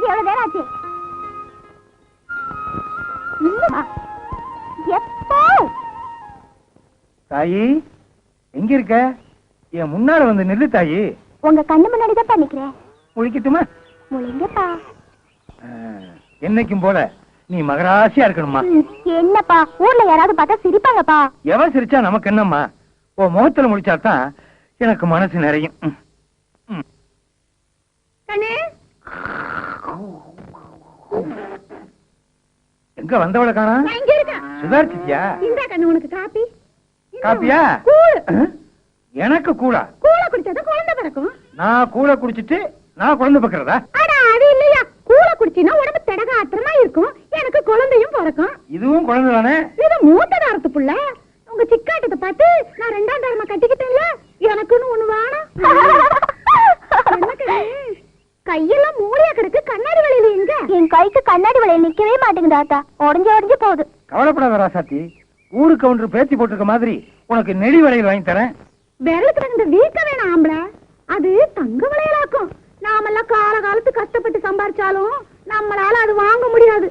எவ்வளவு நேரம் ஆச்சு? எப்போ தாயி எங்க இருக்க? என் முன்னால வந்து நில்லு தாயி. உங்க கண்ணு முன்னாடிதான் பண்ணிக்கிறேன். முழிக்கட்டுமா? முழிங்கப்பா. என்னைக்கும் போல நீ மகராசியா இருக்கணுமா? என்னப்பா ஊர்ல யாராவது பார்த்தா சிரிப்பாங்கப்பா. எவன் சிரிச்சா நமக்கு என்னம்மா? ஓ முகத்துல முடிச்சாதான் எனக்கு மனசு நிறையும். எங்க வந்தவளை காணா? சுதாரிச்சியா? உனக்கு காப்பி. காப்பியா? எனக்கு கூழா? கூழ குடிச்சாதான் குழந்தை பிறக்கும். நான் கூழ குடிச்சிட்டு நான் குழந்தை பிறக்கிறதா? அது இல்லையா, கூழ குடிச்சினா உடம்பு திடகாத்திரமா இருக்கும், எனக்கு குழந்தையும் பிறக்கும். இதுவும் குழந்தை தானே? இது மூத்த தாரத்து புள்ள. உங்க சிக்காட்டத்தை பார்த்து நான் 2ஆம் தாரமா கட்டிக்கிட்டேன்ல, எனக்குன்னு ஒண்ணு வேணும். கையெல்லாம் மூளையா கிடக்கு, கண்ணாடி வளையல எங்க? என் கைக்கு கண்ணாடி வளையல் நிக்கவே மாட்டேங்குது தாத்தா, உடஞ்சு போகுது. கவலைப்படாத ராசாத்தி, ஊருக்கு ஒன்று பேச்சு போட்டிருக்க மாதிரி உனக்கு நெடி வளையல் வாங்கி தரேன். விரலுக்கு இந்த வீக்க வேணாம் ஆம்பள, அது தங்க வளையலாக்கும். நாமெல்லாம் காலத்து கஷ்டப்பட்டு சம்பாரிச்சாலும் நம்மளால அது வாங்க முடியாது.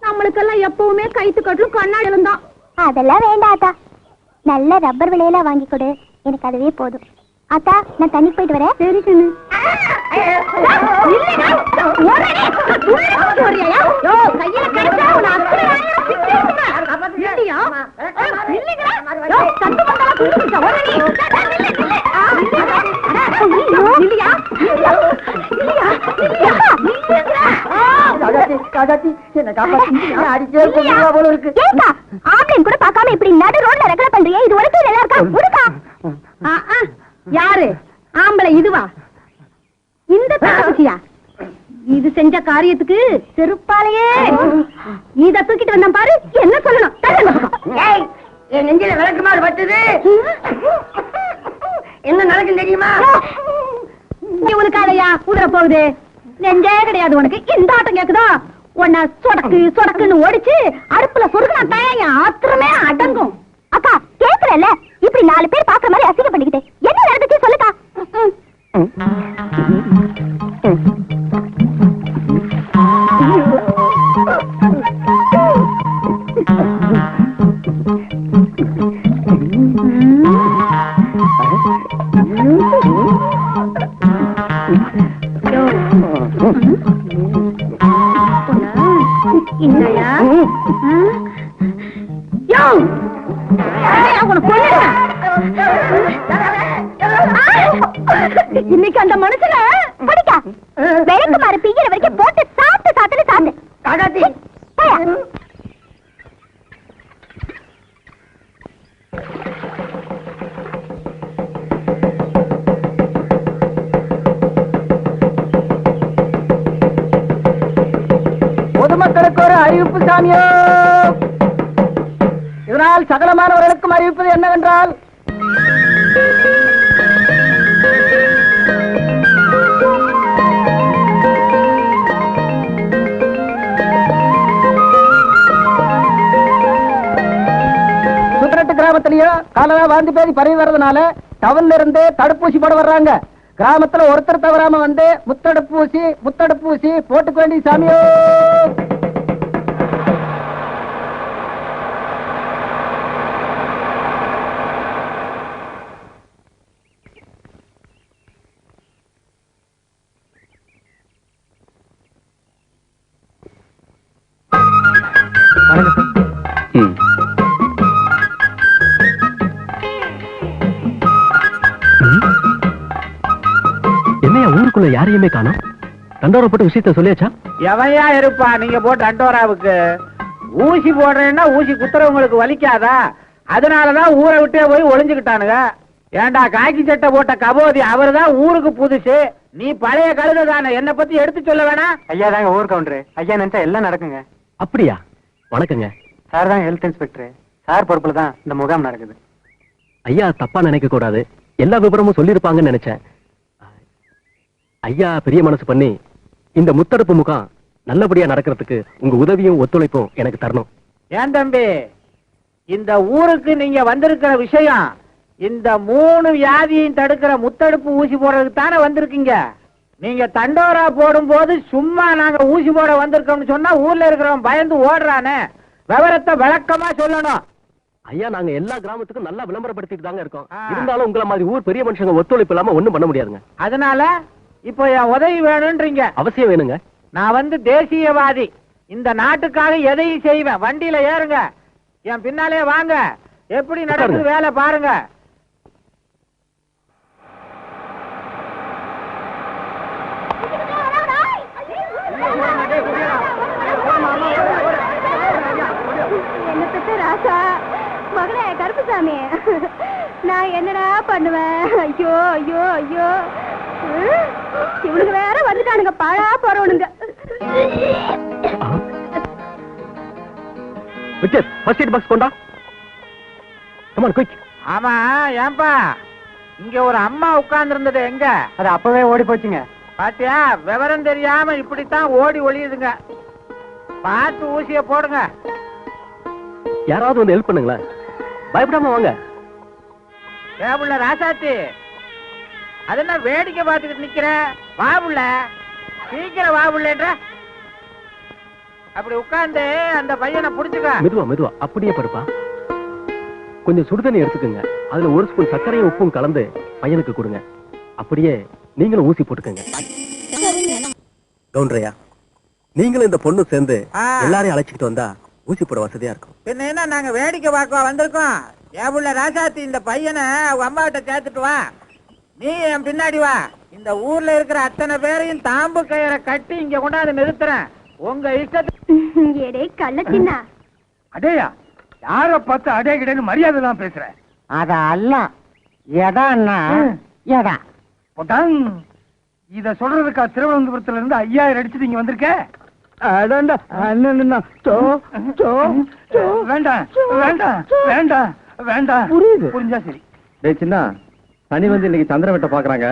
நம்மளுக்கெல்லாம் எப்பவுமே கைத்து கட்டலும் கண்ணாடிலும் தான். அதெல்லாம் வேண்டாத்தா, நல்ல ரப்பர் வளையலா வாங்கி கொடு, எனக்கு அதுவே போதும். அத்தா நான் தண்ணி போயிட்டு வரேன். சரி கண்ணு. கூட பாக்காம இப்படி நடு ரோட்ல ரெக்கல பண்றியா? இது வரைக்கும் நல்லா இருக்கா? யாரு ஆம்பளை? இதுவா? இந்த தங்கச்சியா? இது செஞ்ச காரியத்துக்கு செருப்பாலையே இத தூக்கிட்டு வந்தா பாரு, என்ன சொல்லணும்? என் நெஞ்சில விளக்குமாறு பட்டுது. என்ன நடக்கும் தெரியுமா? உனக்காலையா உதற போகுது? நெஞ்சே கிடையாது உனக்கு. இந்த ஆட்டம் கேக்குதா? உன்னை சொடக்குன்னு ஓடிச்சு அடுப்புல சொருகுனா என் ஆத்திரமே அடங்கும். அக்கா கேக்குறல, இப்படி 4 பேர் பாக்குற மாதிரி அசிங்க பண்ணிக்கிட்டு என்ன நடந்துச்சு சொல்லுக்கா? இன்னைக்கு அந்த மனுஷன படிக்கா விளக்கு மாறு பிய்கிற வரைக்கும் போட்டு சாப்பிட்டு பொதுமக்களுக்கு ஒரு அறிவிப்பு சாமியோ. இதனால் சகலமானவர்களுக்கும் அறிவிப்பது என்னவென்றால், கிராமத்திலயும் காலரா வாந்தி பேதி பரவி வர்றதுனால டவுன்ல இருந்து தடுப்பூசி போட வர்றாங்க. கிராமத்துல ஒருத்தர் தவறாம வந்து முத்தடுப்பூசி போட்டுக்க வேண்டிய சாமியோ. என்னையா ஊருக்குள்ள யாரையுமே காணோம்? தண்டோரா போட்டு விஷயத்த சொல்லியாச்சா? எவையா இருப்பா நீங்க போட்டு தண்டோராவுக்கு? ஊசி போடுறேன்னா ஊசி குத்துறவங்களுக்கு வலிக்காதா? அதனாலதான் ஊரை விட்டே போய் ஒளிஞ்சுக்கிட்டானுங்க. ஏண்டா காக்கி சட்டை போட்ட கபோதி அவருதான் ஊருக்கு புதுசு, நீ பழைய கழுத தானே, என்ன பத்தி எடுத்து சொல்ல வேணா? ஐயா தாங்க ஊர் கவுண்டரு. ஐயா நினைச்சா எல்லாம் நடக்குங்க. அப்படியா? வணக்கங்க. சார் தான் ஹெல்த் இன்ஸ்பெக்டர். சார் பொறுப்புல தான் இந்த முகாம் நடக்குது. ஐயா தப்பா நினைக்க கூடாது, எல்லா விவரமும் சொல்லிருப்பாங்கன்னு நினைச்சேன். ஐயா பெரிய மனசு பண்ணி இந்த முத்தடுப்பு முகாம் நல்லபடியா நடக்கிறதுக்கு உங்க உதவியும் ஒத்துழைப்பும் எனக்கு தரணும். ஏன் தம்பி, இந்த ஊருக்கு நீங்க வந்திருக்கிற விஷயம் இந்த 3 வியாதியையும் தடுக்கிற முத்தடுப்பு ஊசி போடுறதுக்கு தானே வந்திருக்கீங்க. நீங்க தண்டோரா போடும் போது சும்மா நாங்க ஊசி போட வந்திருக்கோம்னு சொன்னா ஊர்ல இருக்கிறவன் பயந்து ஓடுறானே. விவரத்தை விளக்கமா சொல்லணும். ஐயா, நாங்க எல்லா கிராமத்துக்கும் நல்லா விளம்பரப்படுத்திட்டு தாங்க இருக்கோம். ஆ. இருந்தாலும் உங்களை மாதிரி ஊர் பெரிய மனுஷங்க ஒத்துழைப்பு இல்லாம ஒண்ணும் பண்ண முடியாதுங்க. அதனால இப்போ என் உதவி வேணும்ன்றீங்க. அவசியம் வேணுங்க. நான் வந்து தேசியவாதி. இந்த நாட்டுக்காக எதையும் செய்வேன். வண்டியில ஏறுங்க, என் பின்னாலே வாங்க. எப்படி நடக்குது வேலை பாருங்க. என்ன பெத்த ராசா மகளே கருப்புசாமி, நான் என்னடா பண்ணுவேன்? ஐயோ ஐயோ ஐயோ, இவனுக்கு வேற வந்துட்டானுங்க, பாழா போறவனுங்க. விக்டர், ஃபர்ஸ்ட் எய்ட் பாக்ஸ் கொண்டா. Come on, quick. ஆமா, ஏன்பா இங்க ஒரு அம்மா உட்கார்ந்து இருந்தது எங்க? அது அப்பவே ஓடி போச்சுங்க. பாத்தியா, விவரம் தெரியாம இப்படித்தான் ஓடி ஒளியுதுங்க. பார்த்து ஊசிய போடுங்க. யாராவது வந்து ஹெல்ப் பண்ணுங்களேன். பயப்படாம வாங்க. ஏபுள்ள ராசாத்தி, அது என்ன வேடிக்கை பார்த்துக்கிட்டு நிக்கிற? வாபுள்ள, சீக்கிரம் வாபுள்ளன்ற. அப்படி உட்கார்ந்து அந்த பையனை புடிச்சுக்க. மெதுவா மெதுவா, அப்படியே படுப்பா. கொஞ்சம் சுடுதண்ணி எடுத்துக்கங்க. அதுல ஒரு ஸ்பூன் சர்க்கரையும் உப்பும் கலந்து பையனுக்கு கொடுங்க. அப்படியே நீங்களும் ஊசி போட்டுக்கங்க. கவுண்டரையா, நீங்களும் இந்த பொண்ணு சேர்ந்து எல்லாரையும் அழைச்சிட்டு வந்தா ஊசி போட வசதியா இருக்கும். பின்ன என்ன, நாங்க வேடிக்கை பார்க்க வந்திருக்கோம். ஏபுள்ள ராசாத்தி, இந்த பையனை அவங்க அம்மா கிட்ட சேர்த்துட்டு வா. நீ என் பின்னாடி வா. இந்த ஊர்ல இருக்கிற அத்தனை பேரையும் தாம்பு கயிறை கட்டி இங்க கொண்டாந்து நிறுத்துறேன். உங்க இஷ்டத்துக்கு. ஏடே கள்ள சின்ன. அடேயா, யார பார்த்து அடே கிடையாது மரியாதை தான் பேசுறேன். அத அல்ல, எடான்னா எடா போட்டாங். இத சொல்றதுக்கா திருவனந்தபுரத்துல இருந்து 5000 அடிச்சுட்டு இங்க வந்திருக்க? வேண்டாம் வேண்டாம் வேண்டாம் வேண்டாம். புரியுது. புரிஞ்சா சரி. டேய் சின்ன, சனி வந்து இன்னைக்கு சந்திரன் வெட்ட பாக்குறாங்க.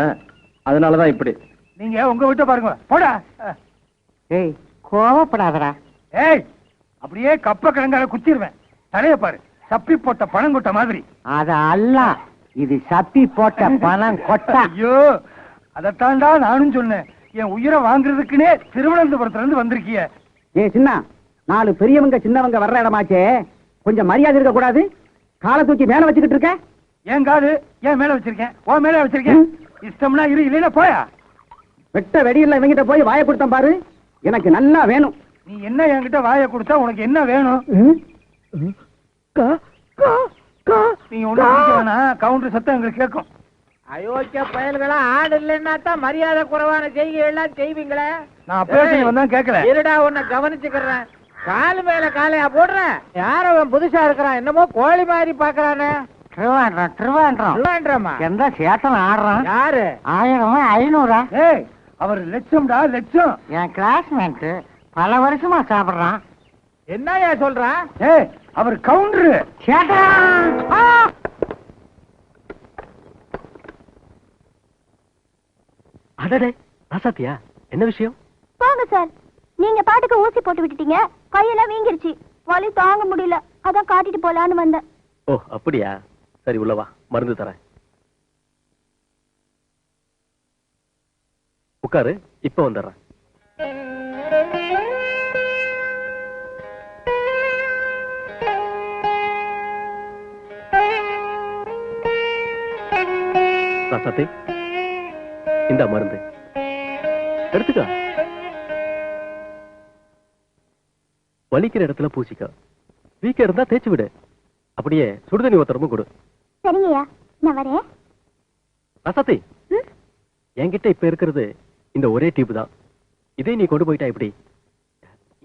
அதனாலதான் இப்படி. நீங்க உங்க விட்ட பாருங்க. போடா. ஏய், கோவப்படாதடா. ஏய், அப்படியே கப்ப கிழங்கால குத்திடுவேன். தலைய பாரு, சப்பி போட்ட பணம் கொட்ட மாதிரி. அத அல்ல, இது சப்பி போட்ட பணம் கொட்டா. ஐயோ, அதத்தாண்டா நானும் சொன்னேன். என் உயிரை வாங்குறதுக்குன்னே திருவனந்தபுரத்துல இருந்து வந்திருக்கிய. ஏ சின்ன, 4 பெரியவங்க சின்னவங்க வர்ற இடமாச்சே, கொஞ்சம் மரியாதை இருக்க கூடாது? காலை தூக்கி மேல வச்சுக்கிட்டு இருக்க. என் காது ஏன் மேல வச்சிருக்கேன்? ஓ மேல வச்சிருக்கேன். இஷ்டம்னா இரு, இல்லைன்னா போயா. வெட்ட வெடியில இவங்கிட்ட போய் வாயை கொடுத்தேன் பாரு, எனக்கு நல்லா வேணும். நீ என்ன என்கிட்ட வாயை கொடுத்தா உனக்கு என்ன வேணும்? நீ ஒண்ணு வேணா, கவுண்டர் சத்தம் எங்களுக்கு கேட்கும். அயோக்கிய பயல்களா, ஆடு இல்லைன்னா தான் மரியாதை குறைவான செய்கை எல்லாம் செய்வீங்களே. நான் அப்பவே வந்தா கேட்கல. இருடா, உன்னை கவனிச்சுக்கிறேன். காலு மேல காலையா போடுறேன். யார அவன் புதுசா இருக்கிறான், என்னமோ கோழி மாதிரி பாக்குறானே. திருவாண்டமா எந்த சேத்தன் ஆடுறான்? யாரு? 1000 500. ஏய், அவர் லட்சம்டா, லட்சம். என் கிளாஸ்மேட் பல வருஷமா சாப்பிடுறான். என்னையா சொல்றான்? ஏய், அவர் கவுண்டரு. அடடே ராசாத்தியா, என்ன விஷயம்? போங்க சார், நீங்க பாட்டுக்கு ஊசி போட்டு விட்டுட்டீங்க. கையெல்லாம் வீங்கிருச்சு, வலி தாங்க முடியல. அதான் காட்டிட்டு போலான்னு வந்தேன். ஓ அப்படியா, சரி உள்ளவா, மருந்து தரேன். உட்காரு, இப்ப வந்துடுறேன். ராசாத்தி, இந்த மருந்து எடுத்துக்க. வலிக்கிற இடத்துல பூசிக்க, வீக்க இருந்தா தேய்ச்சி விடு. அப்படியே சுடுதண்ணி ஒருத்தரமும் கொடு. சரிங்கய்யா, நான் வரேன். ராசாத்தி, என்கிட்ட இப்ப இருக்கிறது இந்த ஒரே டியூப் தான். இதே நீ கொண்டு போயிட்டா எப்படி?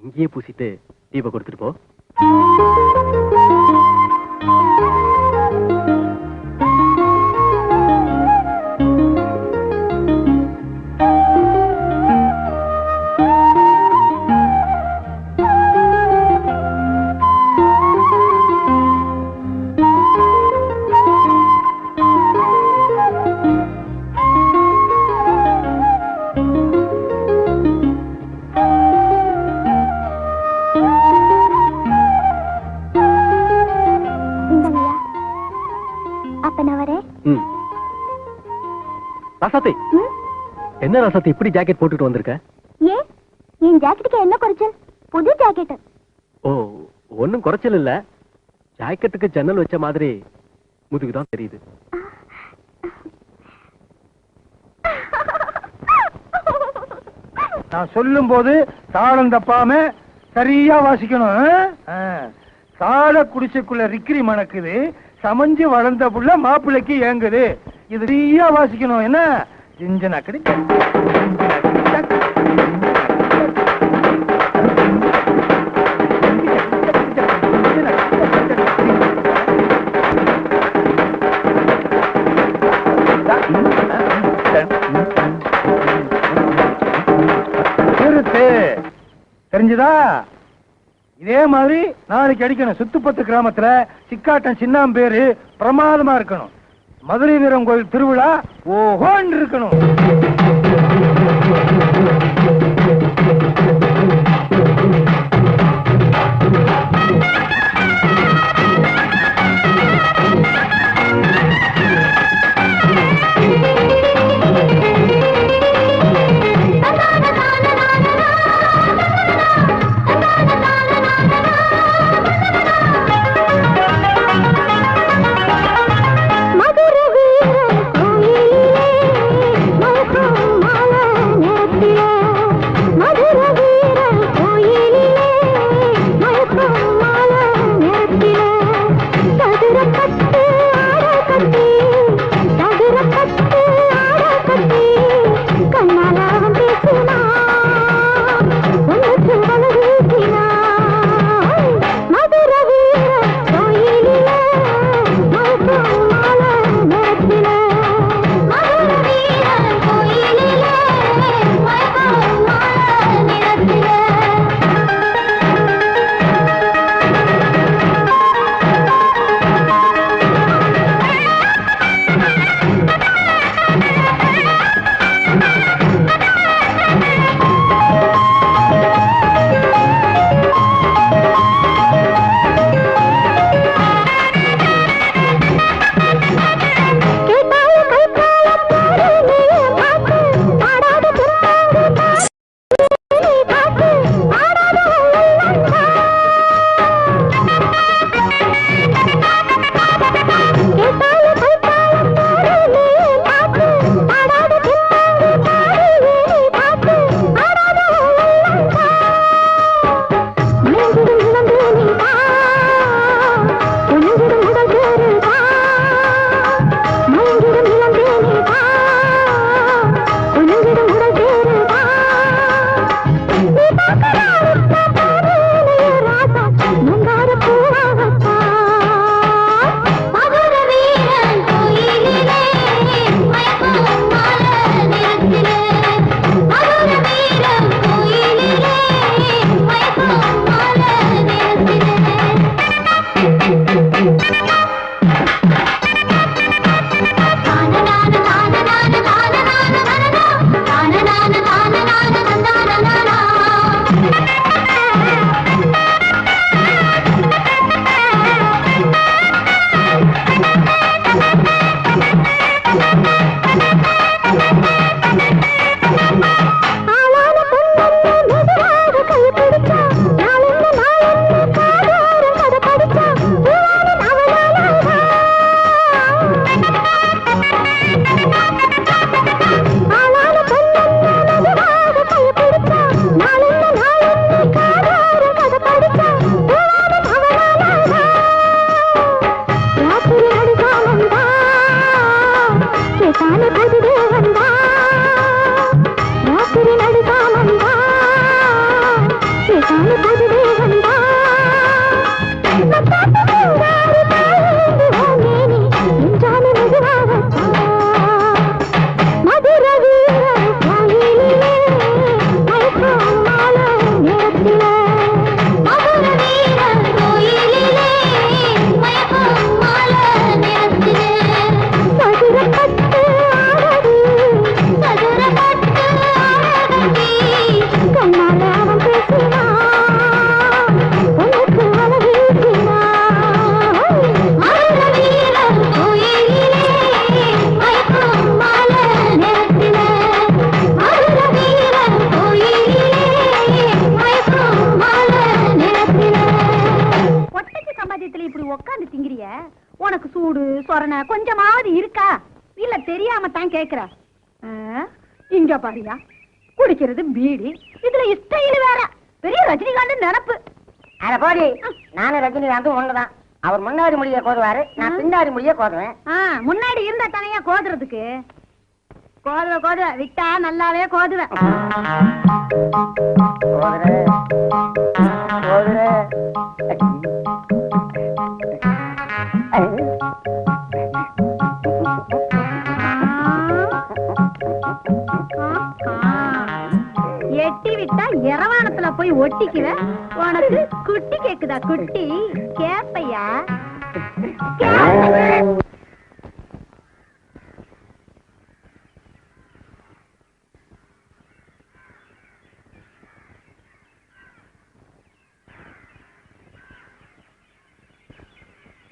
இங்கேயே பூசிட்டு டியூபை கொடுத்துட்டு போ. ராசாத்தி, என்ன ராசாத்தி இப்படி ஜாக்கெட் போட்டுட்டு வந்திருக்க? ஏன் என் ஜாக்கெட்டுக்கு என்ன குறைச்சல்? புது ஜாக்கெட். ஓ, ஒன்னும் குறைச்சல் இல்ல. ஜாக்கெட்டுக்கு ஜன்னல் வச்ச மாதிரி முதுகுதான் தெரியுது. நான் சொல்லும் போது தாளம் தப்பாம சரியா வாசிக்கணும். சாட குடிசைக்குள்ள ரிக்கிரி மணக்குது, சமஞ்சு வளர்ந்த புள்ள மாப்பிள்ளைக்கு ஏங்குது. இது சரியா வாசிக்கணும். என்ன ஜிஞ்சனக்கடி தெரிஞ்சுதா? இதே மாதிரி நாளைக்கு அடிக்கணும். சுத்துப்பத்து கிராமத்துல சிக்காட்டம் சின்னாம்பேரு பிரமாதமா இருக்கணும். மதுரை வீரம் கோயில் திருவிழா ஓஹோன்னு இருக்கணும். மதுர வீர சூடு சொரணை கொஞ்சமாவது இருக்கா? இல்ல தெரியாம தான் கேக்குற. இங்க பாரியா, குடிக்கிறது பீடி, இதுல ஸ்டைல் வேற. பெரிய ரஜினிகாந்த் நினப்பு. அட போடி, நானும் ரஜினிகாந்தும் ஒண்ணுதான். அவர் முன்னாடி முடிய கோதுவாரு, நான் பின்னாடி முடிய கோதுவேன். முன்னாடி இருந்தா தனியா கோதுறதுக்கு. கோதுவ விட்டா நல்லாவே கோதுவேன். எட்டி விட்டா இரவானத்துல போய் ஒட்டிக்குவ. உனக்கு குட்டி கேக்குதா? குட்டி கேப்பையா?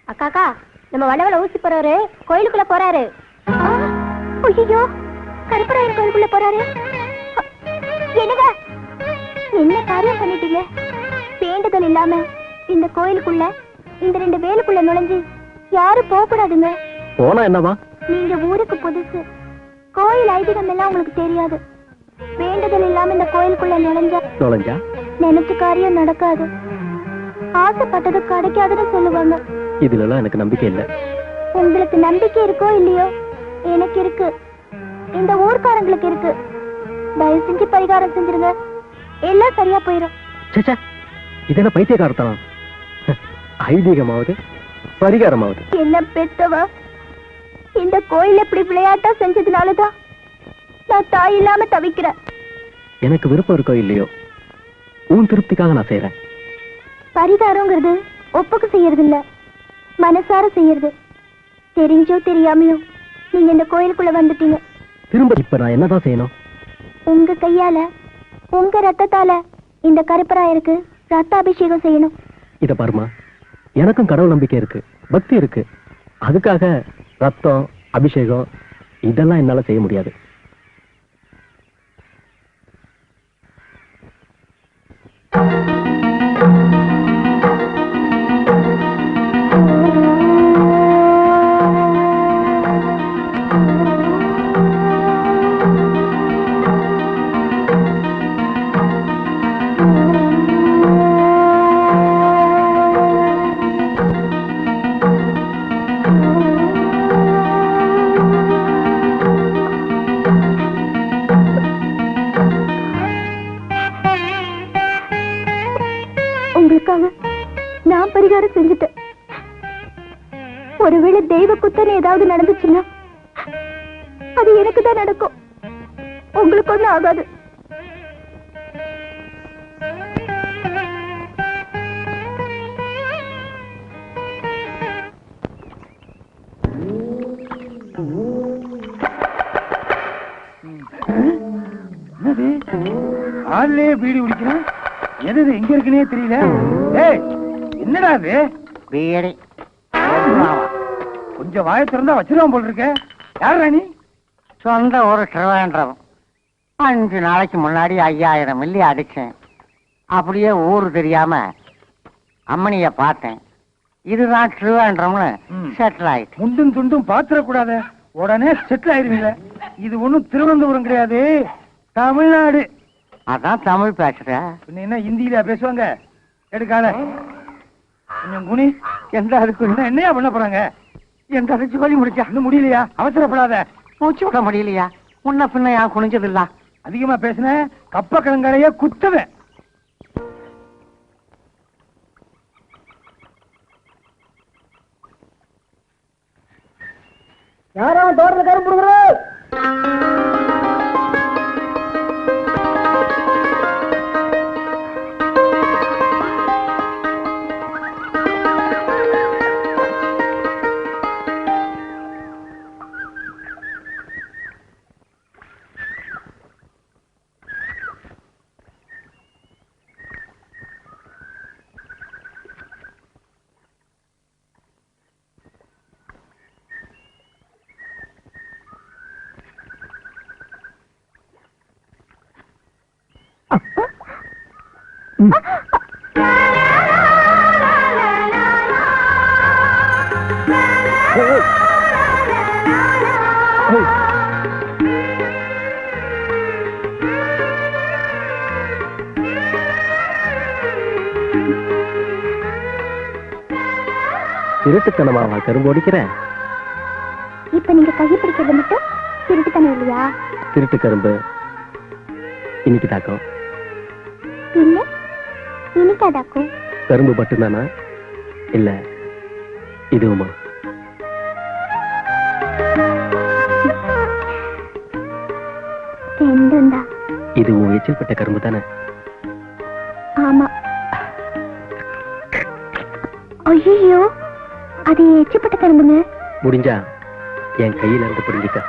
அக்காக்கா, நம்ம வளவள ஊசி போறாரு, கோயிலுக்குள்ள போறாரு. ஐயோ, கருப்பராயர் கோயிலுக்குள்ள போறாரு. என்னங்க, என்ன காரியம் பண்ணிட்டீங்க? வேண்டுதல் இல்லாம இந்த கோயிலுக்குள்ள, இந்த 2 வேலுக்குள்ள நுழைஞ்சு யாரும் போக கூடாதுங்க. போனா என்னவா? நீங்க ஊருக்கு புதுசு, கோயில் ஐதீகம் எல்லாம் உங்களுக்கு தெரியாது. வேண்டுதல் இல்லாம இந்த கோயிலுக்குள்ள நுழைஞ்சா நினைச்ச காரியம் நடக்காது, ஆசைப்பட்டது கிடைக்காதுன்னு சொல்லுவாங்க. இதுல எல்லாம் எனக்கு நம்பிக்கை இல்ல. உங்களுக்கு நம்பிக்கை இருக்கோ இல்லையோ, எனக்கு இருக்கு, இந்த ஊர்க்காரங்களுக்கு இருக்கு. தயவு செஞ்சு பரிகாரம் செஞ்சிருங்க, எல்லாம் சரியா போயிடும். இதென்ன பைத்தியக்காரத்தனம்? ஐதீகமாவது பரிகாரமாவது. என்ன பெத்தவா, இந்த கோயில் இப்படி விளையாட்டா செஞ்சதுனாலதான் நான் தாய் இல்லாம தவிக்கிறேன். எனக்கு விருப்பம் இருக்கோ இல்லையோ, உன் திருப்திக்காக நான் செய்யறேன். பரிகாரங்கிறது ஒப்புக்கு செய்யறது இல்ல, மனசார செய்யறது. தெரிஞ்சோ தெரியாமையோ நீங்க இந்த கோயிலுக்குள்ள வந்துட்டீங்க. திரும்ப இப்ப நான் என்னதான் செய்யணும்? உங்க கையால, உங்க ரத்தத்தால இந்த கருப்பராயருக்கு ரத்தாபிஷேகம் செய்யணும். இத பாருமா, எனக்கும் கடவுள் நம்பிக்கை இருக்கு, பக்தி இருக்கு. அதுக்காக ரத்தம், அபிஷேகம் இதெல்லாம் என்னால செய்ய முடியாது. உங்களுக்காக நான் பரிகாரம் செஞ்சுட்டேன். ஒருவேளை தெய்வ குத்தனை ஏதாவது நடந்துச்சுன்னா அது எனக்கு தான் நடக்கும், உங்களுக்கு ஒண்ணும் ஆகாது. ஆள்லயே பீடி குடிக்கிறான். எது எங்க இருக்குன்னே தெரியல. ஏய், என்னடா இது? பீடி. கொஞ்சம் வாயை திறந்தா வச்சிருவான் போல் இருக்க. யார் ராணி? சொந்த ஒரு திருவேண்டரம். 5 நாளைக்கு முன்னாடி 5000 மில்லி அடிச்சேன். அப்படியே ஊரு தெரியாம அம்மனிய பார்த்தேன். இதுதான் திருவேண்டரம்னு செட்டில் ஆயிட்டு. முண்டும் துண்டும் பாத்திரக்கூடாத, உடனே செட்டில் ஆயிருவீங்க. இது ஒண்ணும் திருவனந்தபுரம் கிடையாது, தமிழ்நாடு. அதான் தமிழ் பேசுற. என்ன ஹிந்தியில பேசுவாங்க? எடுக்காத கொஞ்சம் குனி. எந்த அதுக்கு என்னையா பண்ண போறாங்க? எந்த அதுக்கு சொல்லி முடிச்சா? இன்னும் முடியலையா? அவசரப்படாத. மூச்சு விட முடியலையா? முன்ன பின்ன ஏன் குனிஞ்சதில்ல? அதிகமா பேசுன கப்ப கிழங்காலைய குத்துவேன். யாரோ தோட்டத்தில் கரும்பு கொடுக்குறோம். திருட்டுத்தனமாவா கரும்பு ஓடிக்கிறேன்? இப்ப நீங்க கையை பிடிக்கிறது மட்டும் திருட்டுத்தனம் இல்லையா? திருட்டு கரும்பு இன்னைக்கு தாக்கம். இல்ல இனிக்காதாக்கும். கரும்பு மட்டும்தானா இல்ல இதுவுமா? ரெண்டும்டா. இதுவும் எச்சில்பட்ட கரும்பு தானே? ஆமா. ஐயோ, அது எச்சிப்பட்ட கரும்புங்க. முடிஞ்சா என் கையில இருந்து பிடிங்கிக்க.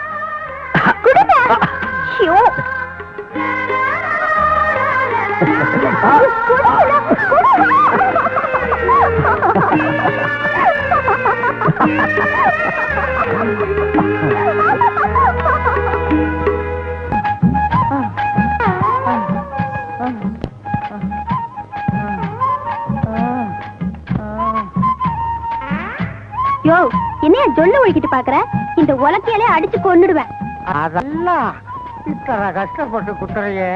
யோ, என்னைய ஜொல்லு ஒழிக்கிட்டு பாக்குற? இந்த உலக்கையிலே அடிச்சு கொன்னுடுவேன். அதெல்லாம் இத்தனை கஷ்டப்பட்டு குத்துறையே.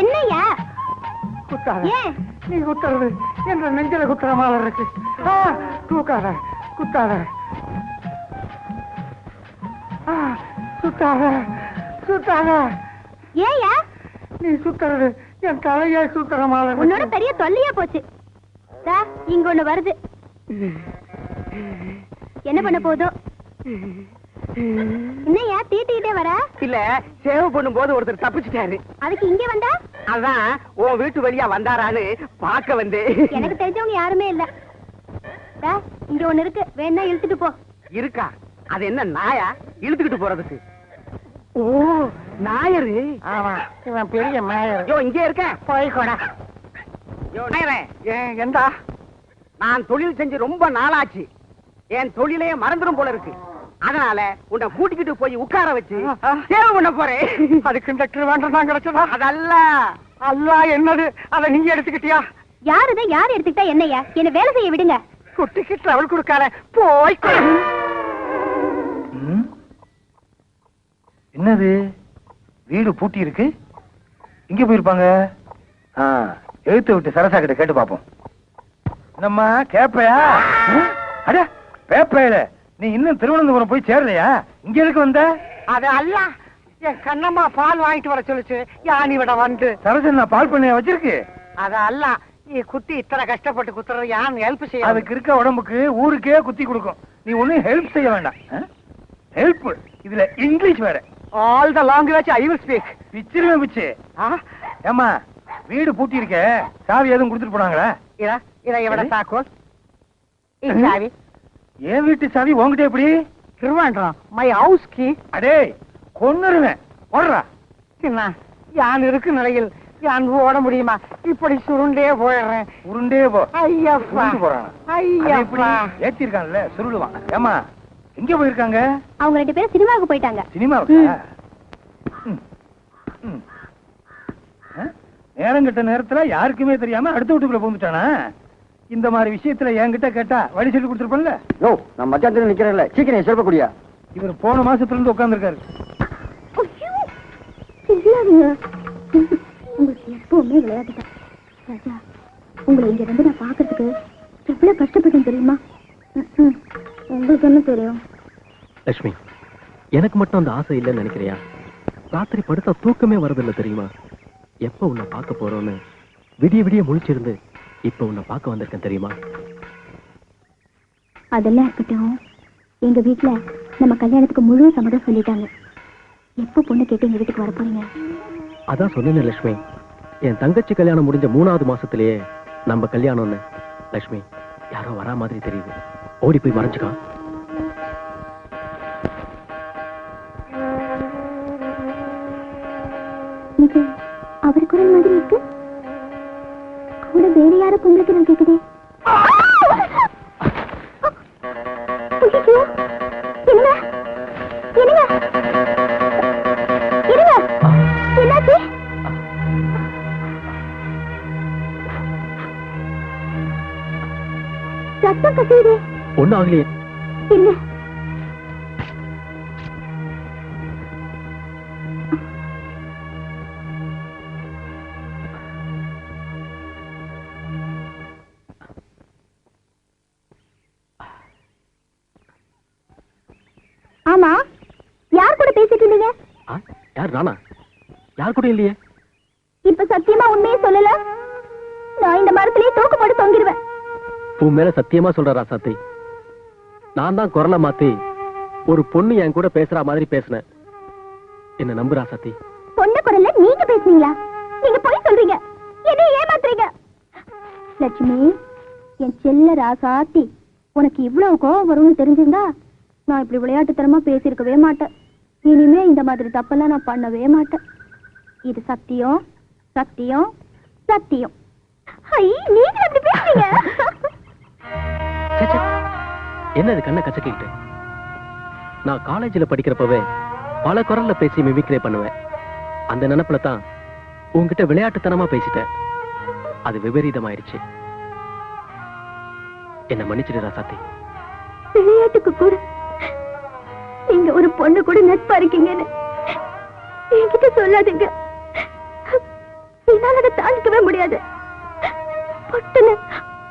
என்னையா குத்தாத. ஏன்? நீ குத்துறது என்ற நெஞ்சில குத்துற மாதிரி இருக்கு. தூக்காத, குத்தாத. சுத்தாத, சுத்தாத. ஏயா நீ சுத்துறது என் தலையை சுத்துற மாதிரி உன்னோட இருக்கு. பெரிய தொல்லையா போச்சு. தா, இங்க ஒண்ணு வருது. என்ன பண்ண போதோ? என்னையா தீட்டிக்கிட்டே வர? இல்ல, சேவ் பண்ணும் போது ஒருத்தர் தப்பிச்சுட்டாரு. அதுக்கு இங்க வந்தா? அதான் உன் வீட்டு வழியா வந்தாரான்னு பாக்க வந்து. எனக்கு தெரிஞ்சவங்க யாருமே இல்ல. தா, இங்க ஒண்ணு இருக்கு, வேணா இழுத்துட்டு போ. இருக்கா? அது என்ன நாயா இழுத்துக்கிட்டு போறதுக்கு? ஓ, நாயரு. ஆமா, இவன் பெரிய மேயர். யோ, இங்கே இருக்க. போய்கோடா. யோ நாயரே, எந்தா? நான் தொழில் செஞ்சு ரொம்ப நாளாச்சு. என் தொழிலே மறந்துடும் போல இருக்கு. அதனால உன்னை கூட்டிக்கிட்டு போய் உட்கார வச்சு சேவை பண்ண போறேன். அதுக்கு இந்த வேண்டாம் தான் கிடைச்சதா? அதல்ல. அல்லா என்னது? அதை நீங்க எடுத்துக்கிட்டியா? யாருத யார் எடுத்துக்கிட்டா என்னையா? என்ன வேலை செய்ய விடுங்க. குட்டிக்கு டிராவல் கொடுக்காத. போய்க்கோ. என்னது வீடு பூட்டி இருக்கு? இங்க போயிருப்பாங்க. எழுத்து விட்டு சரசா கிட்ட கேட்டு பாப்போம். நம்ம கேப்பையா? அட பேப்பையில நீ இன்னும் திருவனந்தபுரம் போய் சேரலையா? இங்க எதுக்கு வந்த? அது அல்ல, என் கண்ணம்மா பால் வாங்கிட்டு வர சொல்லுச்சு. யானி விட வந்து சரசன் நான் பால் பண்ணைய வச்சிருக்கு. அது அல்ல, நீ குத்தி இத்தனை கஷ்டப்பட்டு குத்துறது யான் ஹெல்ப் செய்ய. அதுக்கு இருக்க உடம்புக்கு ஊருக்கே குத்தி கொடுக்கும். நீ ஒண்ணும் ஹெல்ப் செய்ய வேண்டாம். ஹெல்ப் இதுல இங்கிலீஷ் வேற. All the language I will speak. பிச்சிருவேன் பிச்சு. ஏமா வீடு பூட்டி இருக்க, சாவி எதுவும் கொடுத்துட்டு போனாங்களா? இதை எவ்வளோ தாக்கோல் சாவி? என் வீட்டு சாவி உங்ககிட்ட எப்படி? திருவாண்டம் மை ஹவுஸ் கீ. அடே கொன்னுருவேன். ஓடுறா. என்ன யான் இருக்கு நிலையில் யான் ஓட முடியுமா? இப்படி சுருண்டே போயிடுறேன். உருண்டே போ. ஐயப்பா போறான். ஐயப்பா. ஏத்தி இருக்கான்ல சுருளுவான். ஏமா எங்க போயிருக்காங்க? அவங்க 2 பேரும் சினிமாவுக்கு போயிட்டாங்க. சினிமாவுக்கா? நேரம் கட்ட நேரத்துல யாருக்குமே தெரியாம அடுத்த வீட்டுக்குள்ள போந்துட்டானா? இந்த மாதிரி விஷயத்துல என்கிட்ட கேட்டா வழி சொல்லி கொடுத்துருப்பேன்ல. யோ, நான் மத்தியானத்துல நிக்கிறேன்ல, சீக்கிரம் சொல்லக்கூடியா? இவர் போன மாசத்துல இருந்து உட்கார்ந்துருக்காரு. உங்களுக்கு எப்பவுமே விளையாட்டுதான். ராஜா, உங்களை இங்க இருந்து நான் பாக்குறதுக்கு எவ்வளவு கஷ்டப்பட்டேன் தெரியுமா? உங்களுக்கு என்ன தெரியும்? லட்சுமி, எனக்கு மட்டும் அந்த ஆசை இல்லைன்னு நினைக்கிறியா? ராத்திரி படுத்தா தூக்கமே வரதில்லை தெரியுமா? எப்ப உன்னை பார்க்க போறோன்னு விடிய விடிய முழிச்சிருந்து இப்ப உன்னை பார்க்க வந்திருக்கேன் தெரியுமா? அதெல்லாம் இருக்கட்டும். எங்க வீட்டுல நம்ம கல்யாணத்துக்கு முழு சம்மதம் சொல்லிட்டாங்க. எப்ப பொண்ணு கேட்டு எங்க வீட்டுக்கு வர போறீங்க? அதான் சொன்னேன் லட்சுமி, என் தங்கச்சி கல்யாணம் முடிஞ்ச 3வது மாசத்திலேயே நம்ம கல்யாணம்னு. லட்சுமி, யாரோ வரா மாதிரி தெரியுது. ஓடி போய் மறைஞ்சுக்கா. இது அவர் குரல் மாதிரி இருக்கு. கூட வேற யாரோ பொம்பளை குரல் கேக்குதே. என்னங்க என்னங்க என்னங்க என்னாச்சு? ரத்தம் கசியுது. ஒண்ணும் ஆகலையே. இல்ல. ஆமா, யார் கூட பேசிட்டு இருந்தீங்க? யார்? நானா? யார் கூட இல்லையே. இப்ப சத்தியமா உண்மையே சொல்லல, நான் இந்த மரத்திலேயே தூக்கு போட்டு தொங்கிடுவேன். உன் மேல சத்தியமா சொல்ற ராசாத்தி, நான் தான் குரலை மாத்தி ஒரு பொண்ணு என் கூட பேசுற மாதிரி பேசினேன். என்ன நம்பு ராசாத்தி. பொண்ணு குரல்ல நீங்க பேசுனீங்களா? நீங்க போய் சொல்றீங்க, என்ன ஏமாத்துறீங்க. லட்சுமி, என் செல்ல ராசாத்தி, உனக்கு இவ்வளவு கோவம் வரும்னு தெரிஞ்சிருந்தா நான் இப்படி விளையாட்டுத்தனமா பேசியிருக்கவே மாட்டேன். இனிமே இந்த மாதிரி தப்பெல்லாம் நான் பண்ணவே மாட்டேன். இது சத்தியம், சத்தியம், சத்தியம். நீங்க அப்படி பேசுறீங்க. என்னது கண்ணை கச்சக்கிட்டு? நான் காலேஜ்ல படிக்கிறப்பவே பல குரல்ல பேசி மிமிக்ரே பண்ணுவேன். அந்த நினைப்புல தான் உங்ககிட்ட விளையாட்டுத்தனமா பேசிட்டேன். அது விபரீதமாயிருச்சு. என்ன மன்னிச்சிடு ராசாத்தி. விளையாட்டுக்கு கூட நீங்க ஒரு பொண்ணு கூட நட்பா இருக்கீங்கன்னு என்கிட்ட சொல்லாதீங்க. என்னால அதை தாண்டிக்கவே முடியாது. பட்டுன்னு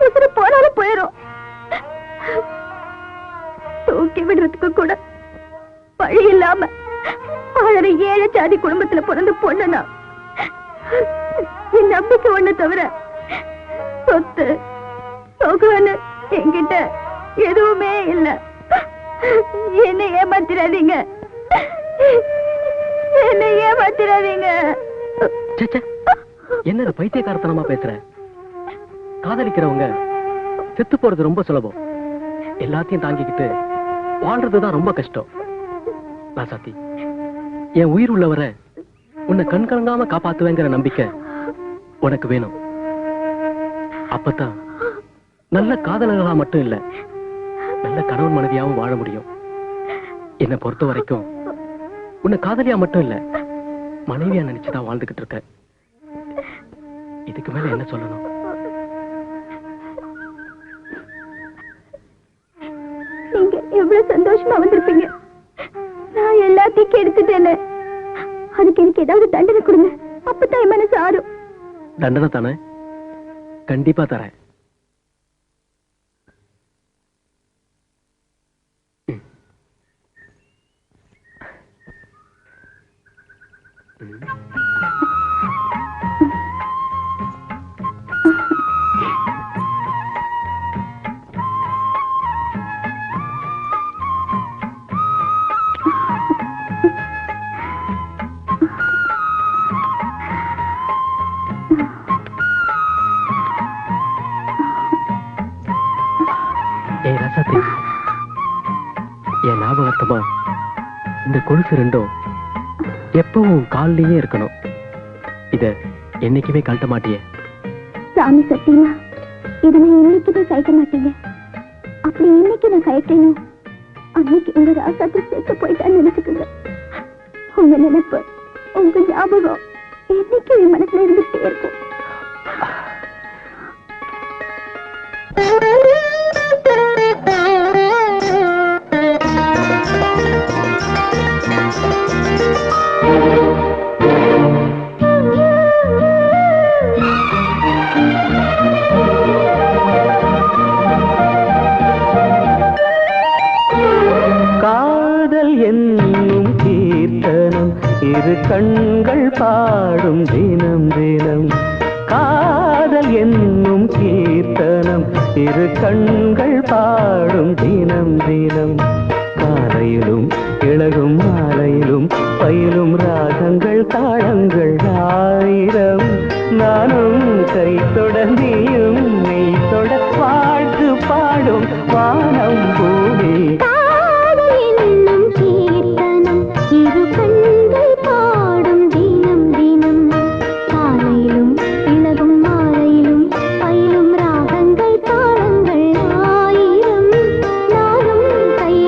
உசுறு போனாலும் போயிடும். தூக்கி விடுறதுக்கு கூட வழி இல்லாம ஆளற ஏழை ஜாதி குடும்பத்துல பிறந்த பொண்ணுனா என் நம்பிக்கை ஒண்ணு தவிர சொத்து சொகுன்னு என்கிட்ட எதுவுமே இல்ல. என்ன ஏமாத்திராதீங்க, என்ன ஏமாத்திராதீங்க. என்ன பைத்தியக்காரத்தனமா பேசுற? காதலிக்கிறவங்க செத்து போறது ரொம்ப சுலபம். எல்லாத்தையும் தாங்கிக்கிட்டு வாழ்றதுதான் ரொம்ப கஷ்டம். ராசாத்தி, என் உயிர் உள்ளவரை உன்னை கண்கலங்காம காப்பாத்துவேங்கிற நம்பிக்கை உனக்கு வேணும். அப்பதான் நல்ல காதலர்களா மட்டும் இல்ல, நல்ல கணவன் மனைவியாவும் வாழ முடியும். என்னை பொறுத்த வரைக்கும் உன்னை காதலியா மட்டும் இல்ல, மனைவியா நினைச்சுதான் வாழ்ந்துகிட்டு இருக்க. இதுக்கு மேல என்ன சொல்லணும்? நீங்க எவ்வளவு சந்தோஷமா வந்திருப்பீங்க. நான் எல்லாத்தையும் கெடுத்துட்டேன்னு அதுக்கு எனக்கு ஏதாவது தண்டனை கொடுங்க. அப்பதான் என் மனசு ஆறும். தண்டனை தானே? கண்டிப்பா தரேன். என் ஞாபகத்தமா இந்த கொலுசு ரெண்டும் எப்பவும் காலிலேயே இருக்கணும். இத என்னைக்குமே கழட்ட மாட்டியே. சாமி சத்தியமா இதை நான் என்னைக்குமே கழட்ட மாட்டேங்க. அப்படி இன்னைக்கு நான் கழட்டேனும் அன்னைக்கு உங்க ராசாத்தி சேர்த்து போயிட்டான்னு நினைச்சுக்குங்க. உங்க நினைப்பு, உங்க ஞாபகம் என்னைக்கும் என் மனசுல இருந்துட்டே இருக்கும். காதல் என்னும் கீர்த்தனம் இரு கண்கள் பாடும் தினம் தினம். காதல் என்னும் கீர்த்தனம் இரு கண்கள் பாடும் தினம் தினம். காலையிலும் இளகும் மாலையிலும் பயிலும் ராகங்கள் தாளங்கள் ஆயிரம். நானும் கை தொடர்ந்தியும் மெய் தொட வாழ்த்து பாடும் வானம் பூமி. கை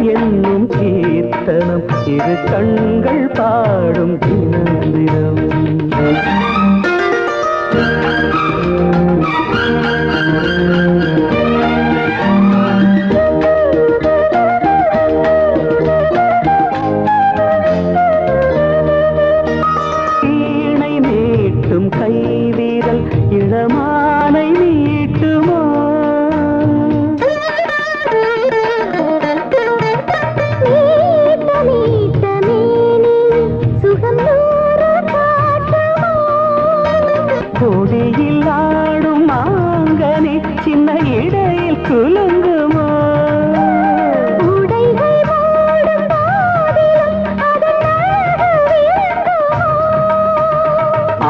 காதல் என்னும் கீர்த்தனம் இரு கண்கள் பாடும் தினம் தினம். வீணை மீட்டும் கைவிரல் இளமானை மீட்டுமோ? கொடியில் ஆடும் மாங்கனி சின்ன இடையில் குலுங்குமோ?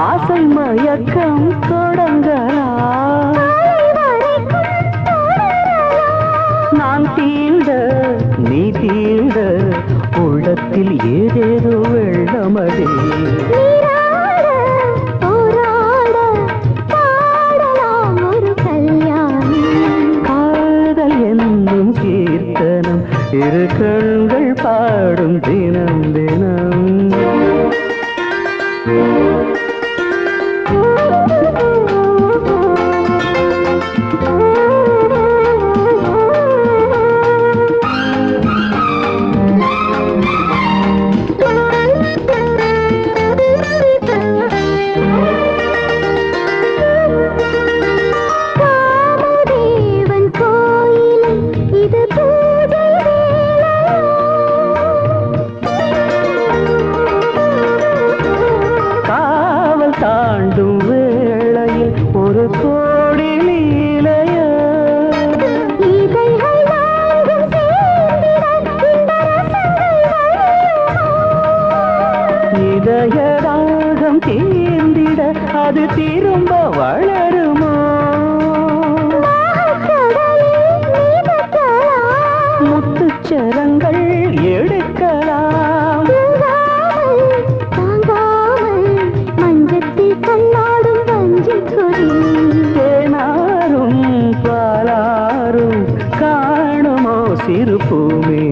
ஆசை மயக்கம் தொடங்கலாம் நான் தீண்ட நீ தீண்ட உள்ளத்தில் ஏதேதோ வெள்ளமடி. காதல் என்னும் கீர்த்தனம் இரு கண்கள் பாடும் தினம் தினம். தாண்டும் வேளையில் ஒரு கோடி லீலைய இதயராகம் தீர்ந்திட அது திரும்ப வளருமோ? முத்துச்சரங்கள் எடுக்கலாம் தேனாரும் பாலாரும் காணுமோ சிறு பூமே?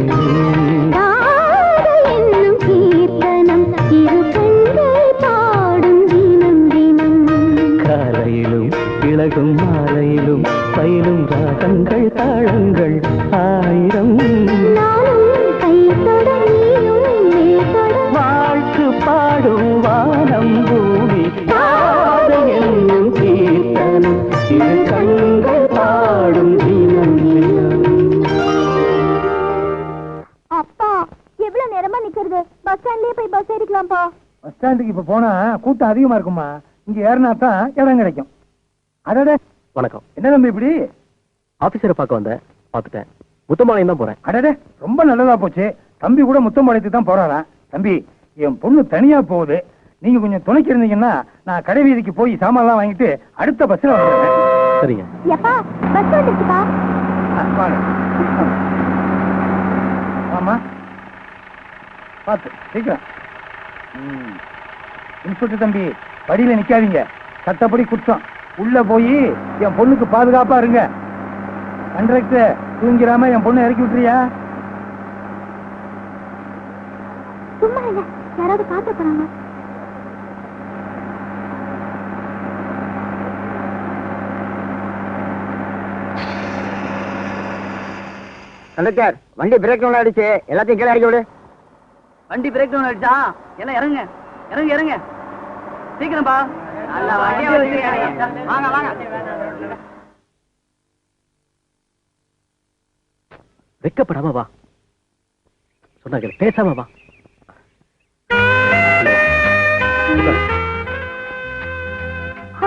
காலையிலும் இளகும் மாலையிலும் பயிலும் ராகங்கள் தாளங்கள் ஆயிரம் வாழ்க்கு பாடும் வானம் பூமி. காதல் என்னும் கீர்த்தனம் இரு கண்கள் பாடும் தினம் தினம். அப்பா எவ்வளவு நேரமா நிக்கிறது? பஸ் ஸ்டாண்ட்லயே போய் பஸ் ஏறிக்கலாம்ப்பா. பஸ் ஸ்டாண்டுக்கு இப்ப போனா கூட்டம் அதிகமா இருக்குமா? இங்க ஏறினா தான் இடம் கிடைக்கும். அடடே வணக்கம். என்ன தம்பி இப்படி? ஆபீசரை பார்க்க வந்தேன், பார்த்துட்டேன். முத்தமாலையும் தான் போறேன். அடடே ரொம்ப நல்லதா போச்சு. தம்பி கூட முத்தம்பாளையத்துக்கு தான் போறாராம். தம்பி என் பொண்ணு தனியா போகுது, நீங்க கொஞ்சம் துணைக்கு இருந்தீங்கன்னா நான் கடை வீதிக்கு போய் சாமான்லாம் வாங்கிட்டு அடுத்த பஸ்ல வந்துடுறேன். சரிங்க. எப்பா பஸ் வந்துருச்சுப்பா. வாங்க. ஆமா பார்த்து சீக்கிரம். இன்ஸ்பெக்டர் தம்பி படியில நிக்காதீங்க, சட்டப்படி குற்றம். உள்ள போய் என் பொண்ணுக்கு பாதுகாப்பா இருங்க. கண்டக்டர் தூங்கிராம என் பொண்ணு இறக்கி விட்டுறியா? சும்மா இல்ல, யாராவது பார்த்து போறாங்க. கண்டக்டர் வண்டி பிரேக் டவுன் ஆயிடுச்சு, எல்லாத்தையும் கீழே இறக்கி விடு. வண்டி பிரேக் டவுன் ஆயிடுச்சா? எல்லாம் இறங்க இறங்க இறங்க சீக்கிரம்பா. வாங்க வாங்க. வெக்கப்படாம வா, சொன்னாங்க பேசாம வா.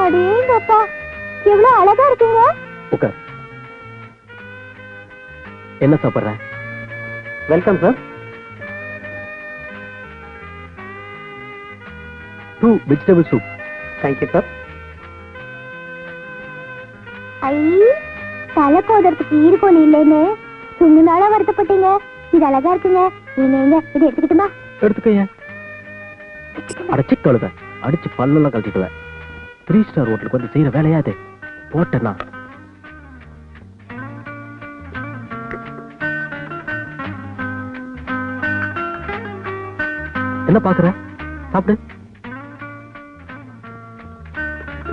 அடேங்கப்பா எவ்வளவு அழகா இருக்கீங்க. உட்கார். என்ன சாப்பிடுற? Welcome sir. 2 vegetable soup. Thank you sir. ஐ தலை கோதறதுக்கு ஈர்க்கோல் இல்லைன்னு சுங்கு நாளா வருத்தப்பட்டீங்க. இது அழகா இருக்குங்க. நீங்க எங்க இது எடுத்துக்கிட்டுமா? எடுத்துக்கங்க. அடைச்சு கழுத அடிச்சு பல்லெல்லாம் கழட்டிக்குவேன். 3 ஸ்டார் ஹோட்டலுக்கு வந்து செய்யற வேலையா இது? போட்டேன்னா என்ன பாக்குற? சாப்பிடு.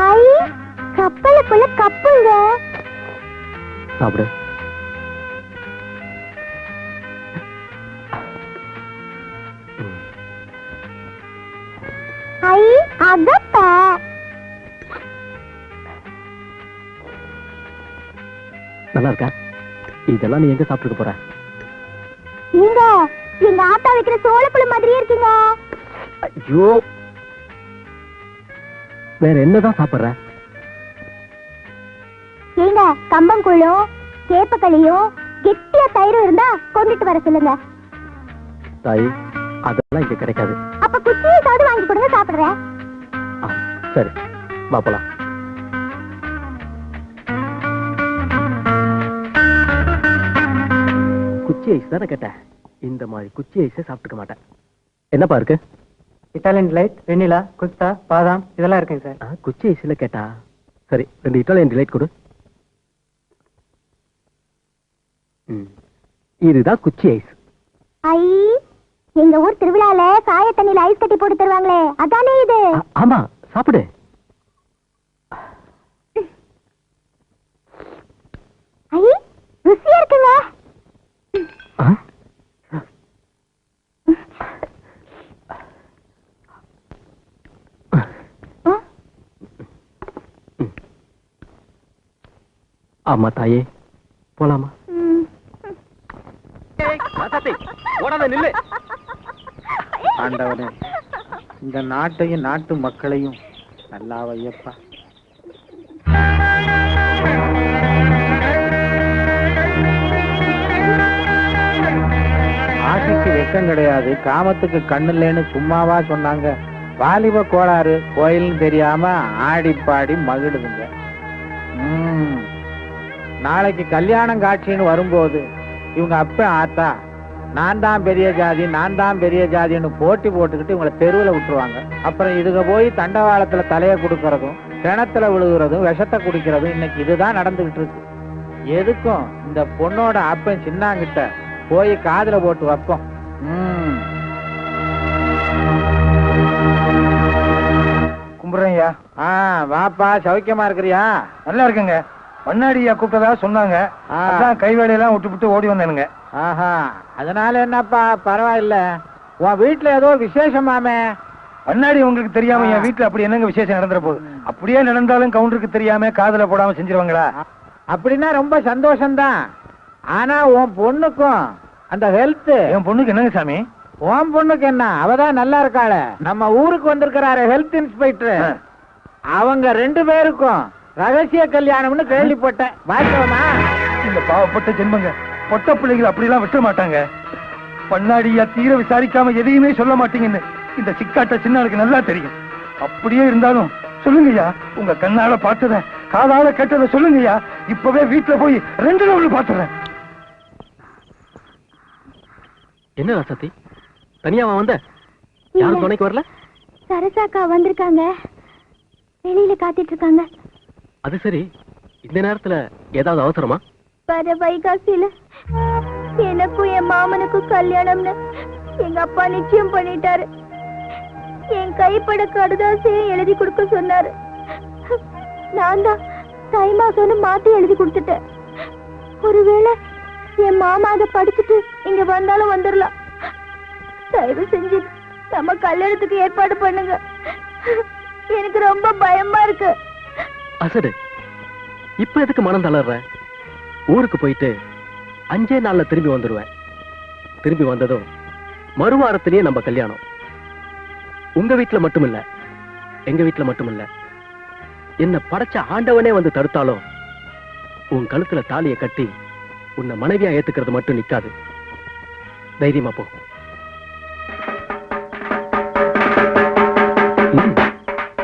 ஐ, கப்பலுக்குள்ள கப்புங்க. சாப்பிடு. ஐ, அகப்ப. நல்லா இருக்கா? இதெல்லாம் நீ எங்க சாப்பிட்டு போற? நீங்க எங்க ஆத்தா வைக்கிற சோளப்புழு மாதிரியே இருக்கீங்க. ஐயோ, வேற என்னதான் சாப்பிடுற? ஏங்க, கம்பங்கூழும் கேப்பக்களியும் கெட்டியா தயிரும் இருந்தா கொண்டுட்டு வர சொல்லுங்க. தாய், அதெல்லாம் இங்க கிடைக்காது. அப்ப குச்சியாவது வாங்கி கொடுங்க, சாப்பிடுறேன். சரி, வா போலாம். குச்சி ஐஸ் தானே கேட்டேன். இந்த மாதிரி குச்சி ஐஸே சாப்பிட்டுக்க மாட்டேன். என்னப்பா இருக்கு? இட்டாலியன் டிலைட், வெண்ணிலா, குஸ்தா, பாதாம் இதெல்லாம் இருக்குங்க சார். குச்சி ஐஸ்ல கேட்டா. சரி, 2 இட்டாலியன் டிலைட் கொடு. இதுதான் குச்சி ஐஸ். ஐ, எங்க ஊர் திருவிழால சாய தண்ணியில ஐஸ் கட்டி போட்டு தருவாங்களே, அதானே இது? ஆமா, சாப்பிடு. ஐ, ருசியா இருக்குங்க. ஆமா தாயே, போலாமா? ஆண்டவனே, இந்த நாட்டையும் நாட்டு மக்களையும் நல்லா வையப்பா. ஆசைக்கு வெக்கம் கிடையாது, காமத்துக்கு கண்ணு இல்லைன்னு சும்மாவா சொன்னாங்க? வாலிப கோளாறு, கோயில்னு தெரியாம ஆடி பாடி மகிழுதுங்க. நாளைக்கு கல்யாணம் காட்சின்னு வரும்போது இவங்க அப்ப ஆத்தா நான் தான் பெரிய ஜாதி, நான் தான் பெரிய ஜாதின்னு போட்டி போட்டுக்கிட்டு இவங்களை தெருவில் விட்டுருவாங்க. அப்புறம் இதுக போய் தண்டவாளத்துல தலையை கொடுக்கறதும், கிணத்துல விழுகிறதும், விஷத்தை குடிக்கிறதும் இன்னைக்கு இதுதான் நடந்துகிட்டு இருக்கு. எதுக்கும் இந்த பொண்ணோட அப்பன் சின்னாங்கிட்ட போய் காதுல போட்டு வைப்போம். கும்பிடுறேன்யா. வாப்பா, சௌக்கியமா இருக்கிறியா? நல்லா இருக்குங்க. மண்ணாடியா கூப்பிட்டதா சொன்னாங்க. கை வேலையெல்லாம் விட்டு ஓடி வந்தேனுங்க. ஆஹா, அதனால என்னப்பா, பரவாயில்ல. உன் வீட்டுல ஏதோ விசேஷமாமே. மண்ணாடி உங்களுக்கு தெரியாம என் வீட்டுல அப்படி என்னங்க விசேஷம் நடந்துற போகுது? அப்படியே நடந்தாலும் கவுண்டருக்கு தெரியாம காதுல போடாம செஞ்சிருவாங்களா? அப்படின்னா ரொம்ப சந்தோஷம்தான். ஆனா உன் பொண்ணுக்கும் அந்த ஹெல்த். என் பொண்ணுக்கு என்னங்க சாமி? உன் பொண்ணுக்கு என்ன, அவதான் நல்லா இருக்காள. நம்ம ஊருக்கு வந்திருக்கிறாரு ஹெல்த் இன்ஸ்பெக்டர். அவங்க 2 பேருக்கும் ரகசிய கல்யாணம்னு கேள்விப்பட்டேன். வாய்க்கவமா? இந்த பாவப்பட்ட ஜென்மங்க பொட்ட பிள்ளைகள் அப்படிலாம் விட்ட மாட்டாங்க. பண்ணாடியா தீர விசாரிக்காம எதையுமே சொல்ல மாட்டீங்கன்னு இந்த சிக்காட்ட சின்னாளுக்கு நல்லா தெரியும். அப்படியே இருந்தாலும் சொல்லுங்கய்யா, உங்க கண்ணால பார்த்தத காதால கேட்டத சொல்லுங்கய்யா. இப்பவே வீட்டுல போய் 2 நாள் பாத்துறேன். என்ன ராசாத்தி, தனியாவா வந்த? யாரும் துணைக்கு வரல? சரசாக்கா வந்திருக்காங்க, வெளியில காத்திட்டு இருக்காங்க. அது சரி, இந்த நேரத்துல ஏதாவது அவசரமா? வர வைகாசியில எனக்கும் என் மாமனுக்கும் கல்யாணம்னு எங்க அப்பா நிச்சயம் பண்ணிட்டாரு. என் கைப்பட கடுதாசையும் எழுதி கொடுக்க சொன்னாரு. நான் தான் தை மாசம்னு மாத்தி எழுதி கொடுத்துட்டேன். ஒருவேளை என் மாமா அதை படிச்சுட்டு இங்க வந்தாலும் வந்துடலாம். தயவு செஞ்சு நம்ம கல்யாணத்துக்கு ஏற்பாடு பண்ணுங்க. எனக்கு ரொம்ப பயமா இருக்கு. அசடு, இப்ப எதுக்கு மனம் தளர்ற? ஊருக்கு போயிட்டு 5 நாள்ல திரும்பி வந்துடுவேன். திரும்பி வந்ததும் மறுவாரத்திலேயே நம்ம கல்யாணம். உங்க வீட்டுல மட்டும் இல்ல, எங்க வீட்டுல மட்டும் இல்ல, என்ன படைச்ச ஆண்டவனே வந்து தடுத்தாலும் உன் கழுத்துல தாலியை கட்டி உன்னை மனைவியா ஏத்துக்கிறது மட்டும் நிக்காது. தைரியமா போ.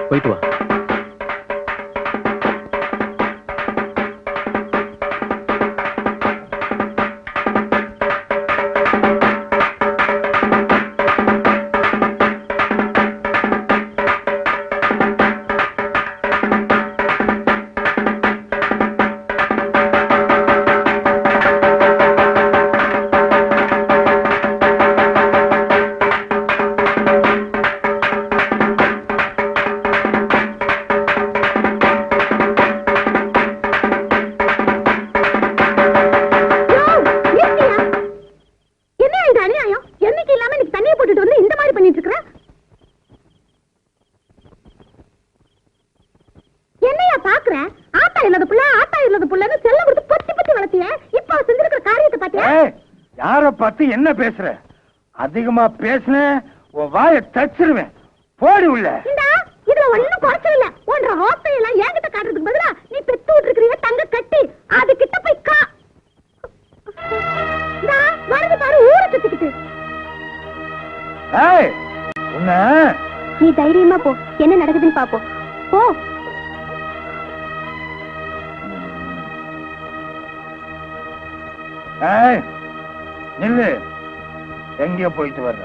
போயிட்டு வா. அநியாயம்? என்னைக்கு இல்லாம இன்னைக்கு தண்ணியை போட்டுட்டு வந்து இந்த மாதிரி பண்ணிட்டு இருக்கிற? என்னையா பாக்குற? ஆட்டா இல்லாத புள்ளன்னு செல்ல கொடுத்து பொத்தி பொத்தி வளர்த்திய. இப்ப செஞ்சிருக்கிற காரியத்தை பாத்தியா? யார பார்த்து என்ன பேசுற? அதிகமா பேசுன உன் வாயை தச்சிருவேன். போடி உள்ள. இதுல ஒண்ணும் குறைச்சல் இல்ல. ஒன்ற ஹோஸ்டையெல்லாம் என்கிட்ட காட்டுறதுக்கு பதிலா நீ பெத்து விட்டுருக்கிறீங்க தங்க கட்டி. அது கிட்ட போய் வருது பாரு ஊரை சுத்திக்கிட்டு. நீ தைரியமா போ, என்ன நடக்குதுன்னு பாப்போம். போ. நில்லு. எங்க போயிட்டு வர்ற?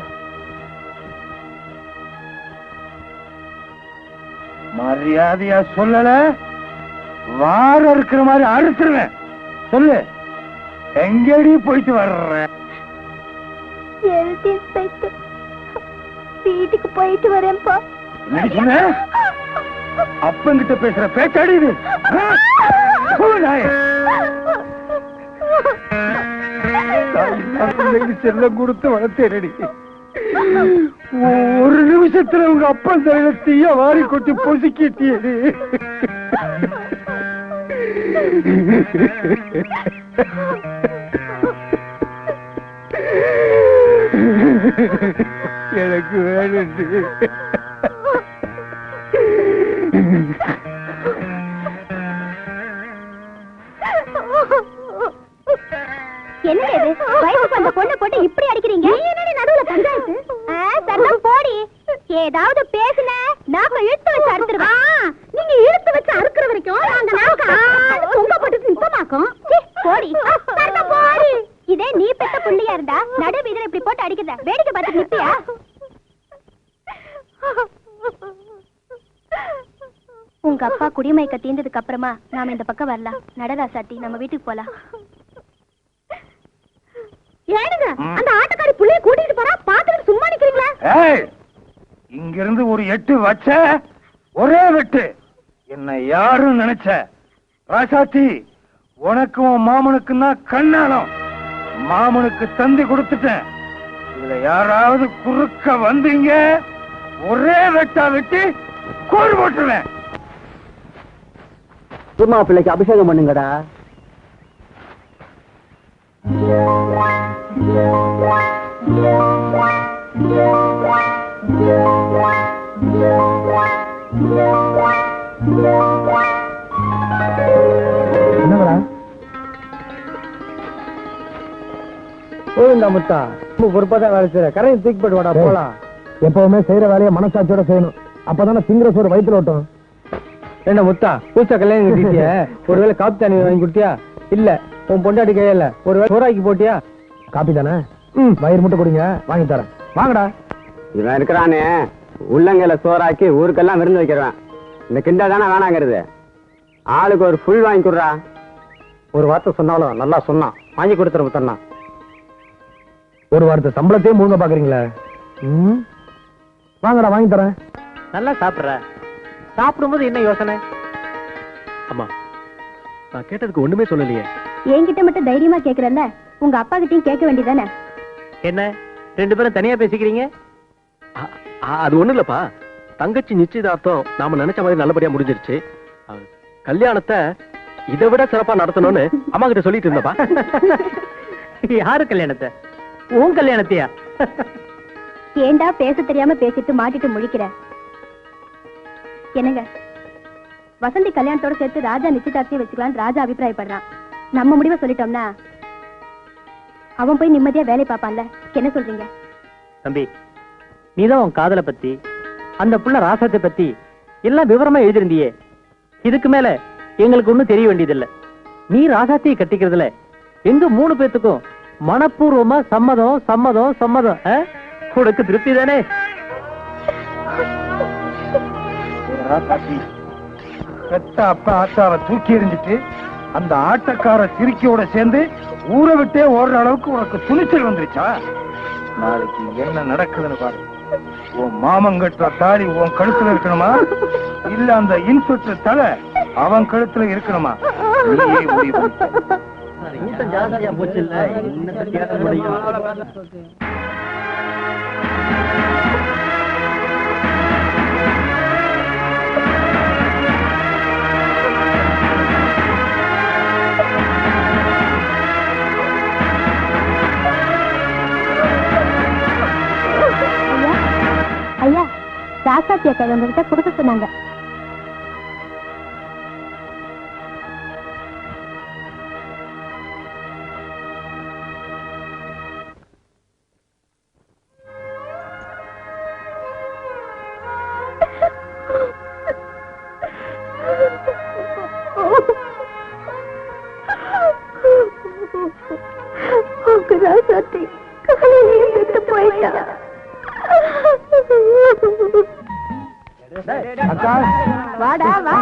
மரியாதையா சொல்லல, வார இருக்கிற மாதிரி அறுத்துருவேன். சொல்லு, எங்கடி போயிட்டு வர்ற? வீட்டுக்கு போயிட்டு வரேன்ப்பா. என்ன சொன்ன? அப்பங்கிட்ட பேசுற பேச்சாடி இது? செல்லம் கொடுத்து வளர்த்தேனடி. ஒரு நிமிஷத்துல உங்க அப்பா தலையில தீய வாரி கொட்டி பொசுக்கிட்டியடி. எனக்கு வேணும். என்ன இது? வயசுக்கு வந்த பொண்ணை போட்டு இப்படி அடிக்கிறீங்க? என்னடி நடுவுல பஞ்சாயத்து? சரதம் போடி. ஏதாவது பேசுன நாக்க இழுத்து வச்சு அறுத்துருவேன். நீங்க இழுத்து வச்சு அறுக்கிற வரைக்கும் நாங்க நாக்க தொங்க போட்டு நிப்பமாக்கும். போடி சரதம் போடி. இதே நீ பெத்த புள்ளியா இருந்தா நடு வீதியில இப்படி போட்டு அடிக்கிறத வேடிக்கை பார்த்து நிப்பியா? உங்க அப்பா குடிமயக்க தீர்ந்ததுக்கு அப்புறமா நாம இந்த பக்கம் வரலாம். நடராசாட்டி நம்ம வீட்டுக்கு போலாம். ஏனுங்க அந்த ஆட்டக்காரி புள்ளைய கூட்டிட்டு போறா, பாத்துட்டு சும்மா நிக்கிறீங்களா? இங்க இருந்து ஒரு 8 வச்ச ஒரே வெட்டு. என்ன யாரும் நினைச்ச? ராசாத்தி, உனக்கும் மாமனுக்கும் தான் கண்ணாலம். மாமனுக்கு தந்தி கொடுத்துட்டேன். இதுல யாராவது குறுக்க வந்தீங்க ஒரே வெட்டா வெட்டி கோல் போட்டுருவேன். சும்மா பிள்ளைக்கு அபிஷேகம் பண்ணுங்கடா. என்னடா போதுண்டா முத்தா, பொறுப்பாதான் வேலை செய்யற. கரையை தூக்கி போட்டு வாடா போலாம். எப்பவுமே செய்யற வேலையை மனசாட்சியோட செய்யணும். அப்பதானே திங்கிற சோறு வயிற்றுல ஓட்டும். என்ன முத்தா, பூச்சா கல்யாணம் கட்டிட்டிய? ஒருவேளை காப்பி தண்ணி வாங்கி கொடுத்தியா? இல்ல உன் பொண்டாட்டி கையில ஒருவேளை சோறாக்கி போட்டியா? காப்பி தானே? வயிறு முட்டை குடிங்க, வாங்கி தரேன். வாங்கடா. இவன் இருக்கிறானே உள்ளங்கையில சோறாக்கி ஊருக்கெல்லாம் விருந்து வைக்கிறவன். இந்த கிண்டா தானே வேணாங்கிறது. ஆளுக்கு ஒரு ஃபுல் வாங்கி கொடுறா. ஒரு வார்த்தை சொன்னாலும் நல்லா சொன்னான், வாங்கி கொடுத்துற முத்தண்ணா. ஒரு வாரத்தை சம்பளத்தையும் முழுங்க பாக்குறீங்களே. வாங்கடா, வாங்கி தரேன். நல்லா சாப்பிடுற. சாப்பிடும்போது என்ன யோசனை? அம்மா, நான் கேட்டதுக்கு ஒண்ணுமே சொல்லலையே. என்கிட்ட மட்டும் தைரியமா கேக்குறல்ல, உங்க அப்பா கிட்டயும் கேட்க வேண்டியதானே? என்ன 2 பேரும் தனியா பேசிக்கிறீங்க? அது ஒண்ணு இல்லப்பா. தங்கச்சி நிச்சயதார்த்தம் நாம நினைச்ச மாதிரி நல்லபடியா முடிஞ்சிருச்சு. கல்யாணத்தை இதை விட சிறப்பா நடத்தணும்னு அம்மா கிட்ட சொல்லிட்டு இருந்தப்பா. யாரு கல்யாணத்தை? உன் கல்யாணத்தையா? ஏண்டா பேச தெரியாம பேசிட்டு மாட்டிட்டு முழிக்கிற? என்னங்க, வசந்தி கல்யாணத்தோட சேர்த்து ராஜா நிச்சயதார்த்தியை வச்சுக்கலான்னு ராஜா அபிப்பிராயப்படுறான். நம்ம முடிவை சொல்லிட்டோம்னா அவன் போய் நிம்மதியா வேலை பார்ப்பான்ல. என்ன சொல்றீங்க? தம்பி, நீதான் உன் காதலை பத்தி, அந்த புள்ள ராசத்தை பத்தி எல்லாம் விவரமா எழுதிருந்தியே. இதுக்கு மேல எங்களுக்கு ஒண்ணும் தெரிய வேண்டியதில்லை. நீ ராசாத்தியை கட்டிக்கிறதுல எங்க 3 பேத்துக்கும் மனப்பூர்வமா சம்மதம் சம்மதம் சம்மதம். உனக்கு திருப்தி தானே? பெத்த அப்பா ஆட்டாவை தூக்கி எறிஞ்சிட்டு அந்த ஆட்டக்கார சிரிக்கையோட சேர்ந்து ஊரை விட்டே ஓடுற அளவுக்கு உனக்கு துணிச்சல் வந்துருச்சா? நாளைக்கு என்ன நடக்குதுன்னு பாரு. உன் மாமங்கட்ட தாடி உன் கழுத்துல இருக்கணுமா, இல்ல அந்த இன்ஸ்பெக்டர் தலை அவன் கழுத்துல இருக்கணுமா? நீயே முடிவு. கூட்டம் ஜாஸ்தியா போச்சு இல்ல, என்ன கேட்க முடியும்? ஐயா, ராசாத்தி அக்கா உங்ககிட்ட கொடுக்க சொன்னாங்க. ராசாத்தி காலையிலேயே செத்து போயிட்டா. அக்கா வாடா வா.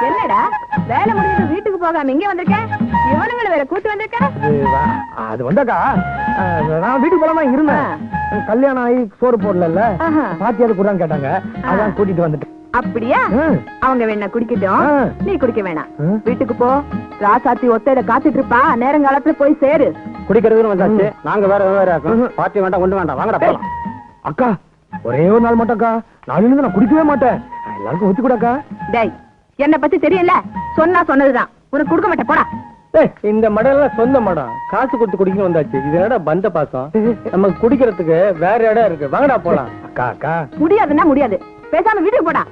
என்னடா வேலை முடிஞ்சு வீட்டுக்கு போகாம இங்க வந்திருக்க? இவனுங்களை வேற கூட்டு வந்திருக்க? அது வந்தாக்கா நான் வீட்டுக்கு போலாமா இருந்தேன். கல்யாணம் ஆகி சோறு போடல பாத்தியாவது குடான்னு கேட்டாங்க, அதான் கூட்டிட்டு வந்துட்டேன். அப்படியா? அவங்க வேணா குடிக்கட்டும், நீ குடிக்க வேணாம். வீட்டுக்கு போ. ராசாத்தி ஒத்தையில காத்துட்டு இருப்பா, நேரங்காலத்துல போய் சேரு. குடிக்கிறதுன்னு வந்தாச்சு, நாங்க வேற வேற பார்ட்டி வேண்டாம், ஒண்ணு வேண்டாம், வாங்கடா போலாம். அக்கா ஒரே ஒரு நாள் மட்டும்க்கா, நாளையில இருந்து நான் குடிக்கவே மாட்டேன். எல்லாருக்கும் ஒத்து கூடக்கா. டேய், என்ன பத்தி தெரியல, சொன்னா சொன்னதுதான், உனக்கு கொடுக்க மாட்டேன் போடா. இந்த மடம் சொந்த மடம், காசு கொடுத்து குடிக்கணும் வந்தாச்சு. இது என்னடா பந்த பாசம், நமக்கு குடிக்கிறதுக்கு வேற இடம் இருக்கு, வாங்கடா போலாம். அக்கா அக்கா முடியாதுன்னா முடியாது, பேசாம வீட்டுக்கு போடா.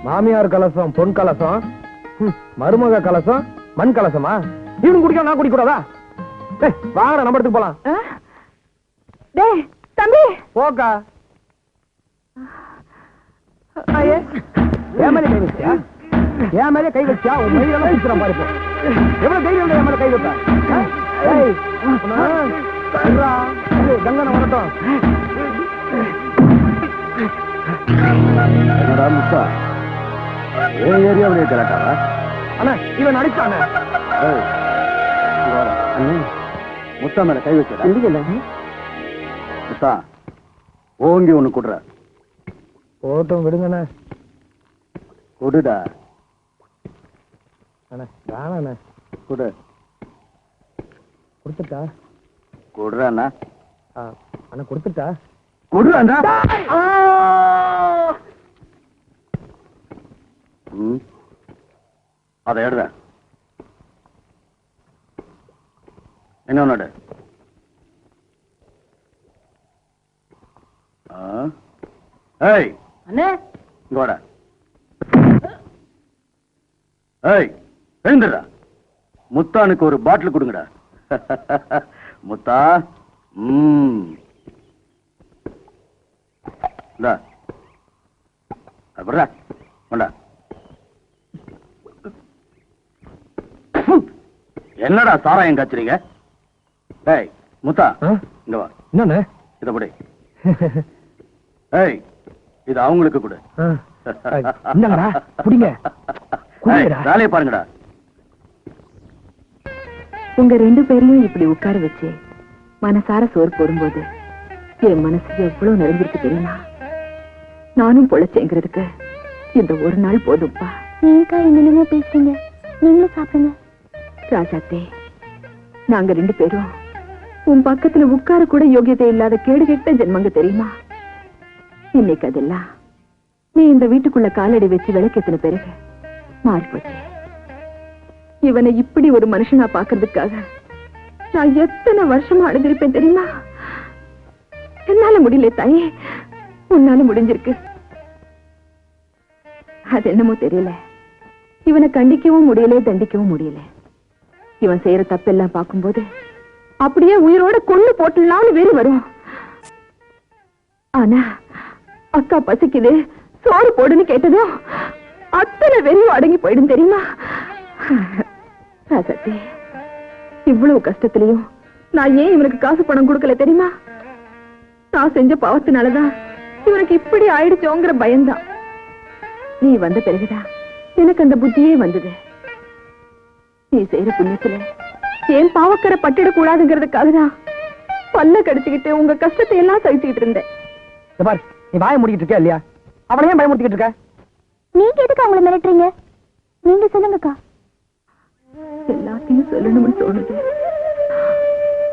மாமியார் கலசம் பொன் கலசம், மருமக கலசம் மண் கலசமா? இவனு குடிக்க நான் குடிக்க கூடாதா? வாங்கடா நம்ம இடத்துக்கு போலாம். டேய் தம்பி போக்கா. என் மேலே கை வச்சியா? என் மேலே கை வச்சா உன் மயிலெல்லாம் பிடிச்சிடும் பாரு. எவ்வளவு தைரியம் என் மேலே கை வைப்ப? கங்கன வரட்டும். என்னடா முத்தா, ஏன் ஏரியாவிலே கலாட்டாவா? அண்ணா இவன் அடிச்சானே. முத்தா மேல கை வச்சா முத்தா, ஓங்கி ஒண்ணு கொடுற. போட்டும் விடுங்கண்ணே. கொடுடா. அண்ணா வேணாண்ணே. கொடு. கொடுத்துட்டா? கொடுறாண்ணா. அண்ணா கொடுத்துட்டா? கொடுறாண்ணா. அதை எடுற. என்ன ஒண்ணு? ஏய் அண்ணே, இங்க வாடா. ஏய் எழுந்துடா. முத்தானுக்கு ஒரு பாட்டில் கொடுங்கடா. முத்தா. அப்புறா கொண்டா. என்னடா சாராயம் காய்ச்சறீங்க? ஏய் முத்தா இங்க வா. என்னண்ணே? இத படி. ஏய் இது அவங்களுக்கு கொடு. என்னங்கடா குடிங்க. வேலையை பாருங்கடா. உங்க ரெண்டு பேரையும் இப்படி உட்கார வச்சு மனசார சோறு போடும்போது என் மனசு எவ்வளவு நிறைஞ்சிருக்கு தெரியுமா? நானும் பொழைச்சேங்கிறதுக்கு இந்த ஒரு நாள் போதும்பா. ஏன்க்கா என்னென்னமோ பேசுறீங்க? நீங்களும் சாப்பிடுங்க. ராஜாத்தே, நாங்க ரெண்டு பேரும் உன் பக்கத்துல உட்கார கூட யோகியத்தை இல்லாத கேடு கெட்ட ஜென்மங்க தெரியுமா? இன்னைக்கு அதெல்லாம் நீ இந்த வீட்டுக்குள்ள காலடி வச்சு விளக்கெத்தின பிறகு மாறி போச்சு. இவனை இப்படி ஒரு மனுஷனா பாக்குறதுக்காக நான் எத்தனை வருஷமா அடைஞ்சிருப்பேன் தெரியுமா? என்னால முடியல தாயே, உன்னால முடிஞ்சிருக்கு. அது என்னமோ தெரியல, இவனை கண்டிக்கவும் முடியல, தண்டிக்கவும் முடியல. இவன் செய்யற தப்பெல்லாம் பார்க்கும்போது அப்படியே உயிரோட கொண்டு போட்டுலாம்னு வெறி வரும். ஆனா அக்கா பசிக்குது சோறு போடுன்னு கேட்டதும் அத்தனை வெறியும் அடங்கி போயிடும் தெரியுமா? ராசத்தி, இவ்வளவு கஷ்டத்திலையும் நான் ஏன் இவனுக்கு காசு பணம் கொடுக்கல தெரியுமா? நான் செஞ்ச பாவத்தினாலதான் இவனுக்கு இப்படி ஆயிடுச்சோங்கிற பயம்தான். நீ வந்த பிறகுதான் எனக்கு அந்த புத்தியே வந்தது. நீ செய்யற புண்ணியத்துல ஏன் பாவக்கரை பட்டிடக் கூடாதுங்கிறதுக்காக தான் பல்ல கடிச்சுக்கிட்டு உங்க கஷ்டத்தை எல்லாம் சகிச்சுக்கிட்டு இருந்தேன். நீ வாய முடிக்கிட்டு இருக்க இல்லையா? அவனை ஏன் பயமுறுத்திக்கிட்டு இருக்க? நீங்க எதுக்கு அவங்கள மிரட்டுறீங்க? நீங்க சொல்லுங்கக்கா. எல்லாத்தையும் சொல்லணும்னு தோணுது.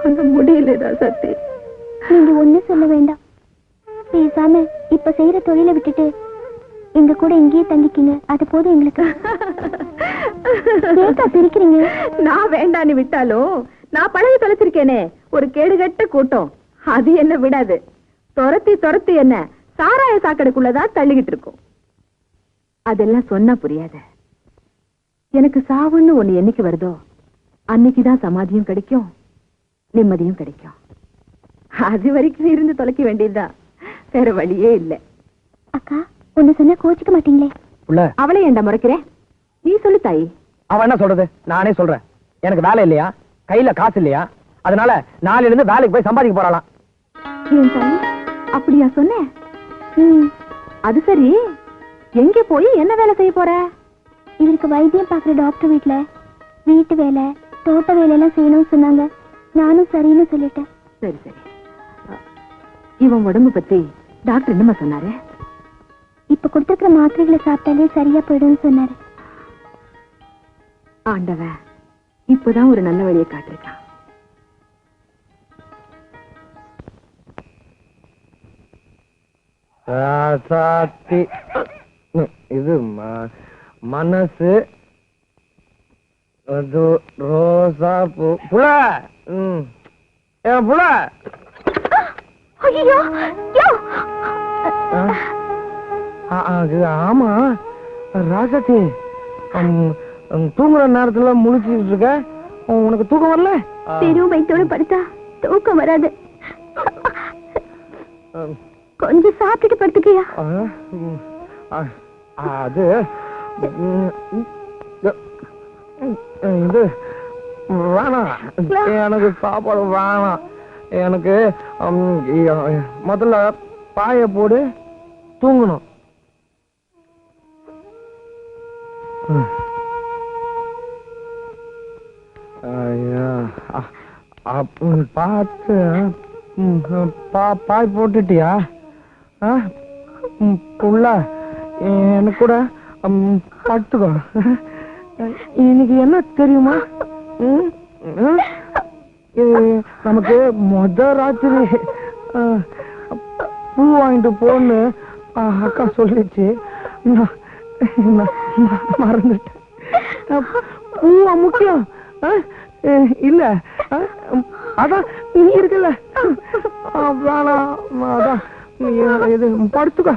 ஆனா முடியலடா சக்தி. நீங்க ஒண்ணு சொல்ல வேண்டாம். பேசாம இப்ப செய்யற தொழிலை விட்டுட்டு எங்க கூட இங்கேயே தங்கிக்கிங்க. அது போதும் எங்களுக்கு. ஏக்கா சிரிக்கிறீங்க? நான் வேண்டான்னு விட்டாலும் நான் பழகி தொலைச்சிருக்கேனே ஒரு கேடுகட்ட கூட்டம். அது என்ன விடாது. துரத்தி என்ன சாராய சாக்கடைக்குள்ளதான் தள்ளிக்கிட்டு இருக்கும். அதெல்லாம் சொன்னா புரியாத. எனக்கு சாவுன்னு ஒண்ணு என்னைக்கு வருதோ அன்னைக்குதான் சமாதியும் கிடைக்கும், நிம்மதியும் கிடைக்கும். அது வரைக்கும் இருந்து தொலைக்க வேண்டியதுதான், வேற வழியே இல்ல. அக்கா ஒண்ணு சொன்னா கோச்சிக்க மாட்டீங்களே? அவளை ஏண்டா முறைக்கிறேன்? நீ சொல்லு தாயி. அவன் என்ன சொல்றது? நானே சொல்றேன். எனக்கு வேலை இல்லையா, கையில காசு இல்லையா, அதனால நாளையில இருந்து வேலைக்கு போய் சம்பாதிக்க போறாளாம். ஏன் தாயி அப்படியா சொன்ன? அது சரி, எங்க போய் என்ன வேலை செய்ய போற? இவருக்கு வைத்தியம் பாக்குற டாக்டர் வீட்டுல வீட்டு வேலை தோட்ட வேலையெல்லாம் செய்யணும்னு சொன்னாங்க. நானும் சரின்னு சொல்லிட்டேன். சரி சரி. இவன் உடம்பு பத்தி டாக்டர் என்னமா சொன்னாரு? இப்ப கொடுத்திருக்கிற மாத்திரைகளை சாப்பிட்டாலே சரியா போயிடும்னு சொன்னாரு. ஆண்டவன் இப்பதான் ஒரு நல்ல வழியை காட்டிருக்கான். இது மனசு அது ரோசா பூ புல புல. ஆமா ராசாத்தி, தூங்குற நேரத்துல முழிச்சுட்டு இருக்க, உனக்கு தூக்கம் வரல? பெரும் வயிற்றோட படுத்தா தூக்கம் வராது. கொஞ்சம் சாப்பிட்டுட்டு படுத்துக்கியா? அது இது வேணாம், எனக்கு சாப்பாடு வேணாம். எனக்கு முதல்ல பாய போடு, தூங்கணும். பார்த்து பாய் போட்டுட்டியா? புள்ள எனக்கு கூட படுத்துக்கோ. இன்னைக்கு என்ன தெரியுமா, நமக்கு ராத்திரி பூ வாங்கிட்டு போன்னு அக்கா சொல்லிச்சு. மறந்துட்டேன். பூவா முக்கியம் இல்ல, அதான் நீ இருக்குல்ல, வேணாம், அதான் இது படுத்துக்கோ.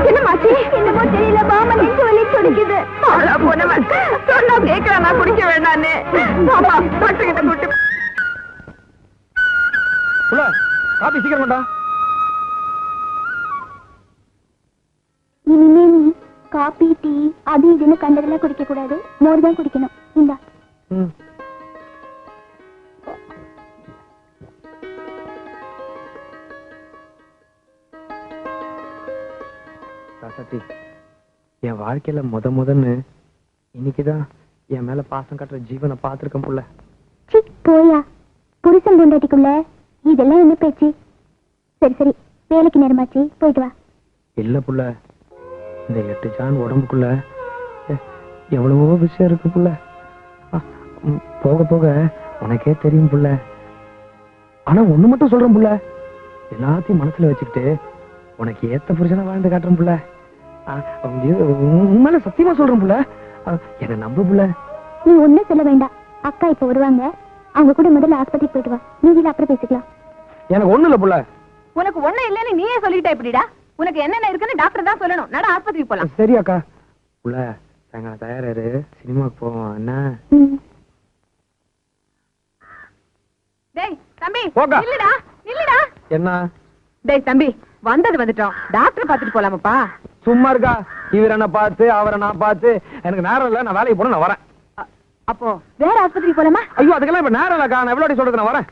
என்னமாச்சு? என்னமோ தெரியல, பாமா நெஞ்சு வலி துடிக்குது. போனவன் சொன்னா கேட்கிறா, நான் குடிக்க வேண்டான்னு. ஆமா டாக்டர் கிட்ட கூட்டு. காபி சீக்கிரம் கொண்டா. இனிமே நீ காபி டீ அது இதுன்னு கண்டதெல்லாம் குடிக்க கூடாது, மோர் தான் குடிக்கணும். இந்தா. ராசாத்தி, என் வாழ்க்கையில முதன்னு இன்னைக்குதான் என் மேல பாசம் காட்டுற ஜீவனை பார்த்திருக்கேன் புள்ள. சி போயா, புருஷன் பொண்டாட்டிக்குள்ள இதெல்லாம் என்ன பேச்சு? சரி சரி, வேலைக்கு நேரமாச்சு, போயிட்டு வா. இல்ல புள்ள, இந்த 8 ஜான் உடம்புக்குள்ள எவ்வளவோ விஷயம் இருக்கு புள்ள. போக போக உனக்கே தெரியும் புள்ள. ஆனா ஒண்ணு மட்டும் சொல்றேன் புள்ள, எல்லாத்தையும் மனசுல வச்சுக்கிட்டு உனக்கு ஏத்த புருஷனா வாழ்ந்து காட்டுறேன் புள்ள. உண்மையில சத்தியமா சொல்றேன் புள்ள, என்ன நம்பு புள்ள. நீ ஒண்ணும் சொல்ல வேண்டாம். அக்கா இப்ப வருவாங்க, அவங்க கூட முதல்ல ஆஸ்பத்திரிக்கு போயிட்டு வா. நீதியில அப்புறம் பேசிக்கலாம். எனக்கு ஒண்ணு இல்ல புள்ள. உனக்கு ஒண்ணு இல்லன்னு நீயே சொல்லிட்ட எப்படிடா? உனக்கு என்னென்ன இருக்குன்னு டாக்டர் தான் சொல்லணும். நட ஆஸ்பத்திரிக்கு போலாம். சரி அக்கா. புள்ள சாயங்காலம் தயாராரு, சினிமாக்கு போவோம் என்ன? டேய் தம்பி போங்க. நில்லுடா நில்லுடா. என்ன டேய் தம்பி வந்தது வந்துட்டோம், டாக்டர் பாத்துட்டு போலாமாப்பா? சும்மா இருக்கா? இவரை நான் பார்த்து அவரை நான் பார்த்து எனக்கு நேரம் இல்ல, நான் வேலைக்கு போன நான் வரேன். அப்போ வேற ஆஸ்பத்திரி போலாமா? ஐயோ அதுக்கெல்லாம் இப்ப நேரம் இல்லக்கா, நான் எவ்வளோ சொல்றது, நான் வரேன்.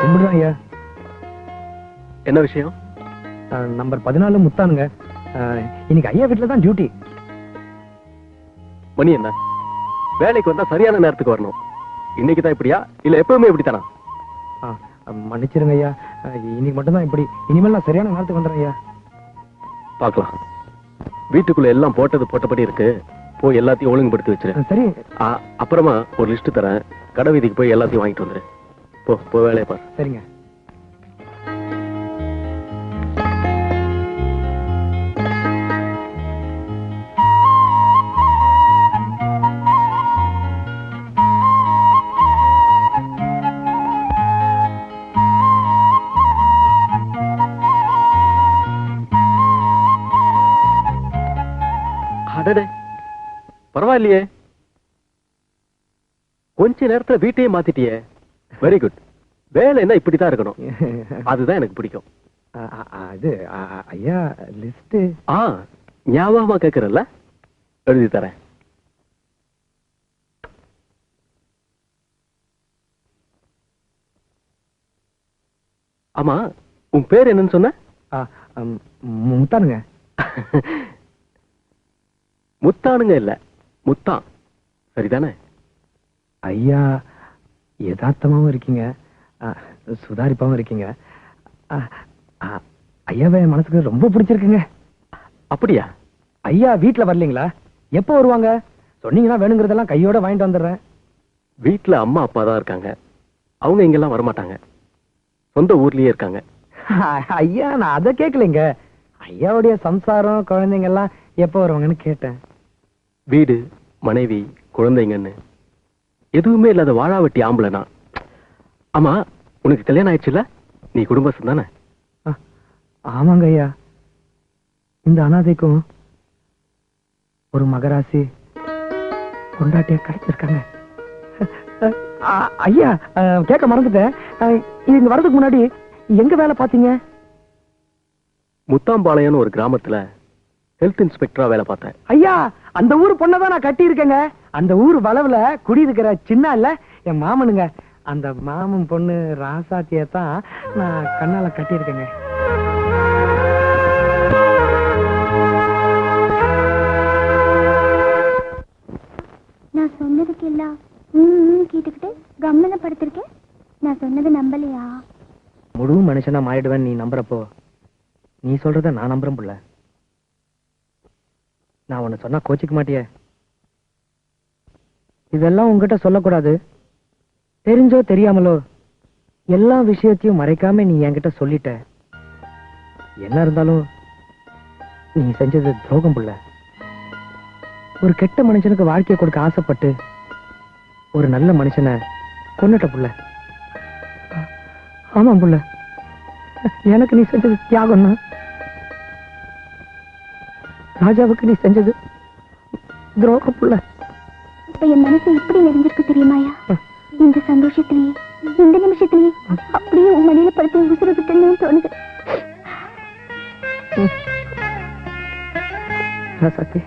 கும்பிடுதான் ஐயா. என்ன விஷயம்? நம்பர் 14 முத்தானுங்க. இன்னைக்கு ஐயா வீட்டுல தான் டியூட்டி. மணி என்ன? வேலைக்கு வந்தா சரியான நேரத்துக்கு வரணும். இன்னைக்கு தான் இப்படியா இல்ல எப்பவுமே இப்படித்தானா? மன்னிச்சிருங்க ஐயா, இன்னைக்கு மட்டும்தான் இப்படி. இனிமேல் நான் சரியான நேரத்துக்கு வந்துடுறேன் ஐயா. பார்க்கலாம். வீட்டுக்குள்ள எல்லாம் போட்டபடி இருக்கு. போய் எல்லாத்தையும் ஒழுங்குபடுத்தி வச்சிரு. சரி. அப்புறமா ஒரு லிஸ்ட் தரேன், கடை வீதிக்கு போய் எல்லாத்தையும் வாங்கிட்டு வந்துரு. போ வேலையை பாரு. சரிங்க. அடடே, பரவாயில்லையே, கொஞ்ச நேரத்துல வீட்டையே மாத்திட்டியே. Very good. வேலை என்ன இப்படித்தான் இருக்கணும், அதுதான் எனக்கு பிடிக்கும். அது ஐயா லிஸ்ட் ஞாபகமா கேக்குறல்ல, எழுதி தரேன். ஆமா, உன் பேர் என்னன்னு சொன்ன? முத்தானுங்க. முத்தானுங்க இல்ல, முத்தான், சரிதானே? ஐயா யதார்த்தமாவும் இருக்கீங்க, சுதாரிப்பாவும் இருக்கீங்க. ஐயாவை என் மனசுக்கு ரொம்ப பிடிச்சிருக்குங்க. அப்படியா? ஐயா வீட்டுல வரலீங்களா? எப்போ வருவாங்க? சொன்னீங்கன்னா வேணுங்கிறதெல்லாம் கையோட வாங்கிட்டு வந்துடுறேன். வீட்டுல அம்மா அப்பா தான் இருக்காங்க, அவங்க இங்கெல்லாம் வரமாட்டாங்க, சொந்த ஊர்லயே இருக்காங்க. ஐயா நான் அதை கேட்கலைங்க, ஐயாவுடைய சம்சாரம் குழந்தைங்க எல்லாம் எப்போ வருவாங்கன்னு கேட்டேன். வீடு மனைவி குழந்தைங்கன்னு எதுவுமே இல்லாத வாழாவட்டி ஆம்பளைனா. ஆமா, உனக்கு கல்யாணம் ஆயிடுச்சுல, நீ குடும்பஸ்தன் தானே? ஆமாங்க ஐயா, இந்த அனாதைக்கும் ஒரு மகராசி கொண்டாட்டியா கிடைச்சிருக்காங்க. ஐயா கேட்க மறந்துட்டேன், இங்க வர்றதுக்கு முன்னாடி எங்க வேலை பாத்தீங்க? முத்தாம்பாளையம்னு ஒரு கிராமத்துல ஹெல்த் இன்ஸ்பெக்டரா வேலை பார்த்தேன். ஐயா அந்த ஊர் பொண்ணதான் நான் கட்டி இருக்கேங்க. அந்த ஊர் வளவுல குடியிருக்கிற சின்ன இல்ல என் மாமனுங்க. அந்த மாமன் பொண்ணு ராசாத்தியத்தான் நான் கண்ணால கட்டி இருக்கேங்க. நான் சொன்னதுக்கு எல்லாம் கேட்டுக்கிட்டு கம்மன படுத்திருக்கேன். நான் சொன்னது நம்பலையா? முழு மனுஷனா மாறிடுவேன் நீ நம்புறப்போ நீ சொல்றத நான் நம்புறேன் புள்ள. நான் உன்னை சொன்னா கோச்சிக்க மாட்டியே? இதெல்லாம் உங்ககிட்ட சொல்லக்கூடாது. தெரிஞ்சோ தெரியாமலோ எல்லா விஷயத்தையும் மறைக்காம நீ என்கிட்ட சொல்லிட்ட. என்ன இருந்தாலும் நீ செஞ்சது துரோகம் புள்ள. ஒரு கெட்ட மனுஷனுக்கு வாழ்க்கையை கொடுக்க ஆசைப்பட்டு ஒரு நல்ல மனுஷனை கொன்னுட்ட புள்ள. ஆமா புள்ள, எனக்கு நீ செஞ்சது தியாகம்னா, ராஜாவுக்கு நீ செஞ்சது துரோகம் புள்ள. இப்ப என் மனசு எப்படி நெறிஞ்சிருக்கு தெரியுமாயா? இந்த சந்தோஷத்திலேயே இந்த நிமிஷத்திலேயே அப்படியே உன் மடியில படுத்து உசுரக்கிட்டேன்னு தோணுது. சக்தி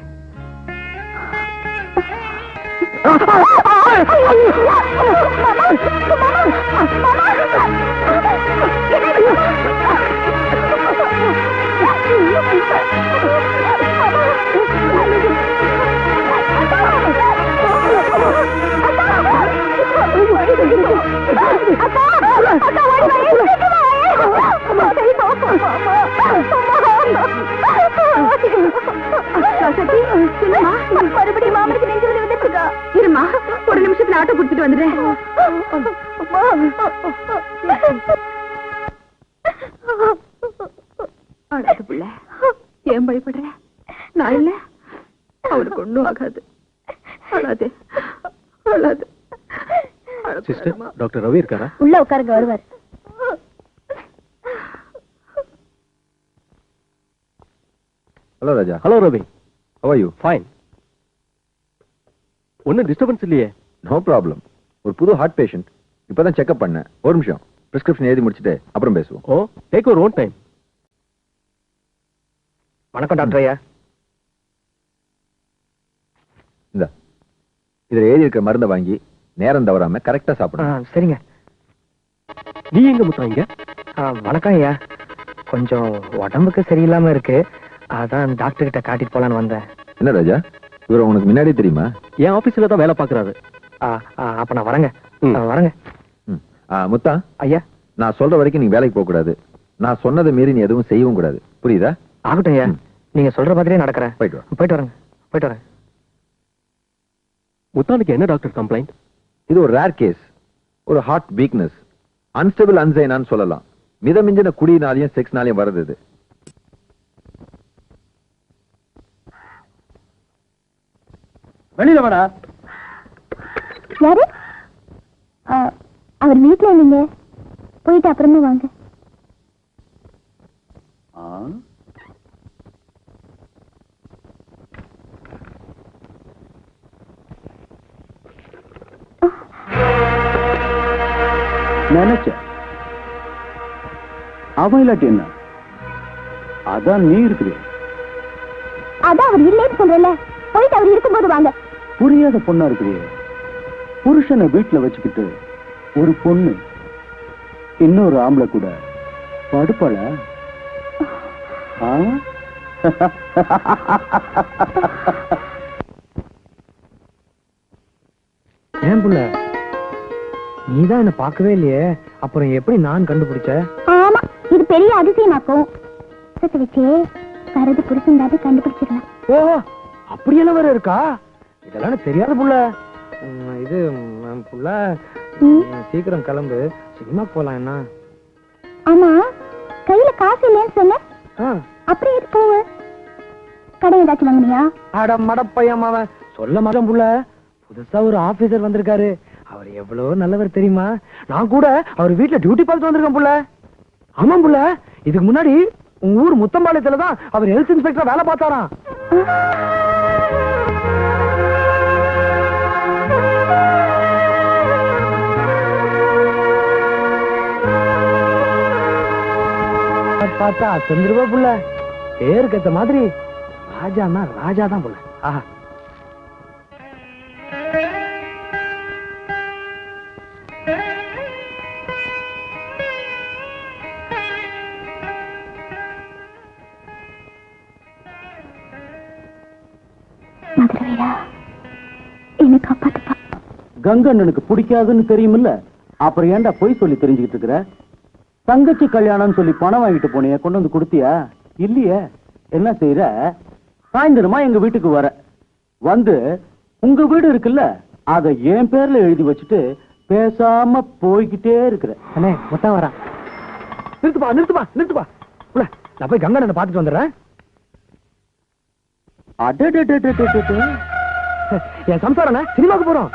மறுபடியும் மாமனுக்கு நெஞ்சு வலி வந்துருக்கா? இருமா, ஒரு நிமிஷத்துல ஆட்டோ குடுத்துட்டு வந்துடுறேன். அழாது புள்ள, ஏன் பயப்படுற? நான் இல்ல, அவனுக்கு ஒண்ணும் ஆகாது. அழாதே அழாது. சிஸ்டர், டாக்டர் ரவி இருக்காரா? உள்ள உட்காருங்க, வருவார். Hello, Raja. Hello Ravi. How are you? Fine. ஒன்னும் டிஸ்டர்பன்ஸ் இல்லையே? No problem. ஒரு புது ஹார்ட் பேஷண்ட், இப்பதான் செக்அப் பண்ணேன். ஒரு நிமிஷம், பிரிஸ்கிரிப்ஷன் எழுதி முடிச்சுட்டு அப்புறம் பேசுவோம். ஓ, டேக் யுவர் ஓன் டைம். வணக்கம் டாக்டர் ஐயா. இந்த இதுல எழுதி இருக்கிற மருந்தை வாங்கி நேரம் தவறாம கரெக்டா சாப்பிடணும். சரிங்க. நீ எங்க முத்தாங்க? வணக்கம் ஐயா. கொஞ்சம் உடம்புக்கு சரியில்லாம இருக்கு, அதான் டாக்டர் கிட்ட காட்டிட்டு போலான்னு வந்தேன். என்ன ராஜா, இவர் உனக்கு முன்னாடியே தெரியுமா? என் ஆபீஸ்ல தான் வேலை பாக்குறாரு. அப்ப நான் வரேங்க. வரேங்க. முத்தா ஐயா, நான் சொல்ற வரைக்கும் நீ வேலைக்கு போக கூடாது. நான் சொன்னதை மீறி நீ எதுவும் செய்யவும் கூடாது. புரியுதா? ஆகட்டும் ஐயா, நீங்க சொல்ற மாதிரியே நடக்கிறேன். போயிட்டு வா. போயிட்டு வரேங்க. போயிட்டு வரேன். முத்தானுக்கு என்ன டாக்டர் கம்ப்ளைண்ட்? இது ஒரு ரேர் கேஸ், ஒரு ஹார்ட் வீக்னஸ், அன்ஸ்டபிள் அன்சைனான்னு சொல்லலாம். மிதமிஞ்சின குடியினாலையும் செக்ஸ்னாலையும் வருது இது. வெளியில வாடா. யாரு? அவர் வீட்டுல இல்லைங்க, போயிட்டு அப்புறமா வாங்க. நினைச்ச அவன் இல்லாட்டி என்ன, அதான் நீ இருக்குது. அதான் அவர் இல்லைன்னு சொல்றல, போயிட்டு அவர் இருக்கும்போது வாங்க. புரியாத பொண்ணா இருக்குது. புருஷனை வீட்டுல வச்சுக்கிட்டு ஒரு பொண்ணு இன்னொரு ஆம்பளை கூட படுப்பாள? ஏன் புள்ள, நீதான் என்ன பார்க்கவே இல்லையே, அப்புறம் எப்படி நான் கண்டுபிடிச்ச? ஆமா, இது பெரிய அதிசயமாக்கும். சத்த வச்சே வரது புருஷன் கண்டுபிடிச்சிடலாம். ஓ, அப்படியெல்லாம் வேற இருக்கா? இதெல்லாம் எனக்கு தெரியாத புள்ள. இது புள்ள, சீக்கிரம் கிளம்பு, சினிமாக்கு போலாம். என்ன? ஆமா, கையில காசு இல்லைன்னு சொன்ன, அப்புறம் எது போவ? கடை ஏதாச்சும் வாங்கினியா? அட மடப்பையன் அவன் சொல்ல மாட்டேன் புள்ள. புதுசா ஒரு ஆபீசர் வந்திருக்காரு, அவர் எவ்வளவு நல்லவர் தெரியுமா? நான் கூட அவர் வீட்டுல டியூட்டி பார்த்துட்டு வந்திருக்கேன் புள்ள. ஆமா புள்ள, இதுக்கு முன்னாடி உங்க ஊர் முத்தம்பாளையத்துல தான் அவர் ஹெல்த் இன்ஸ்பெக்டரா வேலை பார்த்தாராம். பார்த்தா செஞ்சிருவா புள்ள. பேருக்கு ஏத்த மாதிரி ராஜான்னா ராஜா தான் புள்ள. ஆஹா, என்ன காப்பாத்துப்பா. கங்கண்ணனுக்கு பிடிக்காதுன்னு தெரியுமில்ல, அப்புறம் ஏன்டா போய் சொல்லி தெரிஞ்சுக்கிட்டு இருக்கிற? தங்கச்சி கல்யாணம் சொல்லி பணம் வாங்கிட்டு போனிய, கொண்டு வந்து கொடுத்தியா? இல்லையே. என்ன செய்யற? சாயந்தரமா எங்க வீட்டுக்கு வர வந்து உங்க வீடு இருக்குல்ல, அத என் பேர்ல எழுதி வச்சுட்டு பேசாம போய்கிட்டே இருக்கிற. அண்ணே மொத்தம் வரா. நிறுத்துப்பா நிறுத்துப்பா நிறுத்துப்பா புள்ள, நான் போய் கங்கண்ணனை பார்த்துட்டு வந்துடுறேன். என் சம்சாரம் சினிமாக்கு போறோம்.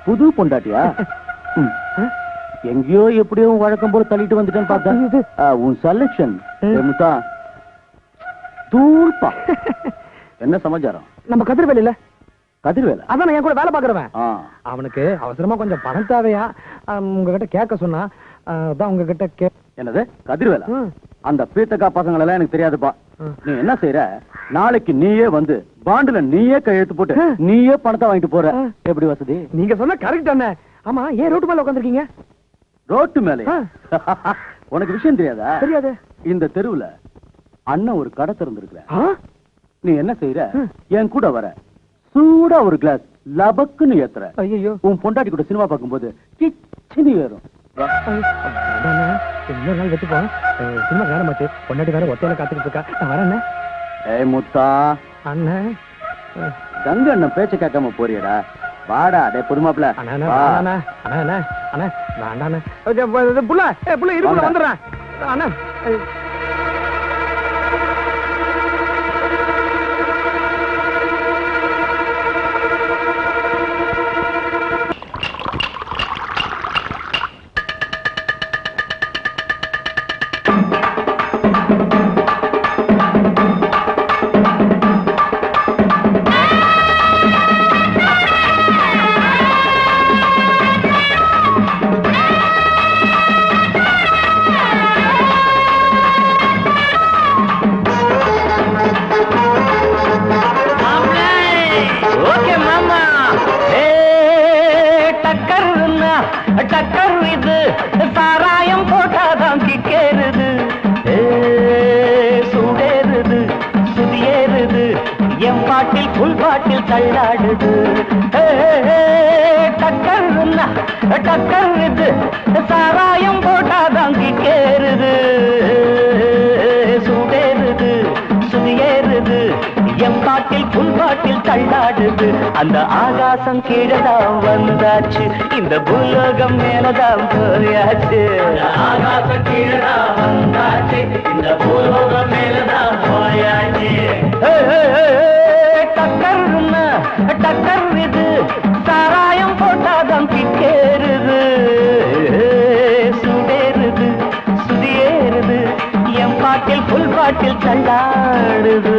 புது பொண்டாட்டியா? எங்கேயோ எப்படியோ வழக்கம் போல தள்ளிட்டு வந்துட்டேன்னு பார்த்தா உன் செலக்ஷன் தூள்பா. என்ன சமாச்சாரம்? நம்ம கதிர்வேல இல்ல, கதிர்வேல அதான் என் கூட வேலை பாக்குறவன். அவனுக்கு அவசரமா கொஞ்சம் பணம் தேவையா, உங்ககிட்ட கேட்க சொன்னா, அதான் உங்ககிட்ட என்னது கதிர்வேல? அந்த பீத்தக்கா பசங்களை எல்லாம் எனக்கு தெரியாதுப்பா. நீ என்ன செய்யற? நாளைக்கு நீயே வந்து பாண்டுல நீயே கையெழுத்து போட்டு நீயே பணத்தை வாங்கிட்டு போற. எப்படி வசதி? நீங்க சொன்ன கரெக்ட் அண்ணே. ஆமா, ஏன் ரோட்டு மேல உட்காந்துருக்கீங்க? ரோட்டு மேல? உனக்கு விஷயம் தெரியாதா? தெரியாது. இந்த தெருவுல அண்ணன் ஒரு கடை திறந்திருக்கிற. நீ என்ன செய்யற? என் கூட வர, சூடா ஒரு கிளாஸ் லபக்குன்னு ஏத்துற. ஐயோ, உன் பொண்டாட்டி கூட சினிமா பார்க்கும்போது கிச்சினி வேறும். இன்னொரு நாள் வெட்டுப்போம். சினிமா நேரமாச்சு, பொண்டாட்டி வேற ஒத்தையில காத்துக்கிட்டு இருக்கா. நான் வரேன். ஏய் முத்தா அண்ணன், கங்க அண்ணன் பேச்ச கேட்காம போறியடா. வாடா டே புதுமாப்ல. புள்ள இருக்கு, வந்துடுறேன் அண்ணா. டக்கர் இது சாராயம் போட்டாதான் கிக்கேறுது சுடேறுது சுதியேறுது என் பாட்டில் புல் பாட்டில் தள்ளாடுது டக்கர் இது சாராயம் போட்டாதான் கிக்கேறுது சுடேறுது சுதியேறுது என் பாட்டில் புல் பாட்டில் தள்ளாடுது அந்த ஆகாசம் கீழதான் வந்தாச்சு இந்த பூலோகம் மேலதான் போயாச்சு ஆகாசம் கீழதான் வந்தாச்சு இந்த பூலோகம் மேலதான் போயாச்சு டக்கர் இது சாராயம் போட்டாதான் கிக்கேறுது சுடேறுது சுதியேறுது என் பாட்டில் புல் பாட்டில் தள்ளாடுது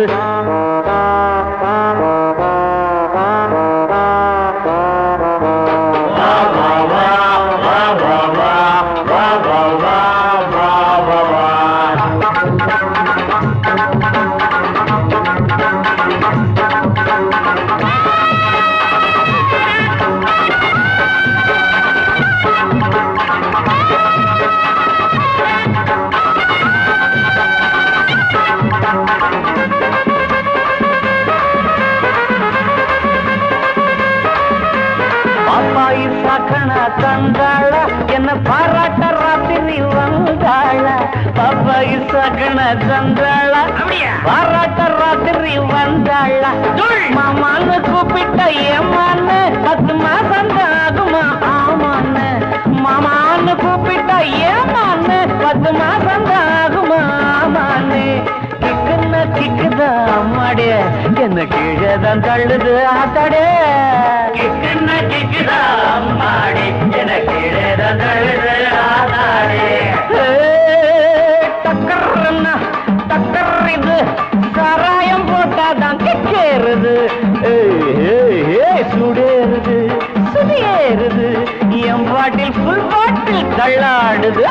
தந்தாள என்ன பாராட்ட ராத்திரி வந்தாள பாப்பாயி சகன தந்தாள பாராட்ட ராத்திரி வந்தாள மாமான்னு கூப்பிட்ட ஏமான்னு 10 மாசம் ஆகுமா ஆமான்னு மாமான்னு கூப்பிட்ட ஏமான்னு 10 மாசம் ஆகுமா ஆமான்னு கிக்குன்னா கிக்குதா அம்மாடே என்ன கீழதான் தள்ளுது ஆத்தாடே கிக்குன்னா கிக்குதா அம்மாடே என்ன கீழதான் தள்ளுது ஆத்தாடே டக்கர்னா டக்கர் இது சாராயம் போட்டாதான் கிக்கேறுது சுடேறுது சுதியேறுது என் பாட்டில் புல் பாட்டில் தள்ளாடுது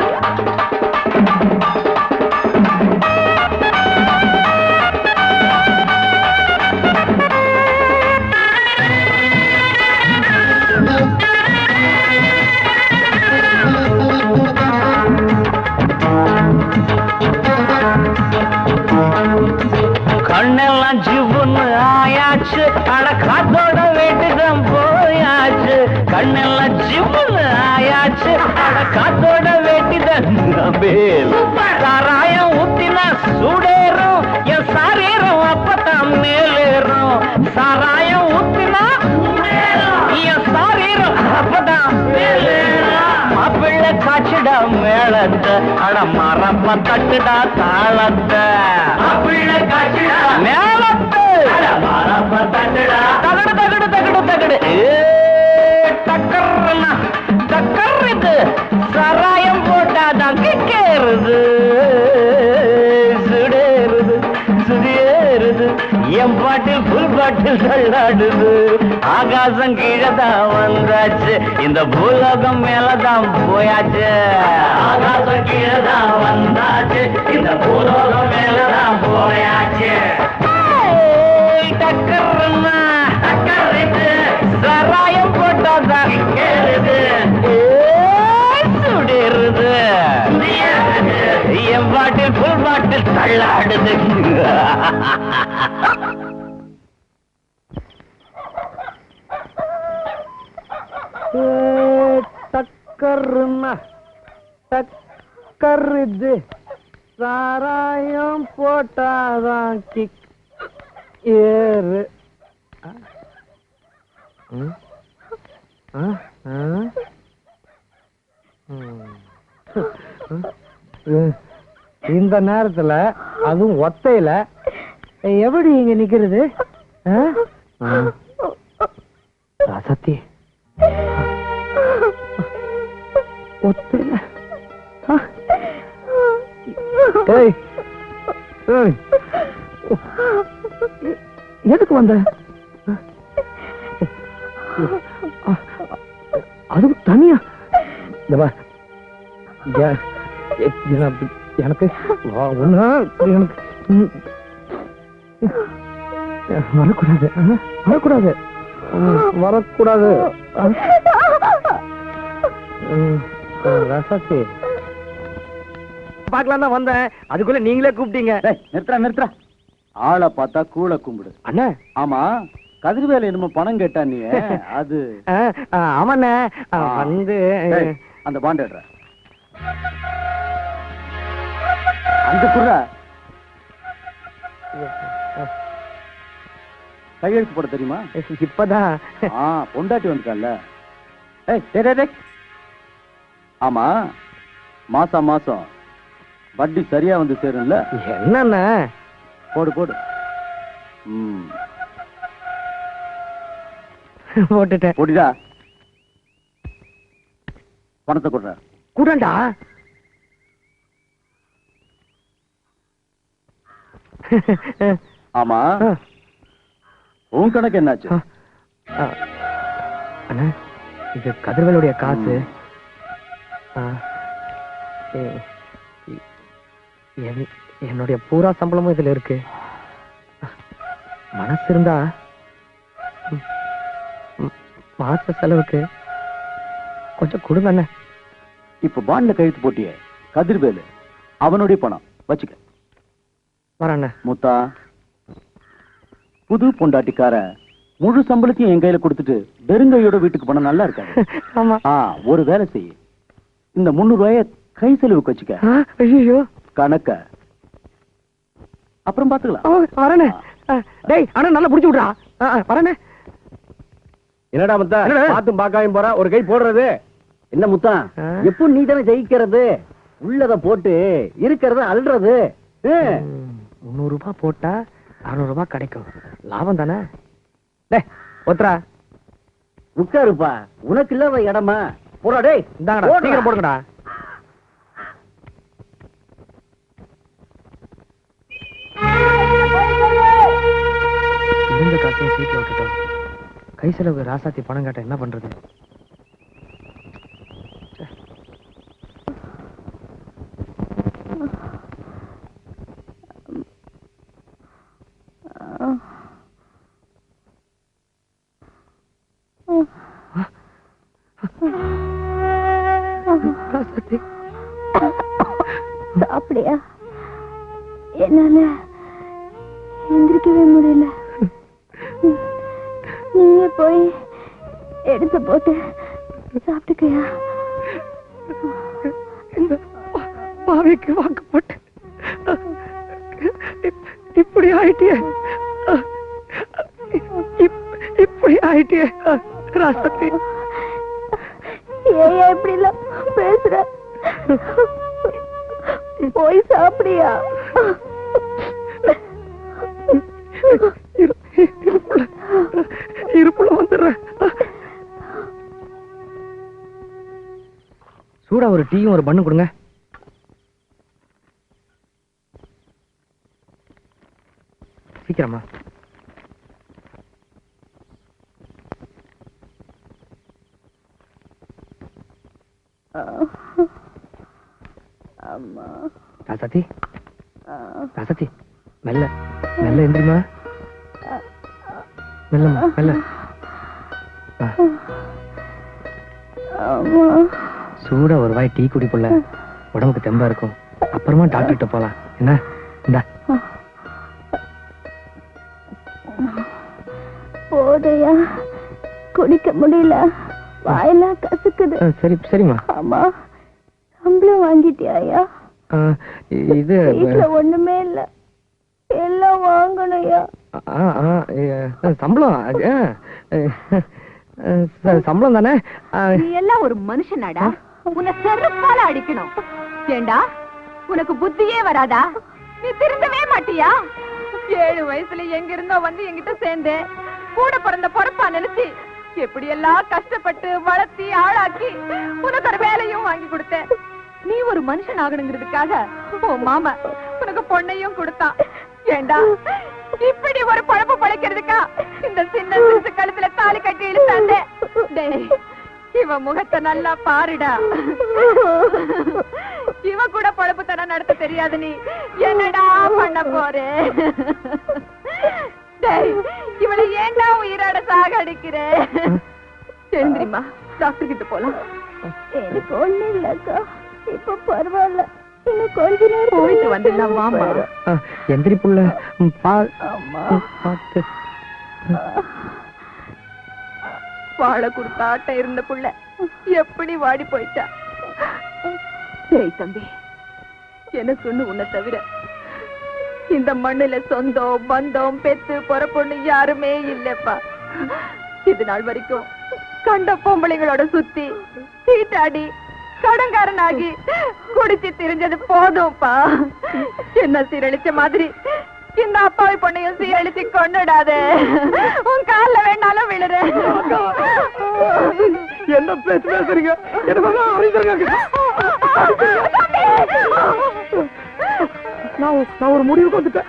கண்ணெல்லாம் ஜிவுன்னு ஆயாச்சு அட காத்தோட வீட்டுதான் போயாச்சு கண்ணெல்லாம் ஜிவுன்னு ஆயாச்சு அட காத்தோட வீட்டுதான் சாராயம் ஊத்தினா சூடேறும் என் சாரீரம் அப்பதான் மேலேறும் சாராயம் ஊத்தினா என் சாரீரம் அப்பதான் மாப்பிள்ளை காய்ச்சிடா மேளத்தை அட மரப்ப தட்டுடா தாளத்தை மாப்பிள்ளை காய்ச்சிடா மேளத்தை மரப்ப தட்டுடா தகடு தகடு தகடு தகடு டக்கர்னா டக்கர் இது சாராயம் போட்டாதான் கிக்கேறுது சுடேறுது சுதியேறுது என் பாட்டில் புல் பாட்டில் தள்ளாடுது ஆகாசம் கீழதான் வந்தாச்சு இந்த பூலோகம் மேலதான் போயாச்சு ஆகாசம் கீழதான் வந்தாச்சு இந்த பூலோகம் மேலதான் போயாச்சு டக்கர்னா டக்கர் இது சாராயம் போட்டாதான் கேளுது சுடேறுது என் பாட்டில் புல் பாட்டில் தள்ளாடுது டக்கர்னா டக்கர் இது சாராயம் போட்டாதான் கிக் ஏறு இந்த நேரத்துல அதுவும் ஒத்தையில எப்படி இங்க நிக்கிறது சத்தி ஒத்தையில எதுக்கு வந்த அது தனியா எனக்கு வரக்கூடாது வரக்கூடாது வரக்கூடாது ரசத்தி பாக்கலாம் தான் வந்தேன், அதுக்குள்ள நீங்களே கூப்பிட்டீங்க. நிறுத்துறா ஆளை பார்த்தா கூழ கும்பிடு. அண்ணா ஆமா, கதிர்வேல என்னமோ பணம் கேட்டா நீ, அது ஆமாண்ணே வந்து அந்த பாண்ட் எடுற அந்த குர்ற கையெழுத்து போட தெரியுமா? இப்பதான் பொண்டாட்டி வந்துட்டான்ல. ஆமா, மாசம் மாசம் வட்டி சரியா வந்து சேரும்ல? என்னண்ணே? போடு போடு. போட்டுட்டேன். போட்டுடா. பணத்தை கொடுற. கூடண்டா. ஆமா, உன் கணக்கு என்னாச்சு? அண்ணா, இது கதிர்வேலுடைய காசு. என்னுடைய பூரா சம்பளமும் இதுல இருக்கு. மனசு இருந்தா மாச செலவுக்கு கொஞ்சம் கொடுங்க. இப்ப பாண்ட்ல கையெழுத்து போட்டியே, கதிர்வேலு அவனுடைய பணம் வச்சுக்க. வரண்ண. முத்தா, புது பொண்டாட்டிக்கார முழு சம்பளத்தையும் என் கையில கொடுத்துட்டு வெறுங்கையோட வீட்டுக்கு போனா நல்லா இருக்காது. ஒரு வேலை செய்ய, இந்த 300 ரூபாய கை செலவுக்கு வச்சுக்க. ஐயோ, கணக்க அப்புறம் பாத்துக்கலாம். வரண்ணே. டேய், ஆனா நல்லா புடிச்சு விடுறா. வரண்ணே. என்னடா முத்தா, பாத்தும் பாக்காயும் போறா, ஒரு கை போடுறது என்ன முத்தா? எப்போ நீ தானே ஜெயிக்கிறது? உள்ளத போட்டு இருக்கிறத அல்றது. 300 ரூபாய் போட்டா 600 ரூபாய் கிடைக்கும். லாபம் தானே? டேய் ஒத்ரா, உட்காருப்பா. உனக்கு இல்ல இடமா? போடா. டேய் இந்தாங்கடா, சீக்கிரம் போடுங்கடா. இருந்த காசையும் சீட்ல விட்டுட்டோம். கை செலவு ராசாத்தி பணம் கேட்ட என்ன பண்றது? அப்படியா? என்னால எந்திரிக்கவே முடியல. நீயே போய் எடுத்து போட்டு சாப்பிட்டுக்கையா? இந்த பாவிக்கு வாக்கு போட்டு இப்படி ஆயிட்டியே, இப்படி ஆயிட்டியே ராசத்தி. ஏன் இப்படி எல்லாம் பேசுற? போய் சாப்பிடியா? இருப்புல வந்துடுறேன். சூடா ஒரு டீயும் ஒரு பண்ணு கொடுங்க. சீக்கிரமா. ராசாத்தி, ராசாத்தி, மெல்ல மெல்ல எந்திரிமா. மெல்லமா மெல்ல. சூடா ஒரு வாய் டீ குடிப்புள்ள, உடம்புக்கு தெம்பா இருக்கும். அப்புறமா டாக்டர்கிட்ட போலாம். என்ன? இந்தா. போதையா, குடிக்க முடியல, வாயெல்லாம் கசுக்குது. சரி சரிம்மா. ஆமா, சம்பளம் வாங்கிட்டியா? இது வீட்டுல ஒண்ணுமே இல்ல, எல்லாம் வாங்கணும்யா. சம்பளம் சம்பளம் தானே? நீ எல்லாம் ஒரு மனுஷனாடா? உன்னை செருப்பால அடிக்கணும். ஏண்டா, உனக்கு புத்தியே வராதா? நீ திருந்தவே மாட்டியா? 7 வயசுல எங்க இருந்தோ வந்து என்கிட்ட சேர்ந்து கூட பிறந்த பொறுப்பா நினைச்சு எப்படி எல்லாம் கஷ்டப்பட்டு வளர்த்தி ஆளாக்கி உனக்கு ஒரு வேலையும் வாங்கி கொடுத்தேன். நீ ஒரு மனுஷன் ஆகணுங்கிறதுக்காக உன் மாமா உனக்கு பொண்ணையும் கொடுத்தான். ஏண்டா, இப்படி ஒரு பழப்பு பழைக்கிறதுக்கா இந்த சின்ன சிசு கழுத்துல தாலி கட்டி இழுத்தாண்டே? இவ முகத்தை நல்லா பாருடா. இவ கூட பழப்பு தர நடத்த தெரியாது. நீ என்னடா பண்ண போற? இவளை ஏண்டா உயிரோட சாக அடிக்கிற? தெரியுமா, டாக்டர் கிட்ட போலாம். எனக்கு ஒண்ணு இல்லக்கா, இப்ப பரவாயில்ல. இன்னும் கொஞ்ச நேரம் போயிட்டு வந்துடலாம் வாமா. எந்திரி புள்ள, பார்த்து. வாழை கொடுத்த ஆட்டம் இருந்த புள்ள எப்படி வாடி போயிட்டா. டேய் தம்பி, எனக்குன்னு உன்னை தவிர இந்த மண்ணுல சொந்தம் பந்தம் பெத்து பொறப்பொண்ணு யாருமே இல்லப்பா. இது நாள் வரைக்கும் கண்ட பொம்பளைங்களோட சுத்தி சீட்டாடி கடன்காரனாகி குடிச்சு திரிஞ்சது போதும்பா. என்ன சீரழிச்ச மாதிரி இந்த அப்பாவி பொண்ணையும் சீரழிச்சு கொண்டுடாத. உன் கால்ல வேணாலும் விழுறேன். என்ன பேசுறீங்க? நான் ஒரு முடிவுக்கு வந்துட்டேன்.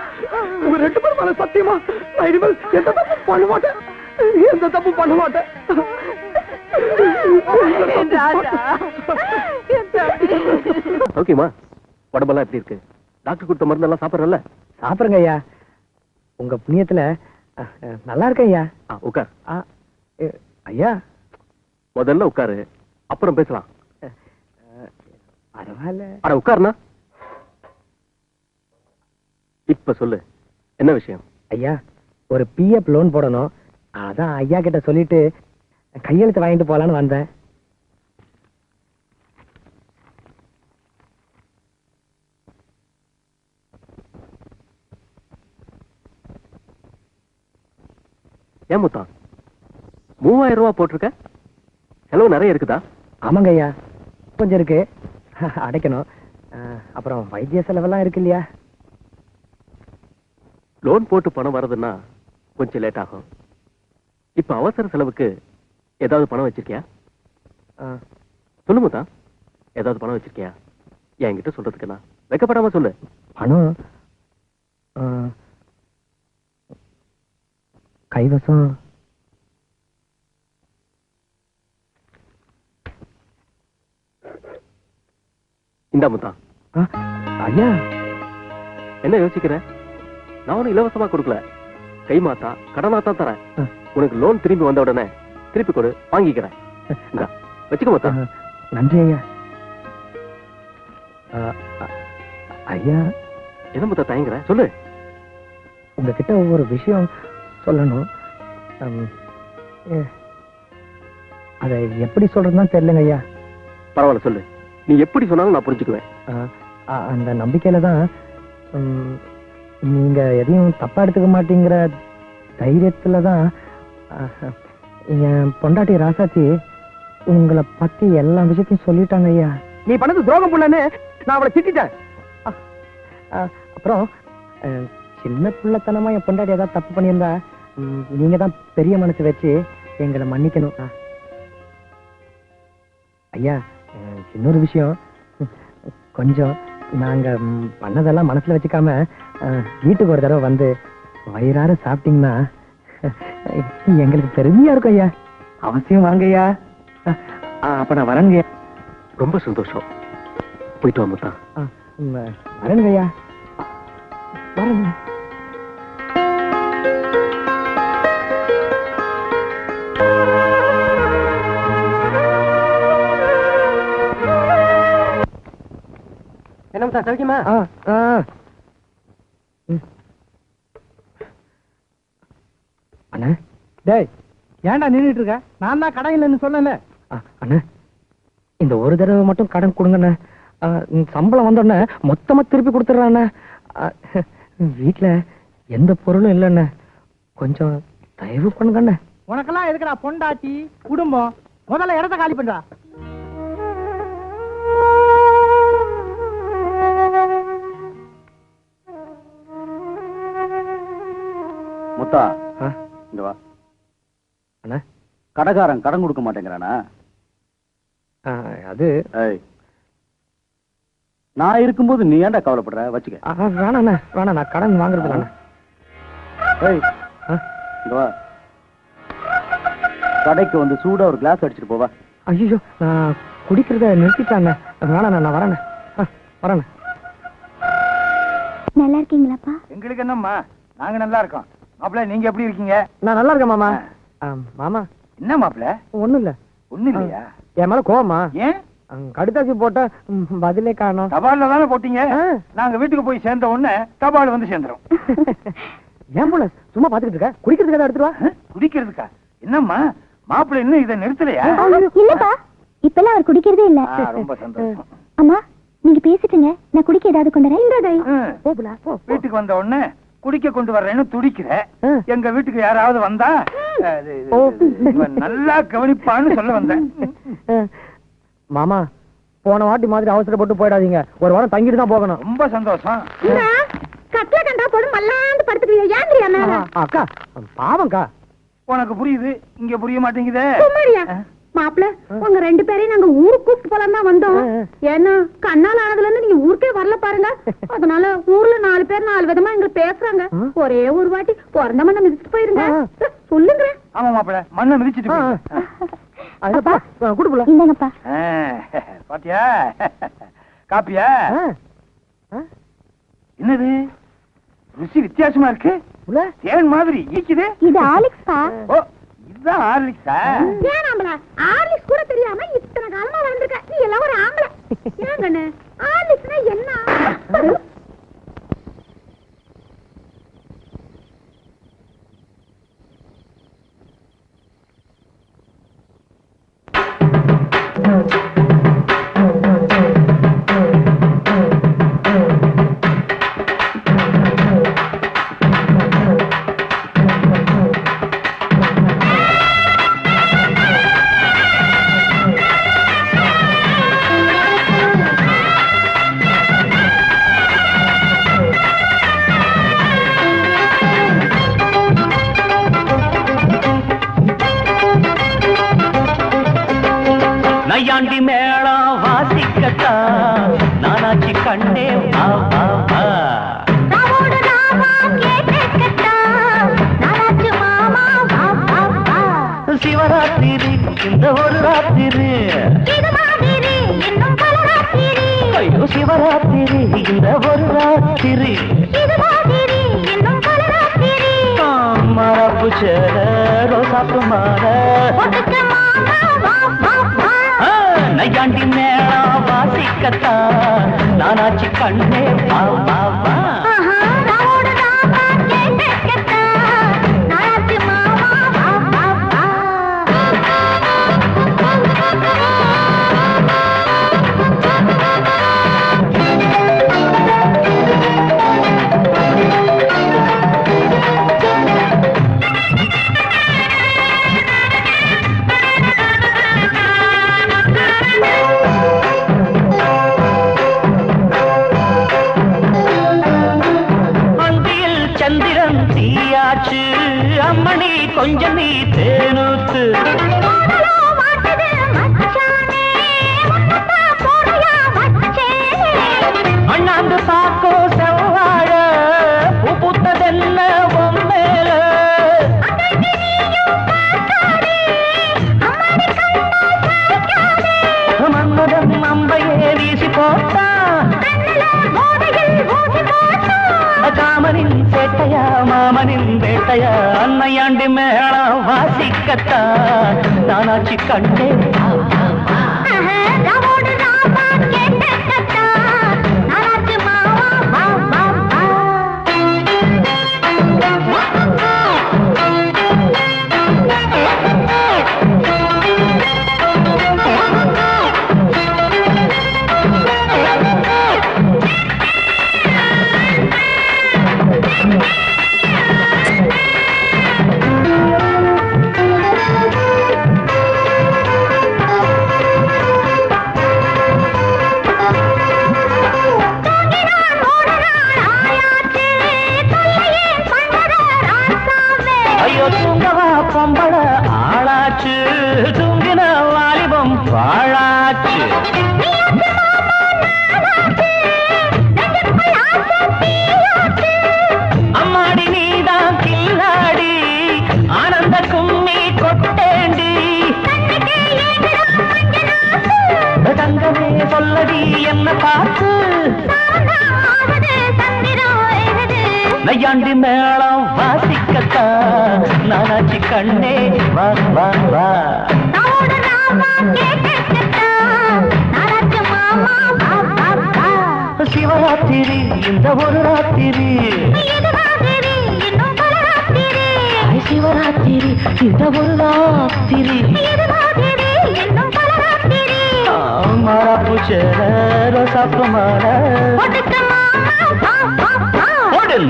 உங்க 2 பேரும் மேல சத்தியமா நான் இனிமேல் எந்த தப்பு பண்ண மாட்டேன். எந்த தப்பு பண்ண மாட்டேன். ஓகேமா, உடம்பெல்லாம் எப்படி இருக்கு? டாக்டர் கொடுத்த மருந்தெல்லாம் சாப்பிட்றல? சாப்பிடுங்க ஐயா. உங்க புண்ணியத்துல நல்லா இருக்கேன் ஐயா. உட்கார். ஐயா முதல்ல உட்காரு, அப்புறம் பேசலாம். பரவாயில்ல. அட உட்காருனா. இப்ப சொல்லு, என்ன விஷயம்? ஐயா, ஒரு பிஎஃப் லோன் போடணும். அதான் ஐயா கிட்ட சொல்லிட்டு கையெழுத்து வாங்கிட்டு போலான்னு வந்தேன். ஏன் முத்தா 3000 ரூபாய் போட்டிருக்க? செலவு நிறைய இருக்குதா? ஆமாங்க ஐயா, கொஞ்சம் இருக்கு, அடைக்கணும். அப்புறம் வைத்திய செலவெல்லாம் இருக்கு இல்லையா? லோன் போட்டு பணம் வரதுன்னா கொஞ்சம் லேட் ஆகும். இப்ப அவசர செலவுக்கு ஏதாவது பணம் வச்சிருக்கியா? சொல்லு முத்தா, ஏதாவது பணம் வச்சிருக்கியா? என்கிட்ட சொல்றதுக்கு நான் வைக்கப்படாம சொல்லு. பணம் கைவசம் இந்த முத்தா. ஐயா என்ன யோசிக்கிற? நான் ஒன்னும் இலவசமா கொடுக்கல, கை மாத்தா கடனாத்தான் தரேன். உனக்கு லோன் திரும்பி வந்த உடனே திருப்பி கொடு, வாங்கிக்கிறேன். வச்சுக்க முத்தா. நன்றி ஐயா. ஐயா, என்ன முத்தா தயங்குற? சொல்லு. உங்ககிட்ட ஒவ்வொரு விஷயம் சொல்லணும். அதை எப்படி சொல்றதுன்னு தெரியலங்க ஐயா. பரவாயில்ல சொல்லு, நீ எப்படி சொன்னாலும் நான் புரிஞ்சுக்குவேன். அந்த நம்பிக்கையில தான் நீங்க எதையும் தப்பா எடுத்துக்க மாட்டேங்கிற தைரியத்துல தான் என் பொண்டாட்டி ராசாச்சி உங்களை பத்தி எல்லா விஷயத்தையும் சொல்லிட்டாங்க ஐயா. நீ பண்ணது துரோகம் புள்ளன்னு நான் அவளை திட்டிட்டேன். அப்புறம் சின்ன பிள்ளைத்தனமா என் பொண்டாட்டி ஏதாவது தப்பு பண்ணியிருந்தா நீங்க தான் பெரிய மனசு வச்சு எங்களை மன்னிக்கணும் ஐயா. இன்னொரு விஷயம், கொஞ்சம் நாங்க பண்ணதெல்லாம் மனசுல வச்சுக்காம வீட்டுக்கு ஒரு தடவை வந்து வயிறார சாப்பிட்டீங்கன்னா எங்களுக்கு பெருமையா இருக்கும் ஐயா. அவசியம் வாங்க ஐயா. அப்ப நான் வரேங்க. ரொம்ப சந்தோஷம். போயிட்டு வா முத்தா. வரேங்க ஐயா, வரேங்க. என்ன முத்தா சௌக்கியமா? அண்ணா, டேய் ஏன்டா நின்னுட்டு இருக்க? நான் தான் கடை இல்லைன்னு சொன்னேன்ல. அண்ணா, இந்த ஒரு தடவை மட்டும் கடன் கொடுங்கண்ணே. சம்பளம் வந்தோடனே மொத்தமா திருப்பி கொடுத்துட்றாண்ணே. வீட்டுல எந்த பொருளும் இல்லைண்ணே, கொஞ்சம் தயவு பண்ணுங்கண்ணே. உனக்கெல்லாம் எதுக்குடா பொண்டாட்டி குடும்பம்? முதல்ல இடத்த காலி பண்றா. முத்தா, இங்க வா. அண்ணா, கடைக்காரன் கடன் கொடுக்க மாட்டேங்கிறானா? அது நான் இருக்கும்போது நீ ஏன்டா கவலைப்படுற? வச்சுக்க. வேணாண்ணா, வேணா, நான் கடன் வாங்குறது இல்லண்ணா. இங்க வா. கடைக்கு வந்து சூடா ஒரு கிளாஸ் அடிச்சிட்டு போவா. ஐயோ, நான் குடிக்கிறத நிறுத்திட்டாண்ணே. வேணாண்ணா, நான் வரேண்ணே. வரேண்ணே. நல்லா இருக்கீங்களாப்பா? எங்களுக்கு என்னம்மா, நாங்க நல்லா இருக்கோம். மாப்பிள்ள நீங்க எப்படி இருக்கீங்க? நான் நல்லா இருக்கேன் மாமா. மாமா, என்ன மாப்பிள்ள? ஒண்ணும் இல்ல. ஒண்ணு இல்லையா? என் மேல கோவமா? ஏன்? கடுதாசி போட்ட பதிலே காணோம். தபால்ல தானே போட்டீங்க. நாங்க வீட்டுக்கு போய் சேர்ந்த உடனே தபால் வந்து சேர்ந்துரும். ஏன் போல சும்மா பாத்துக்கிட்டு இருக்க? குடிக்கிறதுக்கு எடுத்துட்டு வா. குடிக்கிறதுக்கா? என்னம்மா மாப்பிள்ளை இன்னும் இதை நிறுத்தலையா? இல்லப்பா, இப்பெல்லாம் அவர் குடிக்கிறதே இல்ல. ரொம்ப சந்தோஷம். அம்மா நீங்க பேசிட்டுங்க, நான் குடிக்க ஏதாவது கொண்டு வரேன். வீட்டுக்கு வந்த உடனே குடிக்க கொண்டு வர்றேன்னு துடிக்கிற. எங்க வீட்டுக்கு யாராவது வந்தா நல்லா கவனிப்பான்னு சொல்ல வந்தேன். மாமா போன வாட்டி மாதிரி அவசரப்பட்டு போயிடாதீங்க, ஒரு வாரம் தங்கிட்டு தான் போகணும். ரொம்ப சந்தோஷம். கட்டில கண்டா போடு மல்லாந்து படுத்துக்கிறியா? ஏன்றியா மேல? அக்கா பாவம்க்கா. உனக்கு புரியுது, இங்க புரிய மாட்டேங்குதே. மாப்பிள்ள உங்க 2 பேரையும் நாங்க ஊருக்கு கூப்பிட்டு போலாம் தான் வந்தோம். ஏன்னா கண்ணால் ஆனதுல இருந்து நீங்க ஊருக்கே வரல பாருங்க. அதனால ஊர்ல 4 பேர் 4 விதமா எங்களை பேசுறாங்க. ஒரே ஒரு வாட்டி பிறந்த மண்ணை மிதிச்சுட்டு போயிருங்க சொல்லுங்க. ஆமா மாப்பிள்ள மண்ணை மிதிச்சுட்டு குடுப்பல. இந்தாங்கப்பா. பாத்தியா காப்பியா? என்னது ருசி வித்தியாசமா இருக்கு. தேன் மாதிரி ஈக்குது. இது ஆலிக்ஸ்பா. ஓ இதுதான் ஆர்லிக்ஸா? ஏன் ஆம்பளை ஆர்லிக்ஸ் கூட தெரியாம இத்தனை காலமா வளர்ந்துருக்க நீ எல்லாம் ஒரு ஆம்பளை. ஏன் கண்ணு ஆர்லிக்ஸ்னா என்ன? நையாண்டி மேளம் வாசிக்கத்தா நானாச்சி கண்ணே சிவராத்திரி இந்த ஒரு ராத்திரி. ஐயோ சிவராத்திரி இந்த ஒரு ராத்திரி. மரப்பு சேர ரோசாப்பு மாற நையாண்டி மேளம் வாசிக்கத்தா நானாச்சி கண்ணே அம்மணி கொஞ்சம் நீ தேனூத்து. அண்ணாந்து பாக்கோ செவ்வாழ பூ புத்ததென்ன பொம்மேல. மன்மதன் அம்பையே வீசி போட்டா காமனின் சேட்டையா மாமனின் வேட்டையா. அன்னையாண்டி மேளம் வாசிக்கத்தா நானாச்சி கண்ணே பொம்பள ஆளாச்சு தூங்கின வாலிபம் வாழாச்சு. அம்மாடி நீதான் கில்லாடி ஆனந்த கும்மி கொட்டேண்டி. தங்கமே சொல்லடி என்ன பார்த்து நையாண்டி மேளம் வாசிக்கத்தா நானாச்சி கண்ணே வா வா வா. சிவராத்திரி இந்த ஒரு ராத்திரி சிவராத்திரி இந்த ஒரு ராத்திரி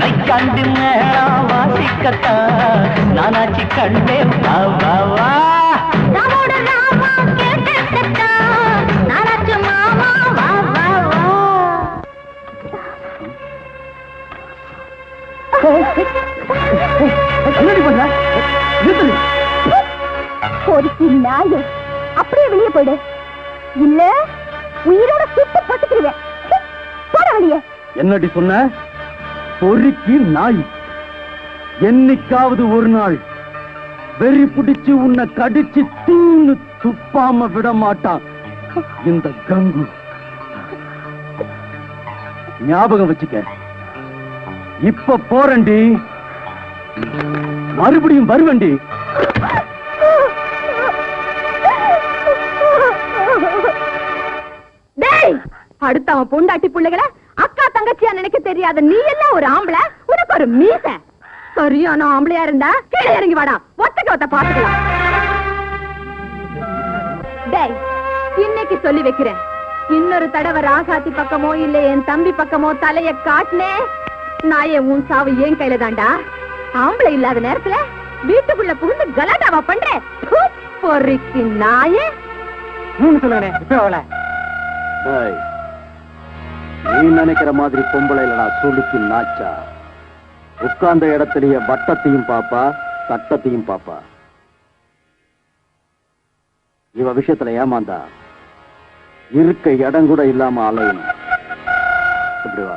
நைக்காண்டு மேளம் வாசிக்கத்தா நானாச்சி கண்டே வா வா வா அப்படியே வெளியே போயிடு இல்ல உயிரோட சுட்டு பட்டுக்குருவேன் போட வெளியே. என்னடி சொன்ன? பொறுக்கி நாய். என்னைக்காவது ஒரு நாள் வெறி பிடிச்சு உன்னை கடிச்சு தீன்னு துப்பாம விட மாட்டான் இந்த கங்கு. ஞாபகம் வச்சுக்க. இப்ப போறண்டி, மறுபடியும் வருவண்டி. அடுத்த அவன் பொண்டாட்டி பிள்ளைகளை அக்கா தங்கச்சியா நினைக்க தெரியாத நீ எல்லாம் ஒரு ஆம்பளை, உனக்கு ஒரு மீச. சரியான ஆம்பளையா இருந்தா கீழே இறங்கி வாடா, ஒத்தக்க ஒத்த பாத்துக்கலாம். டேய், இன்னைக்கு சொல்லி வைக்கிறேன், இன்னொரு தடவை ராசாத்தி பக்கமோ இல்ல என் தம்பி பக்கமோ தலைய காட்டினே நாயே உன் சாவு ஏன் கையில தாண்டா. ஆம்பளை இல்லாத நேரத்துல வீட்டுக்குள்ள புகுந்து கலாட்டாவா பண்ற? பொறுக்கி நாயே. சொல்லுங்க இப்ப அவளை நீ நினைக்கிற மாதிரி பொம்பளை இல்லடா சுளுக்கி நாச்சா. உட்கார்ந்த இடத்துலயே வட்டத்தையும் பாப்பா சட்டத்தையும் பாப்பா. இவ விஷயத்துல ஏமாந்தா இருக்க இடம் கூட இல்லாம அலையணும். இப்படி வா.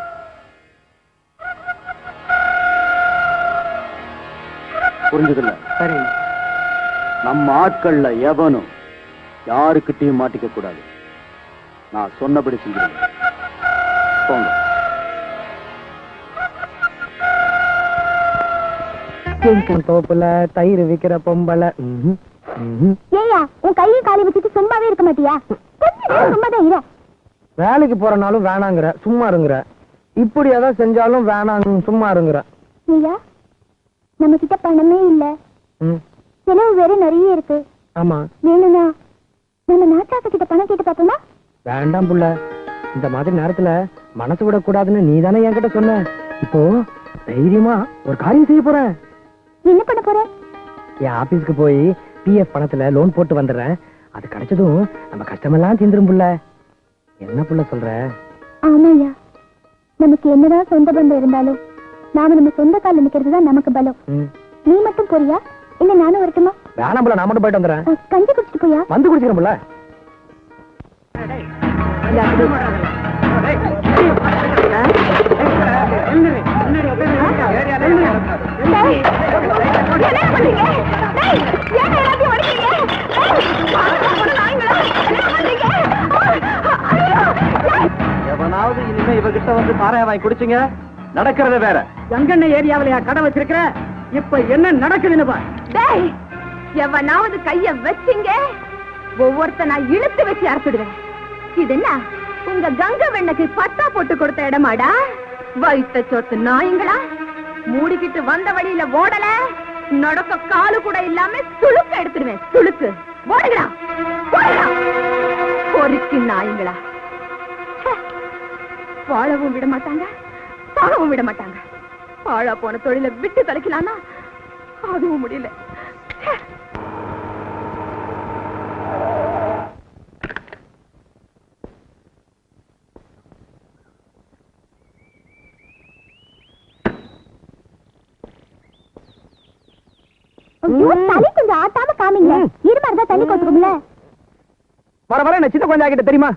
புரிஞ்சதில்ல? சரி. நம்ம ஆட்கள்ல எவனும் யாருக்கிட்டையும் மாட்டிக்க கூடாது. நான் சொன்னபடி செஞ்சிருங்க. போங்க. தோப்புல தயிர் விக்கிற பொம்பளை. ஏயா உன் கையை காலி வச்சுட்டு சும்மாவே இருக்க மாட்டியா? சும்மாதான் இரு. வேலைக்கு போறனாலும் வேணாங்கிற, சும்மா இருங்குற. இப்படி எதாவது செஞ்சாலும் வேணாம், சும்மா இருங்குற. ஐயா, நம்ம கிட்ட பணமே இல்ல, செலவு வேற நிறைய இருக்கு. ஆமா, வேணும்னா நம்ம நாட்டாக்க கிட்ட பணம் கேட்டு பாப்போமா? வேண்டாம் புள்ள, இந்த மாதிரி நேரத்துல மனசு விட கூடாதுன்னு நீ தானே என்கிட்ட சொன்ன. இப்போ தைரியமா ஒரு காரியம் செய்ய போறேன். என்ன பண்ண போற? என் ஆபீஸ்க்கு போய் பிஎஃப் பணத்துல லோன் போட்டு வந்துடுறேன். அது கிடைச்சதும் நம்ம கஷ்டமெல்லாம் தீந்துரும் புள்ள. என்ன புள்ள சொல்ற? ஆமாய்யா, நமக்கு என்னதான் சொந்த பந்தம் இருந்தாலும் நாம நம்ம சொந்த கால நிக்கிறதுதான் நமக்கு பலம். நீ மட்டும் போறியா இல்ல நானும் வரட்டுமா? வேணாம் புள்ள, நான் மட்டும் போயிட்டு வந்துடுறேன். கஞ்சி குடிச்சிட்டு போயா? வந்து குடிச்சிக்கிறேன் புள்ள. எவனாவது இனிமே இவகிட்ட வந்து சாராய வாங்கி குடிச்சுங்க, நடக்கிறத வேற. கங்கண்ண ஏரியாவிலையா கடை வச்சிருக்கிற? இப்ப என்ன நடக்குதுன்னு பார். டேய், எவனாவது கைய வச்சிங்க ஒவ்வொருத்த நான் இழுத்து வச்சு அரைச்சிடுவேன். இது என்ன உங்க கங்கை வெண்ணைக்கு பட்டா போட்டு கொடுத்த இடமாடா? வைத்த சொத்து நாயங்களா, மூடிக்கிட்டு வந்த வழியில ஓடல, நடக்க காலு கூட இல்லாம சுளுக்கு எடுத்துடுவேன். சுளுக்கு ஓடுங்களா, பொறுக்கி நாயங்களா. வாழவும் விட மாட்டாங்க, சாகவும் விட மாட்டாங்க. பாழா போன தொழில விட்டு தொலைக்கலாம்னா அதுவும் முடியல. தண்ணி கொஞ்சம் ஆட்டாம காமிங்க. இது மாதிரிதான் தண்ணி கொத்துக்கும்ல. வர வர என்ன சின்ன கொஞ்சம் ஆகிட்ட தெரியுமா?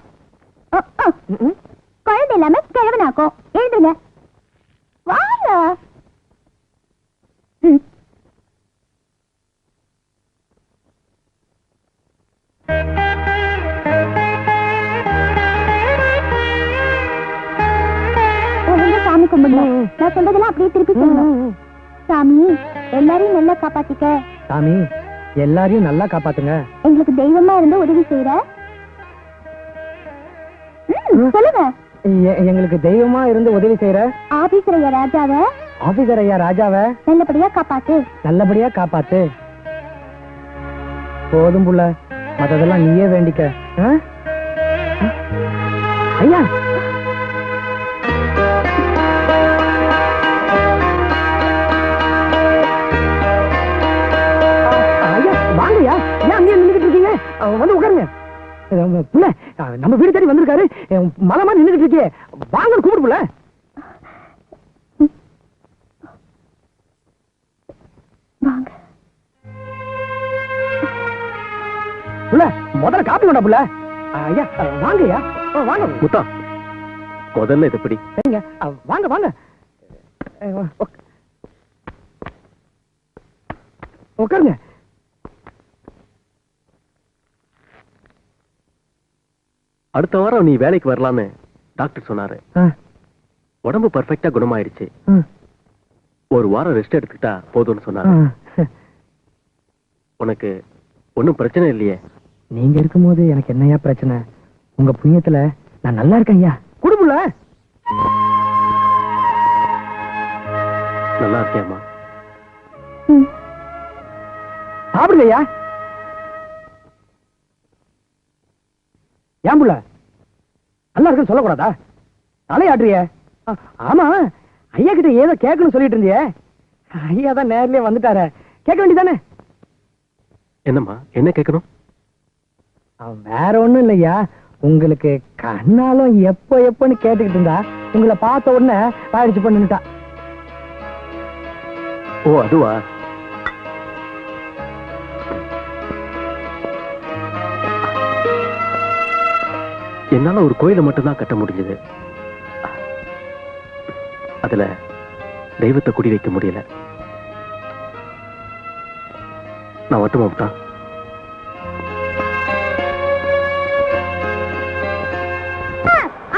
குழந்தை இல்லாம கிழவனாக்கும். எழுதுங்க வாங்க. சாமி கும்பிடுங்க. நான் சொல்றதெல்லாம் அப்படியே திருப்பி சொல்லணும். சாமி, எல்லாரையும் நல்லா காப்பாத்திக்க. சாமி, எல்லாரையும் நல்லா காப்பாத்துங்க. எங்களுக்கு தெய்வமா இருந்து உதவி செய்யற. சொல்லுங்க. எங்களுக்கு தெய்வமா இருந்து உதவி செய்யற ஆபீசர் ஐயா ராஜாவை ஆபீசர் ஐயா ராஜாவை நல்லபடியா காப்பாத்து. நல்லபடியா காப்பாத்து. போதும் புள்ள, மத்ததெல்லாம் நீயே வேண்டிக்க. ஐயா வாங்கய்யா, ஏன் அங்கேயே நின்றுட்டு இருக்கீங்க? வந்து உட்காருங்க. புள்ள, நம்ம வீடு தேடி வந்திருக்காரு, மலமா நின்றுட்டு இருக்கீங்க, வாங்க கூப்பிடு புள்ள. புள்ள, முதல்ல காப்பி வேண்டாம் புள்ள. ஐயா வாங்கய்யா, வாங்க. முத்தா, முதல்ல இது எப்படி? வாங்க வாங்க, உட்காருங்க. அடுத்த வாரம் நீ வேலைக்கு வரலான்னு டாக்டர் சொன்னாரு. உடம்பு பர்ஃபெக்டா குணமாயிடுச்சு. ஒரு வாரம் ரெஸ்ட் எடுத்துக்கிட்டா போதும்னு சொன்னாரு. உனக்கு ஒன்னும் பிரச்சனை இல்லையே? நீங்க இருக்கும்போது எனக்கு என்னையா பிரச்சனை? உங்க புண்ணியத்துல நான் நல்லா இருக்கேன் ஐயா. குடும்பல நல்லா இருக்கேம்மா. சாப்பிடுங்க ஐயா. ஏன் புள்ள நல்லா இருக்குன்னு சொல்லக்கூடாதா? தலையாடுறிய? ஆமா, ஐயா கிட்ட ஏதோ கேட்கணும்னு சொல்லிட்டு இருந்தியே. ஐயா தான் நேர்லயே வந்துட்டார, கேட்க வேண்டியதானே? என்னம்மா, என்ன கேட்கணும்? வேற ஒண்ணும் இல்லையா, உங்களுக்கு கண்ணாலும் எப்ப எப்பன்னு கேட்டுக்கிட்டு இருந்தா உங்களை பார்த்த உடனே பாயிடுச்சு பண்ணிட்டா. ஓ அதுவா? என்னால ஒரு கோயிலை மட்டும்தான் கட்ட முடிஞ்சது. அதுல தெய்வத்தை குடி வைக்க முடியல. நான் மட்டுமா விட்டா?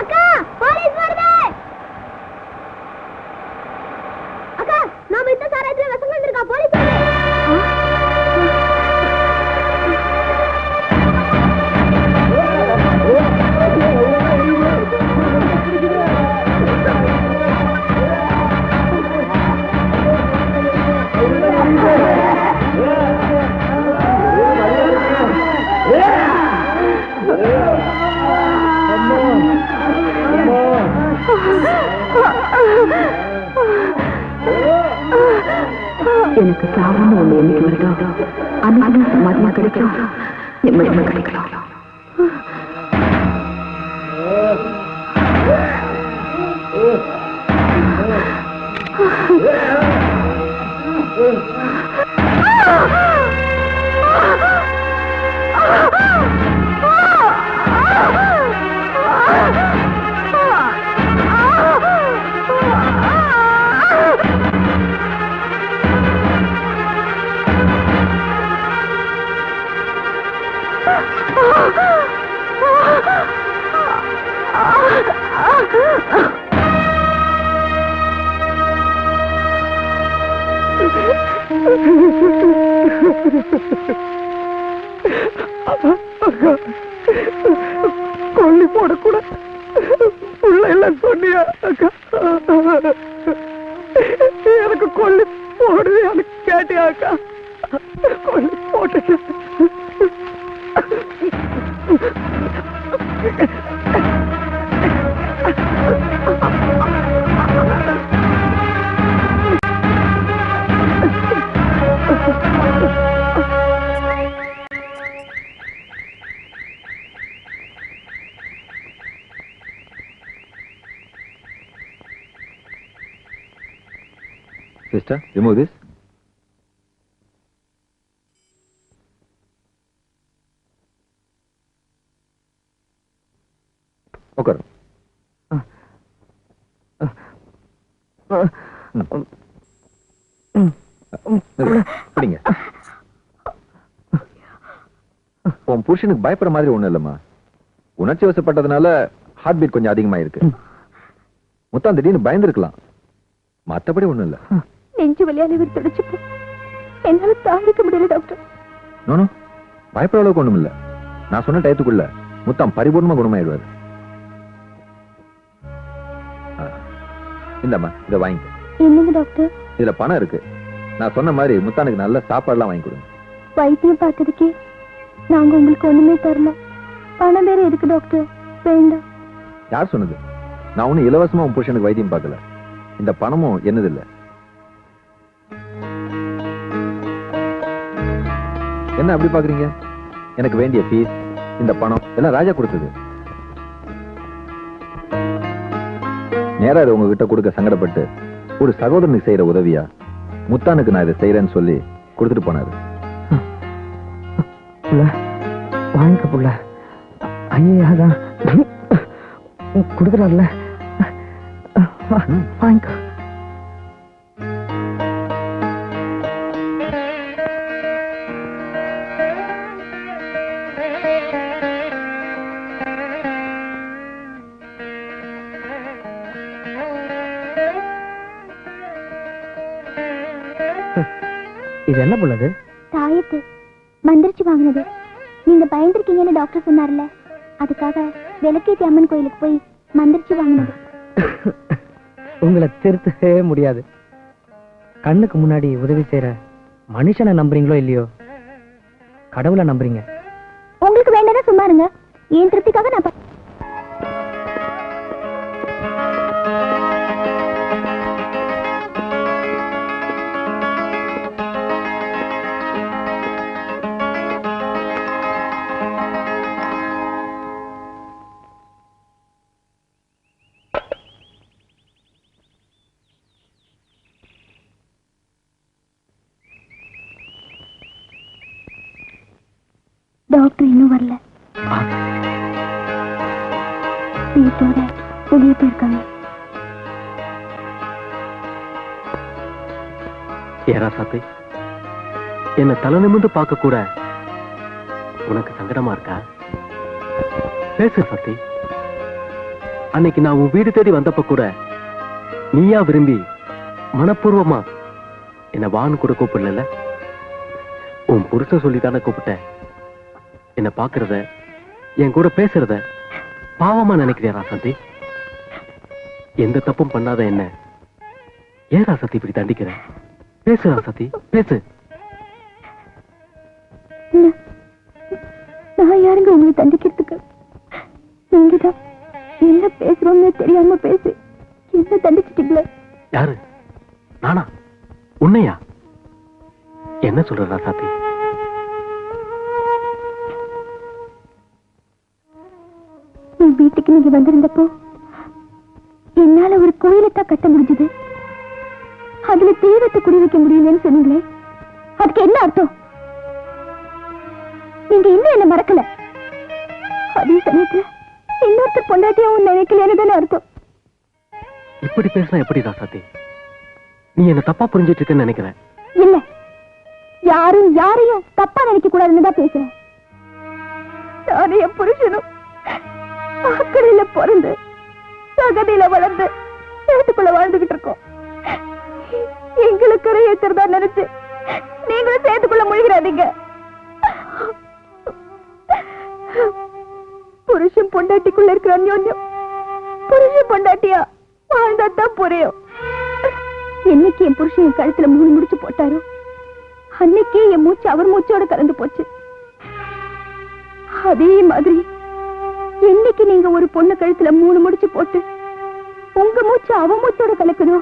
அக்கா, போலீஸ் வருது. அக்கா, நாம இந்த சாராயத்துல விஷம் கலந்திருக்கா, போலீஸ் வருது. எனக்கு சாவுன்னு ஒண்ணு என்னைக்கு வருதோ அன்னைக்கு சமாதியா கிடைக்கும், நிம்மதியா கிடைக்கலாம். கொல்லி போடக்கூட புள்ள எல்லாம் சொன்னியா அக்கா? எனக்கு கொல்லி போடுது எனக்கு கேட்டியா அக்கா? கொல்லி போட்டு Sister, remove this. Okay. பிடிங்க. உன் புருஷனுக்கு பயப்படுற மாதிரி ஒண்ணும் இல்லம்மா. உணர்ச்சி வசப்பட்டதுனால ஹார்ட் பீட் கொஞ்சம் அதிகமா இருக்கு. மொத்தம் திடீர்னு பயந்துருக்கலாம், மத்தபடி ஒண்ணும் இல்ல. நெஞ்சு வலியால விருத்துடுச்சு, என்னால தாங்கிக்க முடியல டாக்டர். நோ, பயப்படுற அளவுக்கு ஒண்ணும் இல்ல. நான் சொன்ன டயத்துக்குள்ள முத்தம் பரிபூர்ணமா குணமாயிடுவாரு. இந்தம்மா இதை வாங்கிக்க. என்னங்க டாக்டர்? இதுல பணம் இருக்கு. நான் சொன்ன மாதிரி முத்தானுக்கு நல்ல சாப்பாடுலாம் வாங்கி கொடுங்க. வைத்தியம் பார்த்ததுக்கே நாங்க உங்களுக்கு ஒண்ணுமே தரல. பணம் வேற எதுக்கு டாக்டர்? வேண்டாம். யார் சொன்னது? நான் ஒன்னும் இலவசமா உன் புருஷனுக்கு வைத்தியம் பார்க்கல. இந்த பணமும் என்னது இல்ல. என்ன அப்படி பாக்குறீங்க? எனக்கு வேண்டிய ஃபீஸ், இந்த பணம் எல்லாம் ராஜா கொடுத்தது. நேரா இதை உங்ககிட்ட கொடுக்க சங்கடப்பட்டு ஒரு சகோதரனுக்கு செய்யற உதவியா முத்தானுக்கு நான் இதை செய்யறேன்னு சொல்லி கொடுத்துட்டு போனாரு. வாங்கிக்க புள்ள. ஐயாதான் கொடுக்குறாருல, வாங்கிக்க. இது என்ன புள்ளது? தாயத்து மந்திரிச்சு வாங்கினது. நீங்க பயந்துருக்கீங்கன்னு டாக்டர் சொன்னார்ல, அதுக்காக விளக்கேத்தி அம்மன் கோயிலுக்கு போய் மந்திரிச்சு வாங்கினது. உங்களை திருத்தவே முடியாது. கண்ணுக்கு முன்னாடி உதவி செய்யற மனுஷனை நம்புறீங்களோ இல்லையோ, கடவுளை நம்புறீங்க. உங்களுக்கு வேண்டதா சும்மா இருங்க. என் திருப்திக்காக நான் டாக்டர் இன்னும் வரல. வீட்டோட வெளியே போயிருக்காங்க. ஏரா சாத்தி, என்ன தலை நிமிர்ந்து பார்க்க கூட உனக்கு சங்கடமா இருக்கா? பேசு சத்தி. அன்னைக்கு நான் உன் வீடு தேடி வந்தப்ப கூட நீயா விரும்பி மனப்பூர்வமா என்ன வான்னு கூட கூப்பிடல. உன் புருஷன் சொல்லித்தானே கூப்பிட்டேன். என்ன பாக்குறத, என் கூட பேசுறத பாவமா நினைக்கிறியா ராசாத்தி? எந்த தப்பும் பண்ணாத என்ன ஏன் ராசாத்தி இப்படி தண்டிக்கிற? பேசு ராசாத்தி, பேசு. நான் யாருங்க உங்களை தண்டிக்கிறதுக்கு? நீங்கதான் என்ன பேசுறோம்னு தெரியாம பேசி என்ன தண்டிச்சிட்டீங்களே. யாரு? நானா? உன்னையா? என்ன சொல்ற ராசாத்தி? என் வீட்டுக்கு நீங்க வந்திருந்தப்போ என்னால ஒரு கோயிலைத்தான் கட்ட முடிஞ்சது, அதுல தெய்வத்தை குடி வைக்க முடியலன்னு சொன்னீங்களே, அதுக்கு என்ன அர்த்தம்? நீங்க இன்னும் என்ன மறக்கல, அதே சமயத்துல இன்னொருத்தர் பொண்டாட்டியாவும் நினைக்கலன்னு தானே அர்த்தம். இப்படி பேசினா எப்படி ராசாத்தி? நீ என்ன தப்பா புரிஞ்சிட்டு இருக்கேன்னு நினைக்கிறேன். இல்ல, யாரும் யாரையும் தப்பா நினைக்க கூடாதுன்னு தான் பேசுறேன். நானே என் புருஷனும் அக்கறையில பிறந்து சகதியில வளர்ந்து சேர்த்துக்குள்ள வாழ்ந்துகிட்டு இருக்கோம். எங்களுக்கு ஏத்துறதா நினைச்சு நீங்களும் சேர்த்துக்குள்ள முழுகிறாதீங்க. புருஷன் பொண்டாட்டிக்குள்ள இருக்கிற அந்யோன்யம் புருஷன் பொண்டாட்டியா வாழ்ந்தாதான் புரியும். என்னைக்கு என் புருஷன் என் கழுத்துல 3 முடிச்சு போட்டாரோ அன்னைக்கே என் மூச்சு அவர் மூச்சோட கலந்து போச்சு. அதே மாதிரி என்னைக்கு நீங்க ஒரு பொண்ணு கழுத்துல 3 முடிச்சு போட்டு உங்க மூச்சு அவ மூச்சோட கலக்குதோ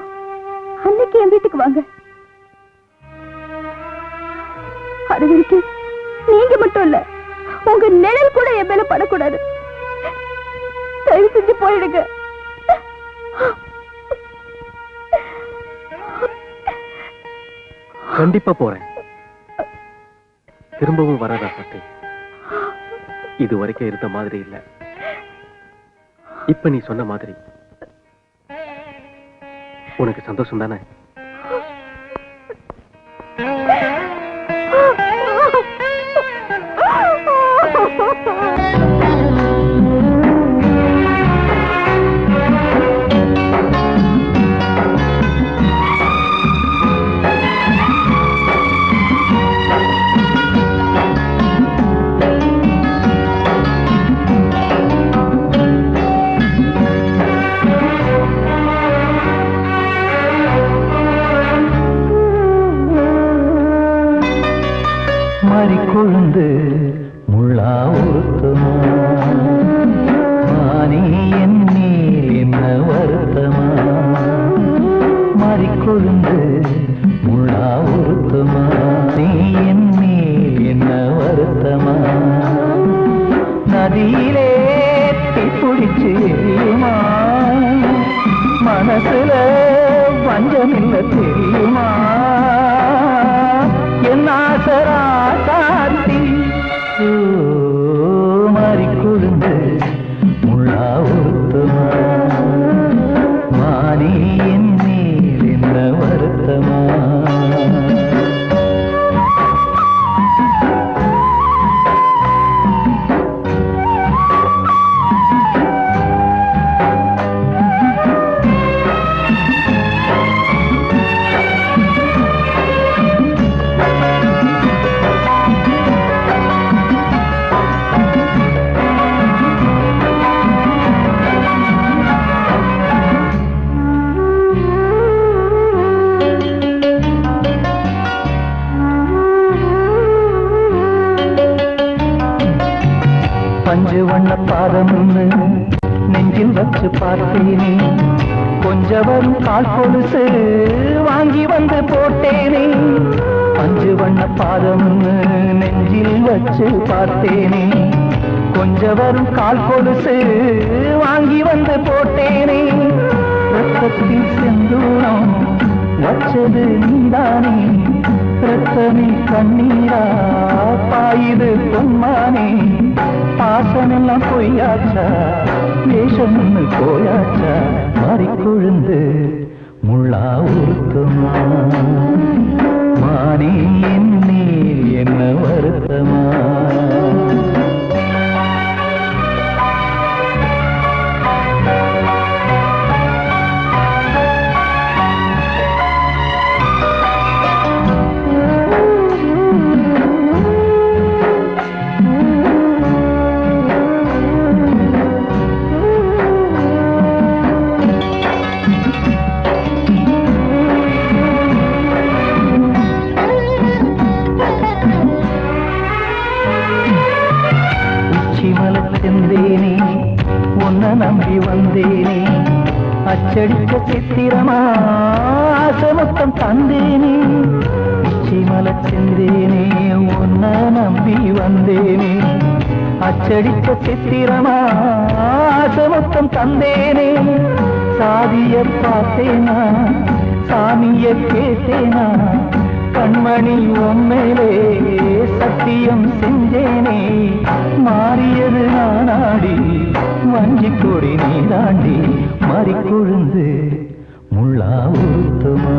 அன்னைக்கு என் வீட்டுக்கு வாங்க. அது வரைக்கும் நீங்க மட்டும் இல்ல, உங்க நிழல் கூட என் மேல படக்கூடாது. தயவு செஞ்சு போயிடுங்க. கண்டிப்பா போறேன். திரும்பவும் வர ராசாத்தி. இது வரைக்கும் இருந்த மாதிரி இல்ல. இப்ப நீ சொன்ன மாதிரி உனக்கு சந்தோஷம் தானே? கொழுந்து முழா உருத்தமா நீ என்னே என்ன வருத்தமா நதியிலே பிடிச்சு எரியுமா மனசுல வஞ்சமில்ல தெரியுமா என் ஆசரா காட்டி மாறி கொழுந்து முழா உருத்தமா மானி என் மேல் என்ன வருத்தமா பஞ்சு வண்ண பாதம்னு நெஞ்சில் வச்சு பார்த்தேனே கொஞ்சம் வரும் கால் கொலுசு வாங்கி வந்து போட்டேனே பஞ்சு வண்ண பாதம்னு நெஞ்சில் வச்சு பார்த்தேனே கொஞ்சம் வரும் கால் கொலுசு வாங்கி வந்து போட்டேனே ரத்தத்தில் செந்தூரம் வச்சது நீதானே ரத்தமே கண்ணீரா பாயுது பொன்மானே பாசமெல்லாம் பொய்யாச்சா வேஷம் போயாச்சா மாறி கொழுந்து முள்ளா உருத்தமா மானே என் மேல் என்ன வருத்தமா செந்தேனே உன்னை நம்பி வந்தேனே அச்சடிக்க சித்திரமா ஆசமொத்தம் தந்தேனே உச்சிமல செந்தேனே உன்னை நம்பி வந்தேனே அச்சடிக்க சித்திரமா ஆசமொத்தம் தந்தேனே சாதிய பார்த்தேனா சாமிய கேட்டேனா கண்மணி உம்மேலே சத்தியம் செஞ்சேனே மாறியது நானாடி வஞ்சி கொடி நீதாண்டி மாறி கொழுந்து முள்ளா உருத்தமா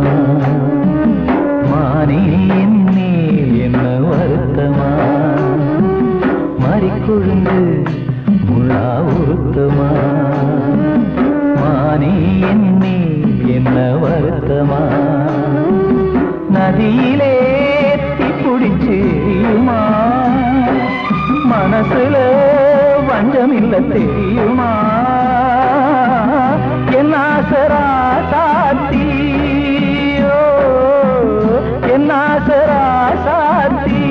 மானே என் மேல் என்ன வருத்தமா மாறி கொழுந்து முள்ளா உருத்தமா மானே என் மேல் என்ன வருத்தமா நதியிலே பிடிச்சு எரியுமா மனசுல வஞ்சமில்ல தெரியுமா என் ஆசரா சாத்தி என் ஆசரா சாத்தி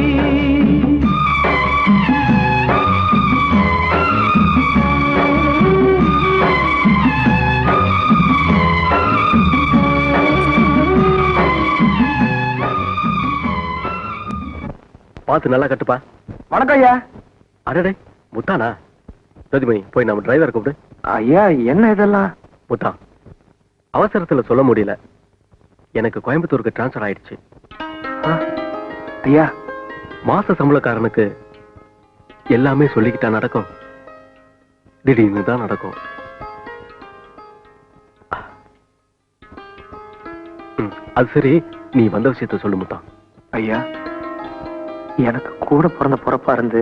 பார்த்து நல்லா கட்டுப்பா. வணக்கம் ஐயா. அடடே முத்தானா? ரஜிமணி போய் நம்ம டிரைவர் கூப்பிடு. ஐயா என்ன இதெல்லாம்? முத்தா, அவசரத்துல சொல்ல முடியல, எனக்கு கோயம்புத்தூருக்கு டிரான்ஸ்பர் ஆயிடுச்சு. ஐயா, மாச சம்பளக்காரனுக்கு எல்லாமே சொல்லிக்கிட்டா நடக்கும்? திடீர்னு தான் நடக்கும். அது சரி, நீ வந்த விஷயத்த சொல்லு முத்தா. ஐயா, எனக்கு கூட பிறந்த பொறப்பா இருந்து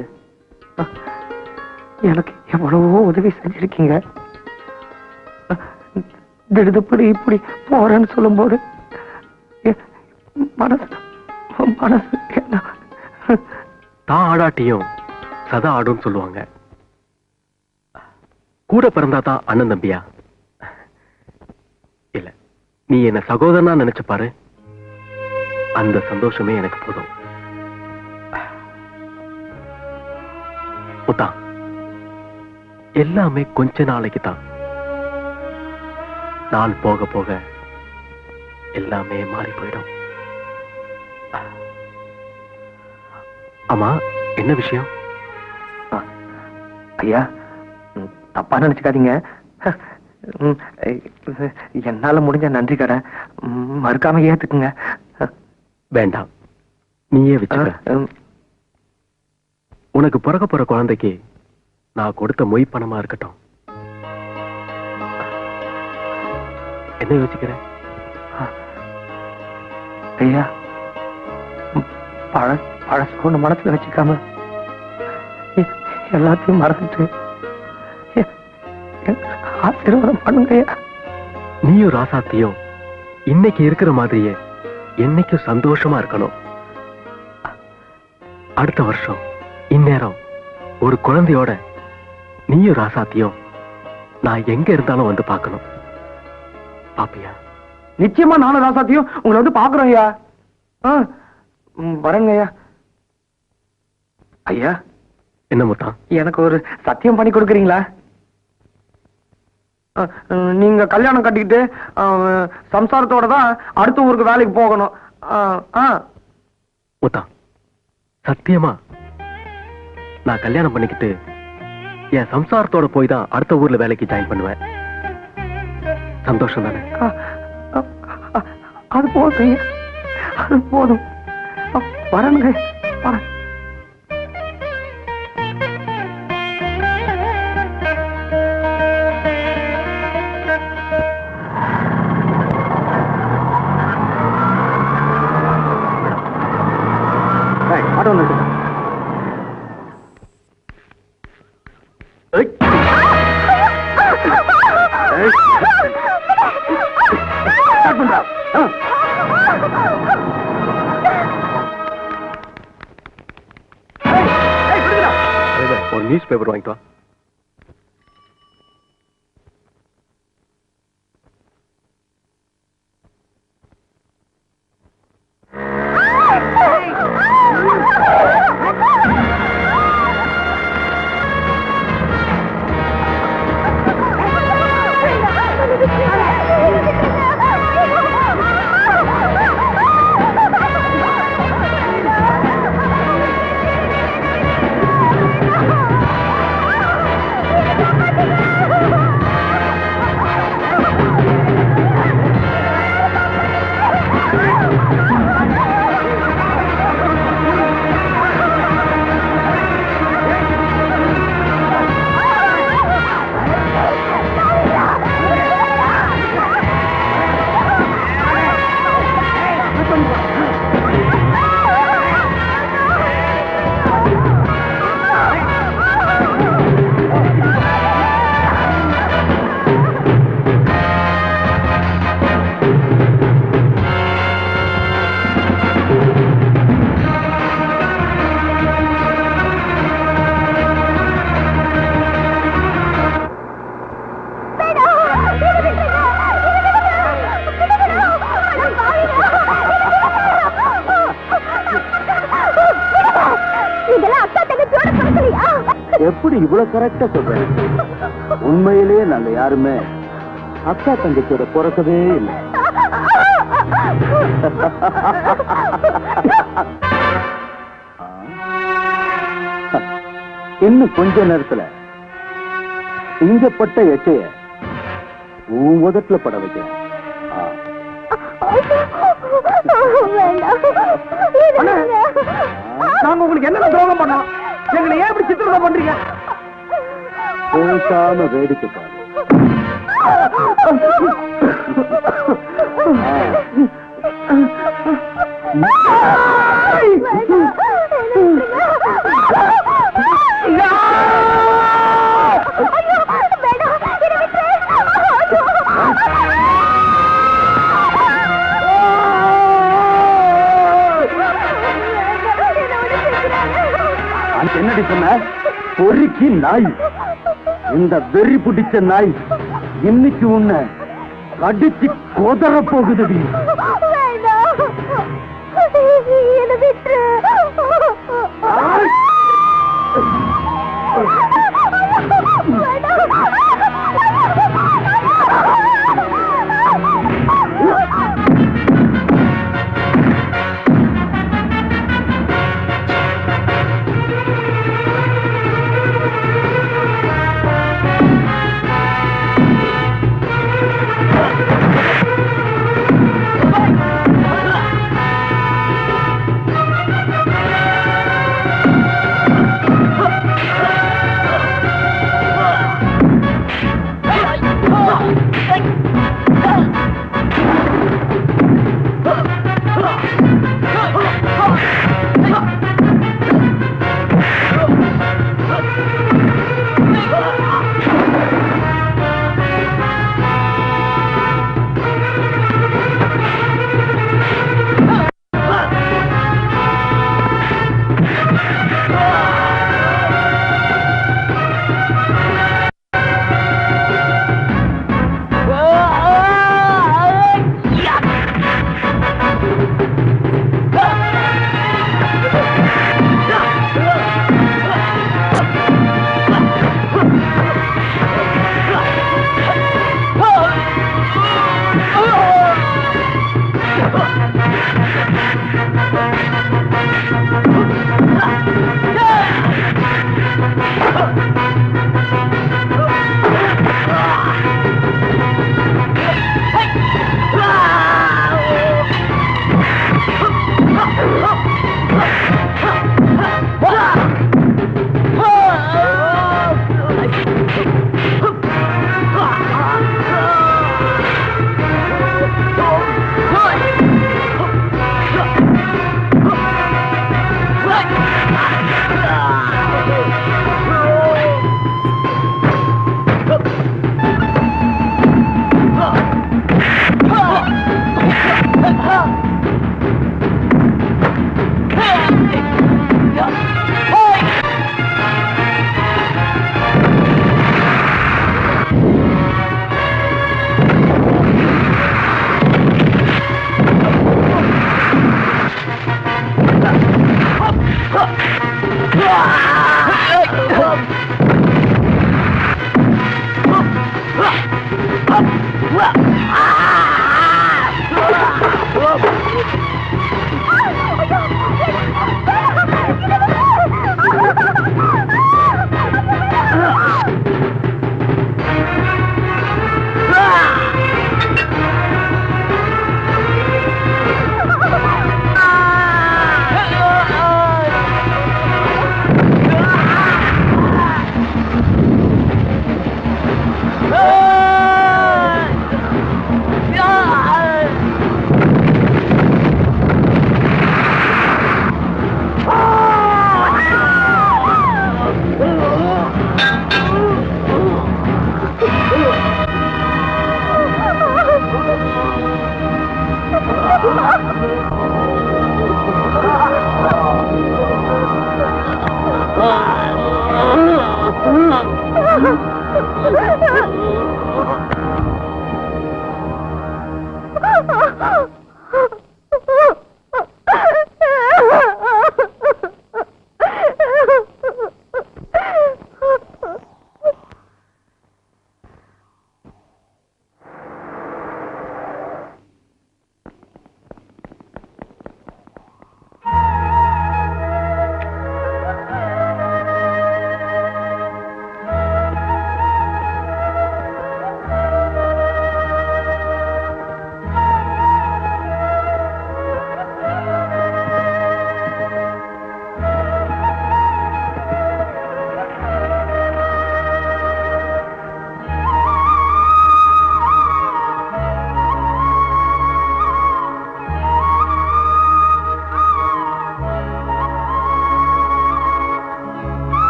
எனக்கு எவ்வளவோ உதவி செஞ்சிருக்கீங்க. திடுதுப்படி இப்படி போறேன்னு சொல்லும் போது மனசு தான் ஆடாட்டியும் சதா ஆடும் சொல்லுவாங்க. கூட பிறந்தாதான் அண்ணன் தம்பியா? இல்ல, நீ என்ன சகோதரனா நினைச்சு பாரு, அந்த சந்தோஷமே எனக்கு போதும். முத்தா, எல்லாமே கொஞ்ச நாளைக்கு தான். நாள் போக போக எல்லாமே மாறி போயிடும். ஆமா, என்ன விஷயம்? ஐயா, தப்பா நினைச்சுக்காதீங்க. என்னால முடிஞ்ச நன்றி கடை மறுக்காம ஏத்துக்குங்க. வேண்டாம், நீயே வச்சுக்க. உனக்கு பிறக்க போற குழந்தைக்கு நான் கொடுத்த மொய் பணமா இருக்கட்டும். என்ன யோசிக்கிற? ஐயா, பழசு ஒண்ணு மனசுல வச்சுக்காம எல்லாத்தையும் மறந்துட்டு ஆசீர்வாதம் பண்ணுங்க ஐயா. நீயும் ராசாத்தியும் இன்னைக்கு இருக்கிற மாதிரியே என்னைக்கும் சந்தோஷமா இருக்கணும். அடுத்த வருஷம் இந்நேரம் ஒரு குழந்தையோட நீயும் ராசாத்தியும் நான் எங்க இருந்தாலும் வந்து பார்க்கணும். பாப்பியா? நிச்சயமா நானும் ராசாத்தியும் உங்களை வந்து பாக்குறோம் ஐயா. வரேங்க ஐயா. ஐயா, என்ன முத்தான், எனக்கு ஒரு சத்தியம் பண்ணி கொடுக்குறீங்களா? நீங்க கல்யாணம் கட்டிக்கிட்டு சம்சாரத்தோட தான் அடுத்த ஊருக்கு வேலைக்கு போகணும். முத்தான், சத்தியமா நான் கல்யாணம் பண்ணிக்கிட்டு என் சம்சாரத்தோட போய் தான் அடுத்த ஊர்ல வேலைக்கு ஜாயின் பண்ணுவேன். சந்தோஷம் தானே? அது போதும், அது போதும். வரணுங்க, வரேன். ஆட்டோ நிறுத்துங்க. ஒரு நியூஸ் பேப்பர் வாங்கிட்டு வா. எப்படி இவ்வளவு கரெக்டா சொல்றேன்? உண்மையிலேயே நாங்க யாருமே அக்கா தங்கச்சியோட பிறக்கவே இல்லை. இன்னும் கொஞ்ச நேரத்துல இங்கப்பட்ட எச்சைய உன் முதட்ல பட வைக்கிறேன். நாங்க உங்களுக்கு என்ன துரோகம் பண்ணோம்? எங்களை ஏன் இப்படி சித்திரவதை பண்றீங்க? பேசாம வேடிக்கை பாரு. என்னடி சொன்ன? பொறுக்கி நாய். இந்த வெறி பிடிச்ச நாய் இன்னைக்கு உன்னை கடிச்சு கொதற போகுதுடி.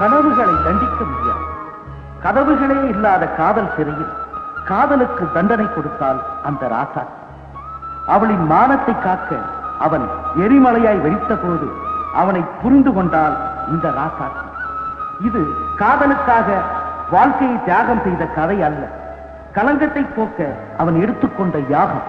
கனவுகளை தண்டிக்க முடியாது. கதவுகளே இல்லாத காதல் சிறையில் காதலுக்கு தண்டனை கொடுத்தால் அந்த ராசா. அவளின் மானத்தை காக்க அவன் எரிமலையாய் வெடித்த போது அவனை புரிந்து கொண்டால் இந்த ராசா. இது காதலுக்காக வாழ்க்கையை தியாகம் செய்த கதை அல்ல, களங்கத்தை போக்க அவன் எடுத்துக்கொண்ட யாகம்.